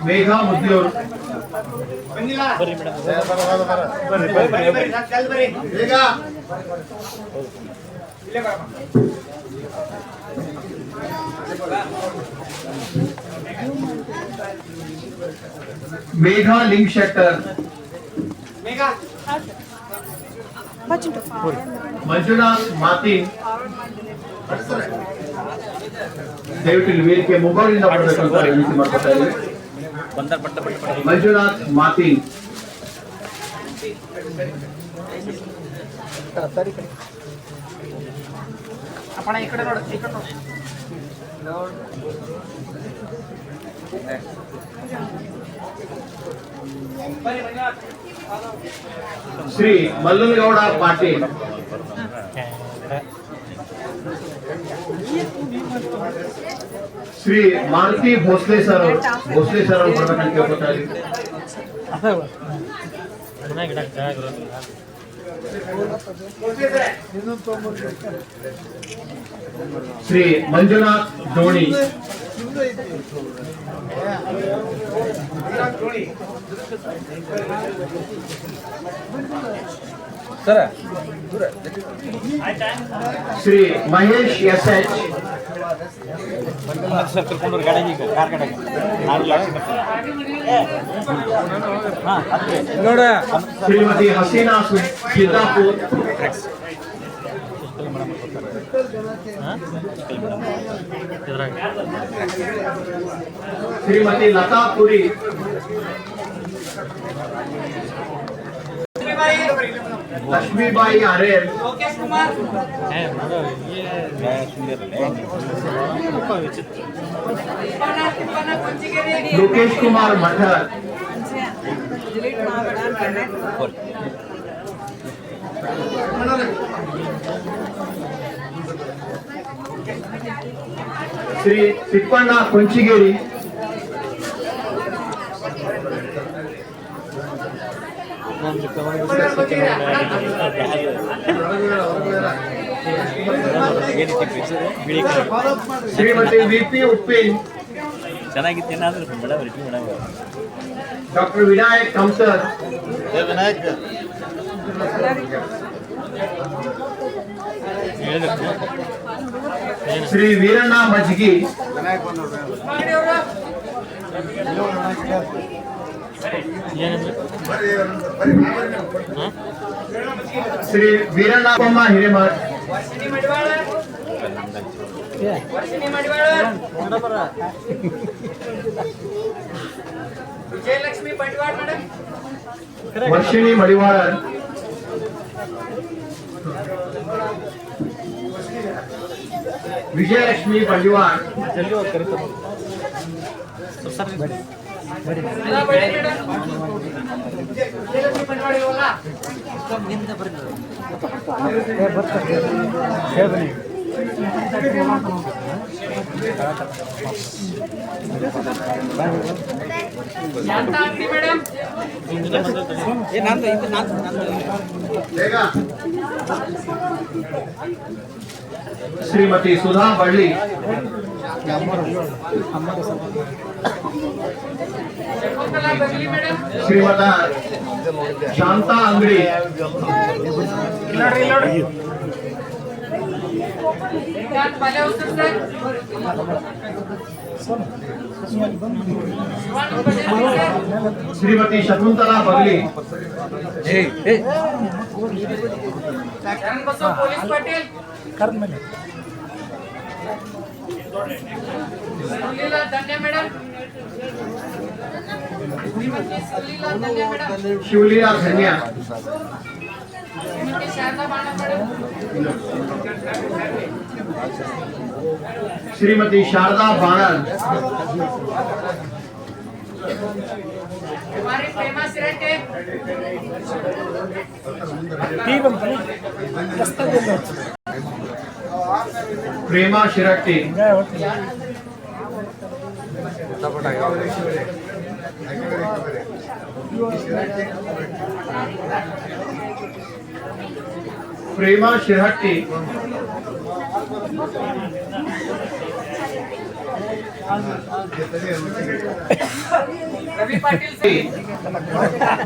Megha ಮುದ್ದಿಯವರು, ಮೇಘಾ ಲಿಂಗ್ ಶೆಟ್ಟರ್, ಮಂಜುನಾಥ್ ಮಾತಿನ್. ದಯವಿಟ್ಟು ಇಲ್ಲಿ ವೇದಿಕೆ ಮೊಬೈಲಿಂದ ಬರಬೇಕಂತ ವಿನಂತಿ ಮಾಡ್ಕೊತಾ ಇದ್ದೀವಿ. ಮಂಜುನಾಥ್ ಮಾತಿನ್, ಅಪ್ಪಣ ಈ ಕಡೆ ನೋಡು, ಈ ಕಡೆ ನೋಡು. ಶ್ರೀ ಮಲ್ಲನಗೌಡ ಪಾಟೀಲ್, ಶ್ರೀ ಮಾರುತಿ ಭೋಸ್ಲೆ ಸರ್ ಅವರು ಬರ್ಬೇಕಂತ ಕೇಳ್ಕೊತಾ ಇದ್ದೀವಿ. Shri Manjunath Doni, Shri Mahesh S H, Shrimati Hasina Siddapur, Shrimati Lata Puri, Lakshmibai Arer, Lokesh Kumar Mathar, Shri Tippanna Konchigeri, Shrimati VP Uppin, doctor Vinayak Kamsar, Shri Veeranna Majgi, Shri Veerannappa Hiremath, Varshini Madivala, Vijayalakshmi Bandival, Shrimati Sudha Balli, Shrimati Shanta Angadi, Shrikant Balehosur sir. Shrimati Shakuntala Bagli, Channabasava police Patil. Sulila Dande madam. Shrimati ಸುಲೀಲಾ Dande madam. Shivaleela ಧನ್ಯ, ಶ್ರೀಮತಿ ಶಾರದಾ ಬಾಣ ಮೇಡಮ್. ಶ್ರೀಮತಿ ಶಾರದಾ ಬಾಣನ್, ಕುಮಾರಿ ಪ್ರೇಮಾ ಸಿರಟ್ಟೆ. ಪ್ರೇಮಾ ಶಿರಟ್ಟಿ, ಪ್ರೇಮಾ ಶಿರಹಟ್ಟಿ, ರವಿ ಪಾಟೀಲ್ ಸರ್.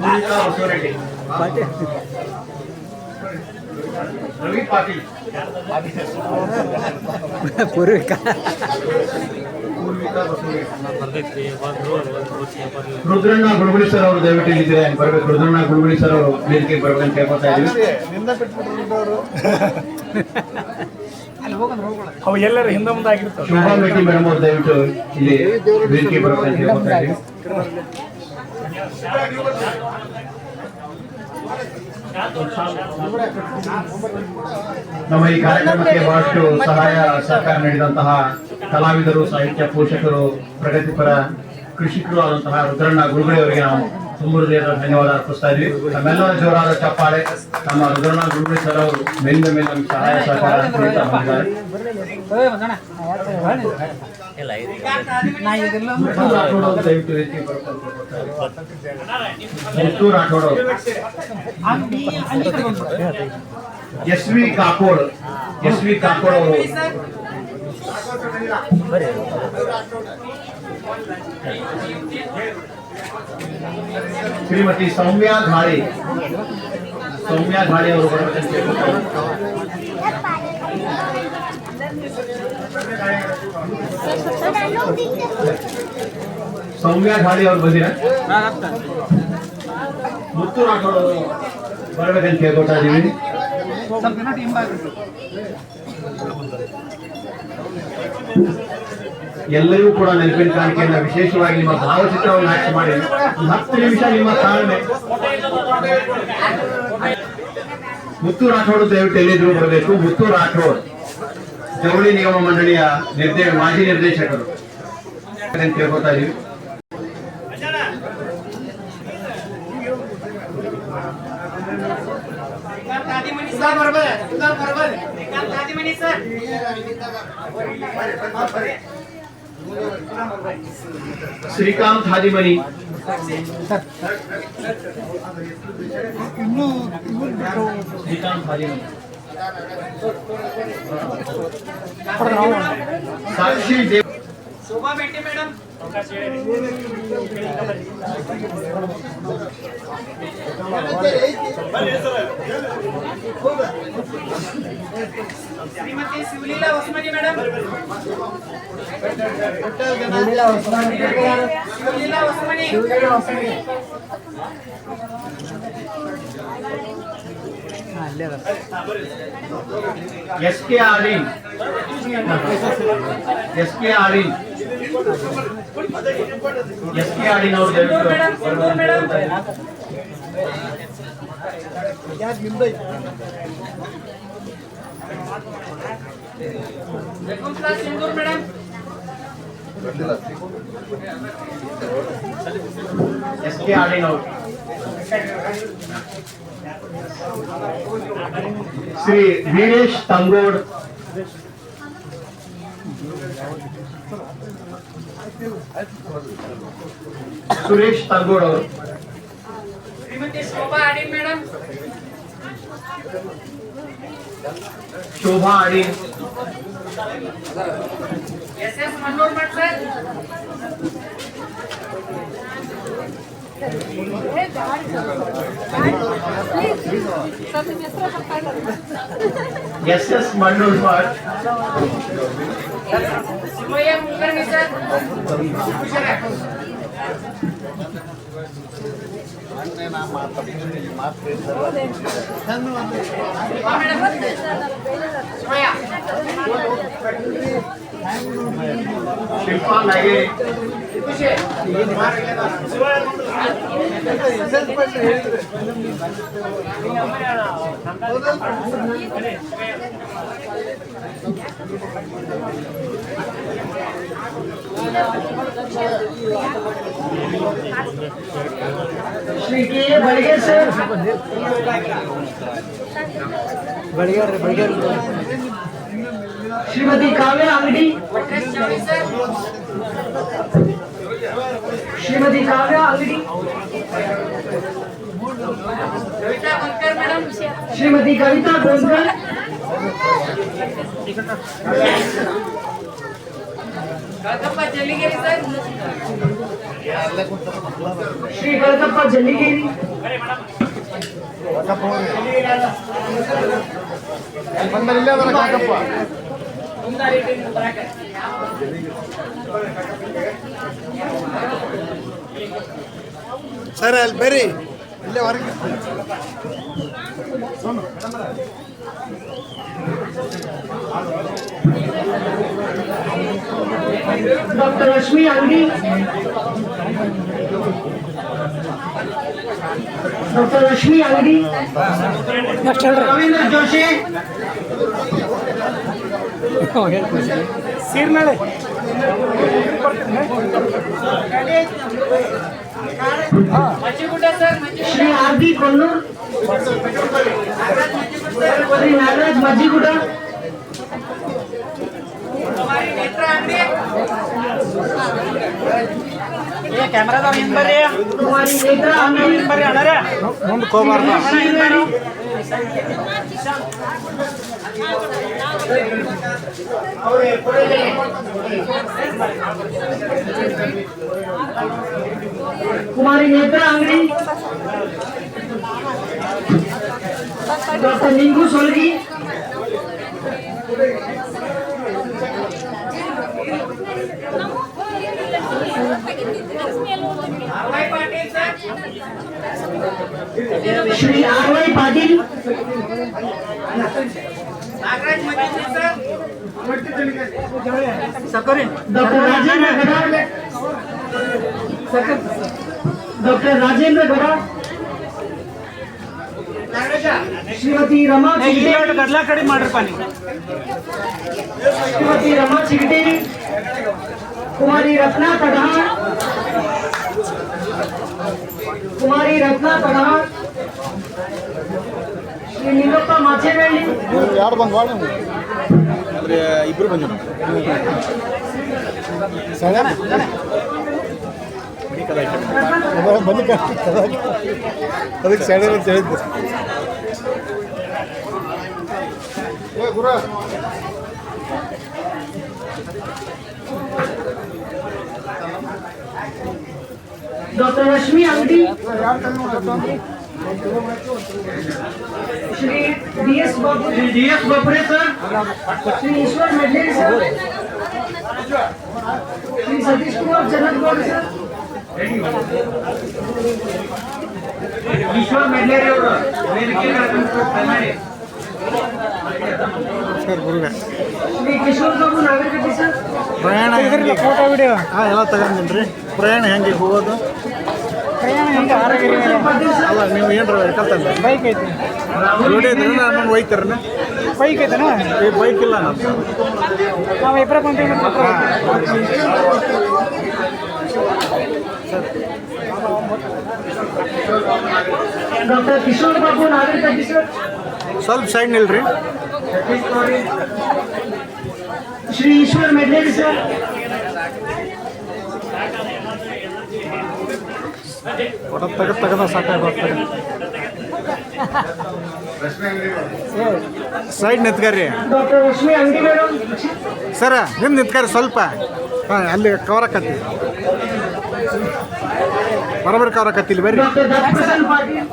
ಪೂರ್ವಿಕಾ ಬಸವರೆಡ್ಡಿ, ರವಿ ಪಾಟೀಲ್, ಪೂರ್ವಿಕ ಪೂರ್ವಿಕಾ ಬಸವರೆಡ್ಡಿ, ರುದ್ರಣ್ಣ ಗುಡುಗುಳಿ ಸರ್ ಅವರು ದಯವಿಟ್ಟು ಇಲ್ಲಿದ್ರೆ ಬರ್ಬೇಕು. ರುದ್ರಣ್ಣ ಗುಡುಗುಳಿ ಸರ್ ಅವರು ವೇದಿಕೆಗೆ ಬರ್ಬೇಕಂತ ಕೇಳ್ಕೊತಾ ಇದ್ದೀವಿ. ಅವು ಎಲ್ಲರೂ ಹಿಂದೆ ಮುಂದೆ ಆಗಿರ್ತಾವೆ. ಶೋಭಾ ಮೇಟಿ ಮೇಡಮ್ ಅವರು ದಯವಿಟ್ಟು ಇಲ್ಲಿ ವೇದಿಕೆ ಬರ್ಬೇಕಂತ ಕೇಳ್ಕೊತಾ ಇದ್ದೀವಿ. ನಮ್ಮ ಈ ಕಾರ್ಯಕ್ರಮಕ್ಕೆ ಬಹಳಷ್ಟು ಸಹಾಯ ಸಹಕಾರ ನೀಡಿದಂತಹ ಕಲಾವಿದರು, ಸಾಹಿತ್ಯ ಪೋಷಕರು, ಪ್ರಗತಿಪರ ಕೃಷಿಕರು ಆದಂತಹ ರುದ್ರಣ್ಣ ಗುರುಗುಳಿ ಅವರಿಗೆ ನಾವು ತುಂಬ ಹೃದಯದ ಧನ್ಯವಾದ ಅರ್ಪಿಸ್ತಾ ಇದ್ವಿ. ನಮ್ಮೆಲ್ಲರ ಜೋರಾದ ಚಪ್ಪಾಳೆ. ನಮ್ಮ ರುದ್ರಣ್ಣ ಗುರುಗುಳಿ ಸರ್ ಅವರು ಮೇಲಿಂದ ಮೇಲೆ ನಮಗೆ ಸಹಾಯ ಸಹಕಾರ ನೀಡ್ತಾ ಬಂದಿದ್ದಾರೆ. ಮುತ್ತು ರಾಠೋಡ್ ಅವರು ದಯವಿಟ್ಟು ವೇದಿಕೆಗೆ ಬರ್ಬೇಕಂತ ಕೇಳ್ಕೊತಾ ಇದ್ದೀವಿ. ಮುತ್ತು ರಾಠೋಡ್ ಅವರು, ಎಸ್ ವಿ ಕಾಕೋಡ್ ಅವರು, ಶ್ರೀಮತಿ ಸೌಮ್ಯಾ ಘಾಳಿ ಅವರು ಬರ್ಬೇಕಂತ ಕೇಳ್ಕೊತಾ ಇದ್ದೀವಿ. ಸೌಮ್ಯಾ ಘಾಳಿ ಅವರು ಬಂದಿರ. ಮುತ್ತು ರಾಠೋಡ್ ಅವರು ಬರ್ಬೇಕಂತ ಕೇಳ್ಕೊತಾ ಇದ್ದೀವಿ. ಎಲ್ಲರೂ ಕೂಡ ನೆನಪಿನ ಕಾಣಿಕೆಯನ್ನ ವಿಶೇಷವಾಗಿ ನಿಮ್ಮ ಭಾವಚಿತ್ರವನ್ನು ಆಯ್ಕೆ ಮಾಡಿ 10 ನಿಮಿಷ ನಿಮ್ಮ ತಾಳ್ಮೆ. ಮುತ್ತು ರಾಠೋಡ್ ದಯವಿಟ್ಟು ಎಲ್ಲಿದ್ರು ಬರಬೇಕು. ಮುತ್ತು ರಾಠೋಡ್ ಜವಳಿ ನಿಗಮ ಮಂಡಳಿಯ ಮಾಜಿ ನಿರ್ದೇಶಕರು ಅಂತ ಕೇಳ್ಕೊತಾ ಇದೀವಿ. Shrikant Hadimani, Sakshi Dev, Shobha Meti madam. Shrimati Shivaleela Hosamani madam. Shivaleela Hosamani. S K Arin, ಅವರು ದಯವಿಟ್ಟು Shakuntala Sindhur madam. S K Arin ಅವರು, ಶ್ರೀ ವೀರೇಶ್ ತಂಗೋಡ್, ಸುರೇಶ್ ತಂಗೋಡ್ ಅವರು, Shrimati Shobha Adin madam. Shobha Adin, S S Mannur Math sir. S S Mandur Pat Shivayya Kulkarni sir. Shivayya. Shilpa Nageri Shri K Balige sir Shrimati Kavya Angadi Patresh Chauli sir. Shrimati Kavya Angadi Kavita bunker madam. Shrimati Kavita Gonkar Kalakappa Jalligeri sir. Shri Kalakappa Jalligeri sir ಅಲ್ಲಿ ಬೇರೆ ಇಲ್ಲೇ ಹೊರಗೆ ಡಾಕ್ಟರ್ ರಶ್ಮಿ ಅಂಗಡಿ doctor Rashmi Angadi Ravindra Joshi Seernale Majjigudda sir. Majjigudda. Shri R B Kollur Shri Nagaraj Majjiguda Kumari Netra Angadi. ಕ್ಯಾಮ್ರಾದವ್ರು ಹಿಂದೆ ಬರ್ರಿ ಕುಮಾರಿ ನೇತ್ರ ಅಂಗಡಿ ಬರ್ರಿ ಅಣ್ಣಾರ ಮುಂದಕ್ಕೆ ಹೋಗ್ಬಾರ್ದು. Kumari Netra Angadi doctor Ningu Solagi RY Patil sir. Shri R Y Patil Nagaraj Majjigudda sir. Doctor Rajendra Gada doctor Rajendra ಗಡ ಶ್ರೀಮತಿ ರಮಾ ಚಿಗಟೇರಿ ಗಡ್ಲಾ ಕಡಿಮೆ ಮಾಡ್ರಪ್ಪ ನೀವು ಶ್ರೀಮತಿ ರಮಾ ಚಿಗಟೇರಿ ಕುಮಾರಿ ರತ್ನಾ ತಡಹಾಳ್ ಕುಮಾರಿ ರತ್ನಾ ತಡಹಾಳ್ ಶ್ರೀ ನಿಂಗಪ್ಪ ಮಾಚೇನಹಳ್ಳಿ ಯಾರು ಬಂದು ಭಾಳ ಅಂದ್ರೆ ಇಬ್ರು ಬಂದಿರು ಸಣ್ಣ ಬಂದು ಅದಕ್ಕೆ ಸಣ್ಣ ಅಂತ ಹೇಳಿದ್ದೆ ಗುರ doctor Rashmi Angadi Shri D S Bapure sir Shri Ishwar Medleri sir Shri Satish Kumar Janatgowda sir Ishwar Medleri ಅವರು ಸರ್ ಗುರುವೆ ಶ್ರೀ ಕಿಶೋರ್ ಬಾಬು ನಾಗರಿಕತೆ ಸರ್ ಪ್ರಯಾಣ ಫೋಟೋ ವಿಡಿಯೋ ಹಾಂ ಎಲ್ಲ ತಗೊಂಡಿನಿ ರೀ ಪ್ರಯಾಣ ಹೆಂಗೆ ಹೋಗೋದು ಪ್ರಯಾಣ ಹೆಂಗೆ ಆರೋಗ್ಯ ಪಾಟೀಲ್ ಸರ್ ಅಲ್ಲ ನೀವು ಏನು ಕಲ್ತಲ್ಲ ಬೈಕ್ ಐತಿ ನೋಡಿದ್ರಿ ನಾನು ಒಯ್ತಾರನ ಬೈಕ್ ಐತನ ಈ ಬೈಕ್ ಇಲ್ಲ ನಮ್ದು ನಾವು ಇಬ್ಬರ ಬಂತೀವಿ ಡಾಕ್ಟರ್ ಕಿಶೋರ್ ಬಾಬು ನಾಗರಿಕತೆ ಸರ್ ಸ್ವಲ್ಪ ಸೈಡ್ ನಿಲ್ರಿ ಶ್ರೀ ಈಶ್ವರ್ ಮೆಡ್ಲೇರಿ ಸರ್ ಫೋಟೋ ತೆಗೆದ ಸಾಕಾಗ್ತದೆ ಸೈಡ್ ನಿಂತ್ಕರ್ರಿ ಡಾಕ್ಟರ್ ರಶ್ಮಿ ಅಂಗಡಿ ಮೇಡಮ್ ಸರ ಹಿಂದೆ ನಿಂತ್ಕರ್ರಿ ಸ್ವಲ್ಪ ಹಾಂ ಅಲ್ಲಿ ಕವರ್ ಆಕತ್ತಿ ಬರಬರ್ಕ ಅವ್ರ ಕತ್ತಿಲಿ ಬರ್ರಿ ಡಾಕ್ಟರ್ ದತ್ತಪ್ರಸನ್ನ ಪಾಟೀಲ್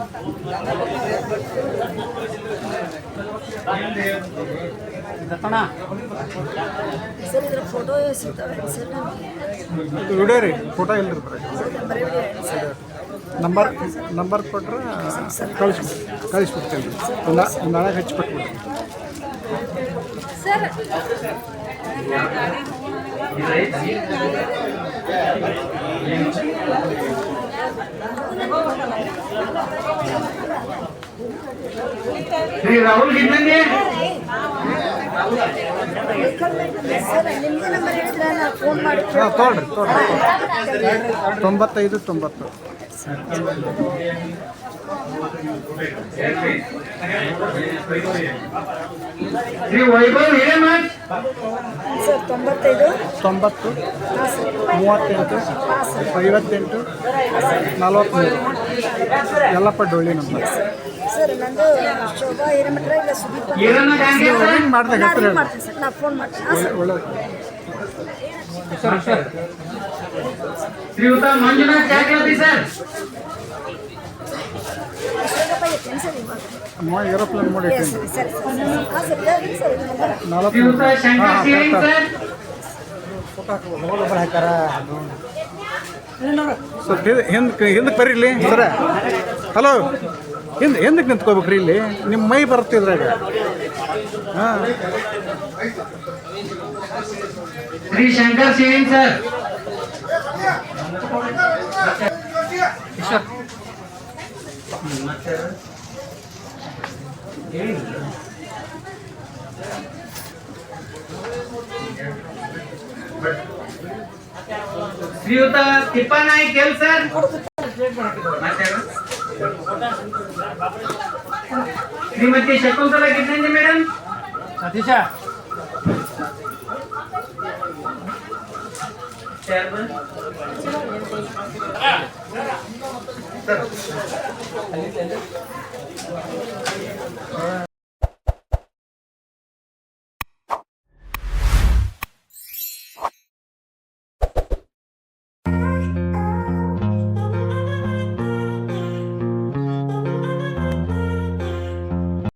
ಸರ್ ಇದ್ರ ಫೋಟೋ ಸಿಗ್ತವೆ ಸರ್ ವಿಡಿಯೋ ರೀ ಫೋಟೋ ಇಲ್ರಿ ನಂಬರ್ ಕೊಟ್ರೆ ಕಳಿಸ್ಬಿಡ್ತೇನೆ ನಾಳೆ ಹಚ್ಚಿಬಿಟ್ಬಿಡ್ರಿ ಸರ್ ಶ್ರೀ ರಾಹುಲ್ ಗಿನ್ನಂಗೆ ಸರ್ ನಿಮ್ದು ನಂಬರ್ ಹೇಳಿದ್ರೆ ನಾನು ಫೋನ್ ಮಾಡಿ ಹಾಂ ತೊಗೊಳ್ರಿ 9590 ಶ್ರೀ ವೈಭವ್ ಹಿರೇಮಠ್ ಸರ್ 95 90 ಹಾಂ ಸರ್ 38 58 43 ಎಲ್ಲಪ್ಪ ಡೊಳ್ಳಿ ನಂಬರ್ ಸರ್ ನಂದು ಶೋಭಾ ಹಿರೇಮಠ ಇಲ್ಲ ಸುದೀಪ್ ಅಂತ. ಈರಣ್ಣ ಗಾಂಧಿ ಸರ್ ಹಿಂಗೆ ಮಾಡಿದಾಗ ನಾನು ಹೆಸರು ring ಮಾಡ್ತೀನಿ ಸರ್ ನಾನು ಫೋನ್ ಮಾಡ್ತೀನಿ ಹಾಂ ಸರ್ ಒಳ್ಳೆಯದು ಶ್ರೀಯುತ ಮಂಜುನಾಥ್ ಚಾಕ್ಲಾತಿ ಸರ್ ಅಶೋಕಪ್ಪ ಐತೇನು ಸರ್ ಇವಾಗ ಅಮ್ಮ ಏರೋಪ್ಲೇನ್ ಮಾಡಿ ಸರಿ ಸರಿ ಸರಿ ಹಾಂ ಸರ್ ಇದಾವೆ ಸರ್ ಇದು ನಂಬರ್ 40 ಶ್ರೀಯುತ ಶಂಕರ್ ಸಿಂಗ್ ಸರ್ ಸ್ವಲ್ಪ ಹಿಂದಕ್ಕೆ ಬರ್ರಿ ಸರ ಹಲೋ ಹಿಂದಕ್ಕೆ ನಿಂತ್ಕೋಬೇಕ್ರಿ ಇಲ್ಲಿ ನಿಮ್ಮ ಮೈ ಬರ್ತಿದ್ರಾಗ ಹಾಂ Shri Shankar Singh sir Shriyuta Tippanaik L sir Shrimati Shakuntala Ginnanji madam Satish